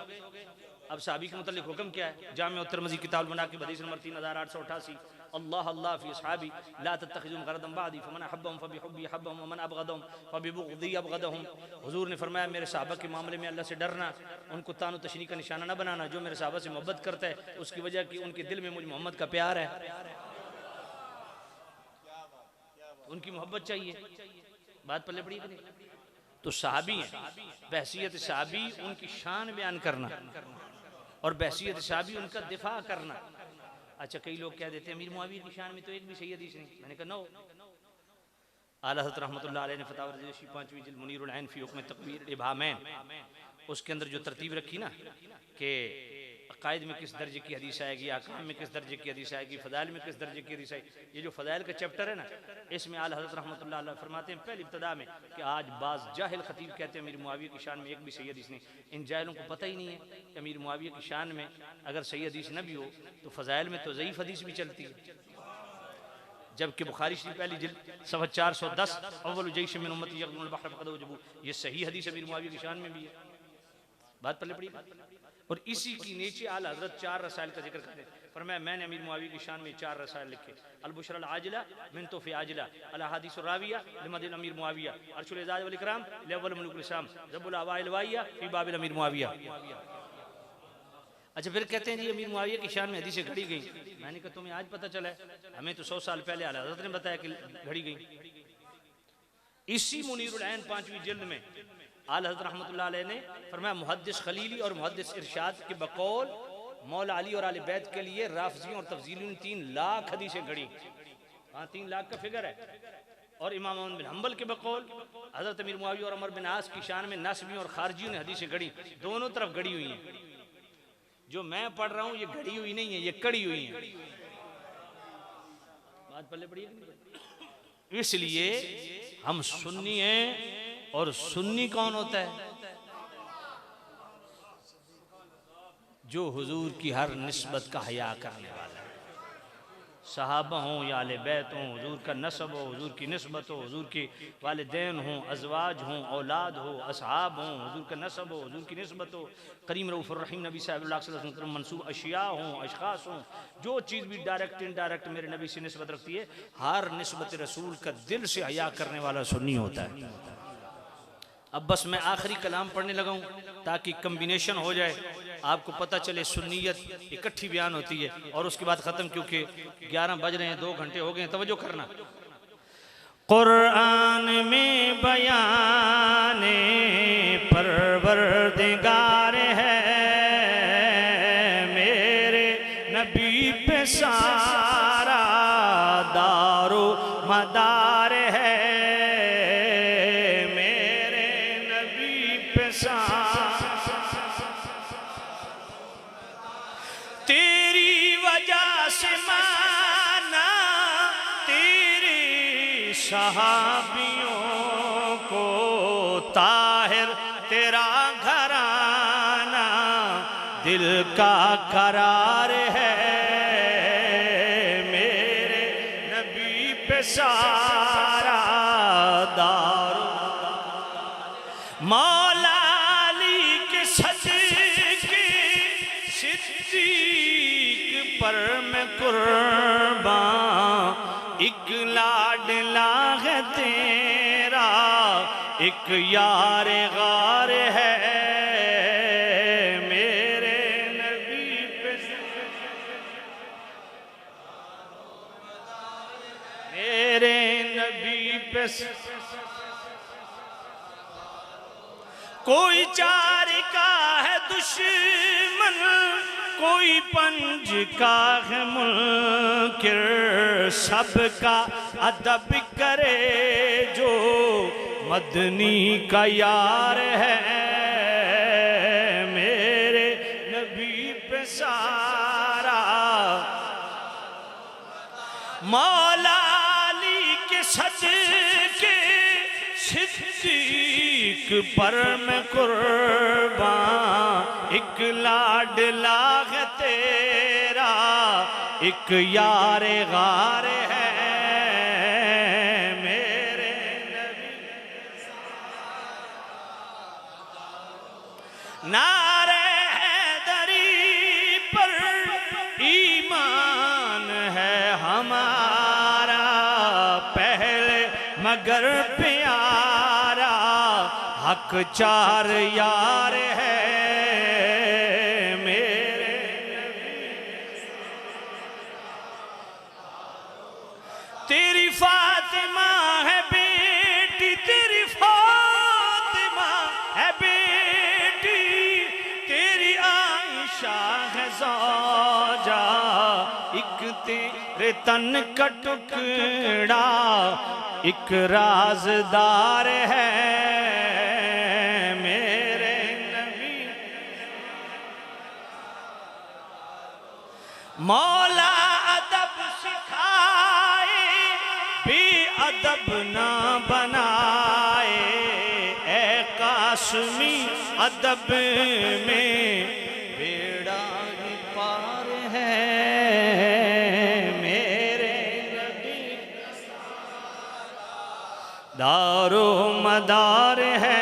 अब सहाबी के मुतल्लिक हुक्म क्या है? जामे तिरमिज़ी किताब बना के हदीस नंबर 3888, अल्लाह अल्लाह फी असहाबी ला तत्तखिज़ूहुम ग़रदन बअदी फमन अहब्बहुम फबिहुब्बी अहब्बहुम वमन अबग़दहुम फबिबुग़दी अबग़दहुम। हुजूर ने फरमाया मेरे सहाबा के मामले में अल्लाह से डरना, उनको तानो तशनी का निशाना न बनाना। जो मेरे सहाबा से मोहब्बत करता है उसकी वजह कि उनके दिल में मुझ मोहम्मद का प्यार है, उनकी मोहब्बत चाहिए। बात पल्ले पड़ी कि नहीं? तो सहाबी हैं, बहसीयत सहाबी उनकी शान बयान करना और बहसीयत सहाबी उनका दिफा करना। अच्छा, कई लोग कह देते हैं अमीर मुआविया की शान में तो एक भी सही हदीस नहीं। मैंने कहा नो। आला हज़रत रहमतुल्लाह अलैह ने फतावा रज़ी 5वीं जिल्द मुनीरुल ऐन फी हुक्म तकबीर इबामैन, उसके अंदर जो तरतीब रखी ना कि अकायद में किस दर्जे की हदीस आएगी, अहकाम में किस दर्जे की हदीस आएगी, फ़ज़ाइल में किस दर्जे की हदीस आएगी, ये जो फ़ज़ाइल का चैप्टर है ना, इसमें आला हज़रत रहमतुल्लाह अलैह फरमाते हैं पहली इब्तिदा में कि आज बाज़ जाहिल खतीब कहते हैं अमीर मुआविया की शान में एक भी सही हदीस नहीं। इन जाहिलों को पता ही नहीं है कि अमीर मुआविया की शान में अगर सही हदीस न भी हो तो फ़ज़ाइल में तो ज़ईफ़ हदीस भी चलती है। जबकि बुखारी शरीफ पहली जिल्द सफ़ा 410, अव्वल जैश मिन उम्मती यग़ज़ुल बहर फ़क़द वजबू, ये सही हदीस अमीर मुआविया की शान में भी है। बात पल्ले पड़ी। और इसी की नीचे आला हज़रत 4 रसाइल का जिक्र करते हैं। फरमाया मैंने अमीर मुआविया की शान में 4 रसाइल लिखे, अल बुशरा अल आजिला मिन तोफ़ी आजिला, अल अहादीस राविया लिमदिल अमीर मुआविया, अर्शुल इज़ाज वल इकराम लिअव्वल मुल्कुल इस्लाम, ज़ब्बुल अवाइल वाइया फी बाबिल अमीर मुआविया। अच्छा, फिर कहते हैं जी अमीर मुआविया की शान में हदीसें घड़ी गई। मैंने कहा तुम्हें आज पता चला है, हमें तो 100 साल पहले आला हज़रत ने बताया कि घड़ी गई। इसी मुनीरुल ऐन 5वीं जिल्द में आला हज़रत रहमतुल्लाह अलैह ने फरमाया मुहद्दिस खलीली और मुहद्दिस इरशाद के बकौल मौला अली और आले बैत के लिए राफ़ज़ियों और तफ़ज़ीलियों 3 लाख हदीसें घड़ी। हाँ, 3 लाख का फिगर है। और इमाम अहमद बिन हम्बल के बकौल हज़रत अमीर मुआविया और अमर बिन आस की शान में नासबियों और खारजियों ने हदीसें घड़ी। दोनों तरफ घड़ी हुई हैं। जो मैं पढ़ रहा हूँ ये घड़ी हुई नहीं है, ये कड़ी हुई है। बात पल्ले पड़ी है। इसलिए हम सुन्नी हैं। और सुन्नी कौन होता है? जो हुजूर की हर निस्बत का हया करने वाला है। सहाबा हों या आले बैत हों, हुजूर का नस्ब हो, हुजूर की निस्बत हो, हुजूर के वालिदैन हों, अज़वाज हों, औलाद हो, असहाब हों, हुजूर का नस्ब हो, हुजूर की निस्बत हो, करीम रऊफ़ुर रहीम नबी सल्लल्लाहु अलैहि वसल्लम मंसूब अशिया हों, अशख़ास हों, जो चीज़ भी डायरेक्ट इनडायरेक्ट मेरे नबी से निस्बत रखती है, हर निस्बत रसूल का दिल से हया करने वाला सुन्नी होता है। अब बस मैं आखिरी कलाम पढ़ने लगा हूँ ताकि कम्बिनेशन हो जाए, आपको पता चले सुन्नियत इकट्ठी बयान होती है और उसके बाद ख़त्म, क्योंकि 11 बज रहे हैं, 2 घंटे हो गए हैं। तवज्जो करना। कुरान में बयाने परवरदिगार है, मेरे नबी पे सारा दारो मदार है, तेरी वजह से माना तेरे सहाबियों को ताहिर तेरा घराना दिल का करार है, मेरे नबी पे सारा दारो मौला अली के सदके सिद्दीक पर मैं कुर्बान, एक लाडला है तेरा, एक यार गार है मेरे नबी पे, मेरे नबी पे। कोई चार का है दुश्मन, कोई पंज का है मुनकिर, सबका अदब करे जो मदनी का यार है मेरे नबी पे सारा। मौला अली के सदके सिद्दीक पर मैं कुर्बान, एक लाडला है तेरा, एक यार गार है मेरे नबी। नारे हैदरी पर ईमान है हमारा, पहले मगर प्यारा, हक चार यार है मेरे नबी। तेरी फातिमा है बेटी, तेरी फातिमा है बेटी, तेरी आयशा है ज़ौजा, एक तेरे तन का टुकड़ा, एक राज़दार है मेरे नबी। मौला अदब सिखाए, बेअदब ना बनाए, ए कासमी अदब में बेड़ा ही पार है मेरे नबी। दारो मदार है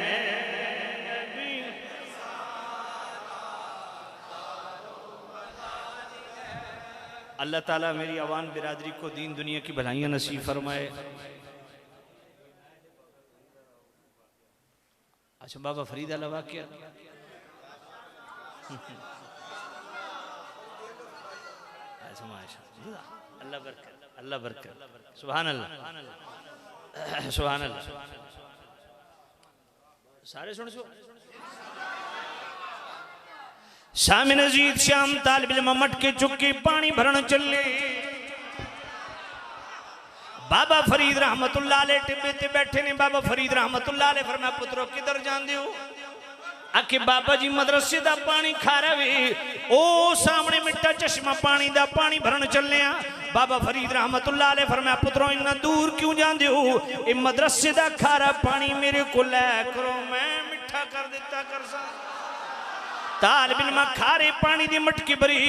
मेरे नबी। अल्लाह ताला मेरी अवान बिरादरी को दीन दुनिया की भलाइयाँ नसीब फरमाए। अच्छा बाबा फरीद अला वाक़िया अच्छा माशाअल्लाह, अल्लाह बरकत, अल्लाह बरकत, सुभान अल्लाह, सुभान अल्लाह। सारे सुन सो शामिन अजीत श्याम तालिब इल्म मटके चुक्की पानी भरण चले। बाबा फरीद रहमतुल्लाह अलैह टिब्बे ते बैठे ने। बाबा फरीद रहमतुल्लाह अलैह फरमाया पुत्रो किधर जांदे हो? आके बाबा जी मदरसे दा पानी खारा वे, ओ सामने मिट्टा चश्मा पानी दा पानी भरन चले आ। बाबा फरीद रहमतुल्लाह अलैह फरमाया पुत्रो इन्ना दूर क्यों जांदे हो? ए मदरसे दा खारा पानी मेरे को लै करो, मैं मिठा कर दिता करसा। तालिब इल्म खारे पानी दी मटकी भरी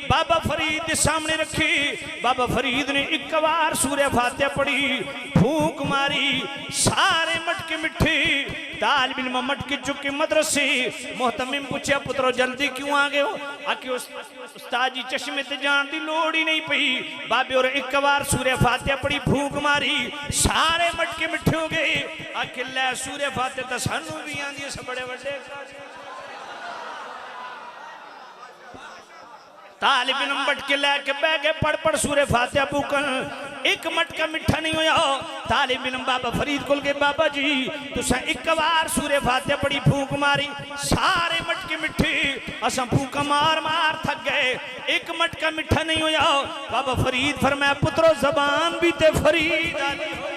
बाबा फरीद के सामने रखी। बाबा फरीद ने एक बार सूरह फातिहा पढ़ी, फूंक मारी, सारे मटके मिठे। तालिब इल्म मटके चुके मदरसे। मोहतमिम पूछा पुत्रो जल्दी क्यों आ गए हो? आके उस्ताद जी चश्मे ते जान दी लोड़ ही नहीं पई। बाबे और एक बार सूरह फातिहा पढ़ी, फूंक मारी, सारे मटके मिठे हो गए। आके लै सूरह फातिहा तो सानू भी आंदी है, बड़े बड़े। तालिब इल्म मटके लैके बह गए, पढ़ पढ़ सूरह फातिहा पुकन, एक मटका मिठा नहीं होया। तालिब इल्म बाबा फरीद कोल गए, बाबा जी तुसा एक बार सूरह फातिहा पढ़ी, फूंक मारी, सारे मटके मिठे, असा फूंका मार मार थक गए, एक मटका मिठा नहीं होया। बाबा फरीद फरमाया पुत्रो जबान भी ते फरीद आली हो।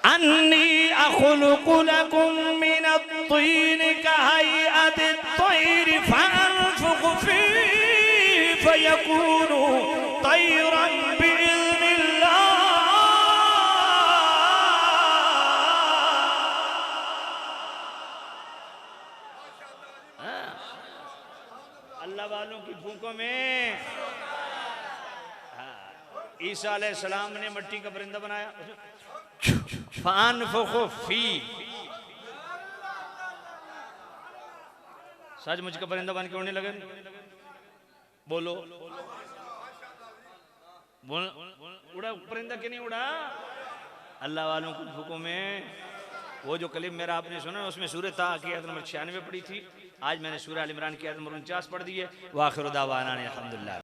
अन्नी अखलुकु लकुम मिन अत्तीन कहैअति अत्तैर फअन्फुखु फीहि फयकूनु तैरन बिइज़्निल्लाह। अल्लाह वालों की फूकों में। ईसा अलैहिस्सलाम ने मिट्टी का परिंदा बनाया, फानफुखु फी, सचमुच का परिंदा बन के उड़ने लगे। बोलो उड़ा परिंदा कि नहीं उड़ा? अल्लाह वालों की फूकों में। वो जो कलीम मेरा आपने सुना उसमें सूरह ता की आयत नंबर 96 पढ़ी थी, आज मैंने सूरह अल इमरान की आयत नंबर 49 पढ़ दी है। वाखिर दावाना अल्हम्दुलिल्लाह।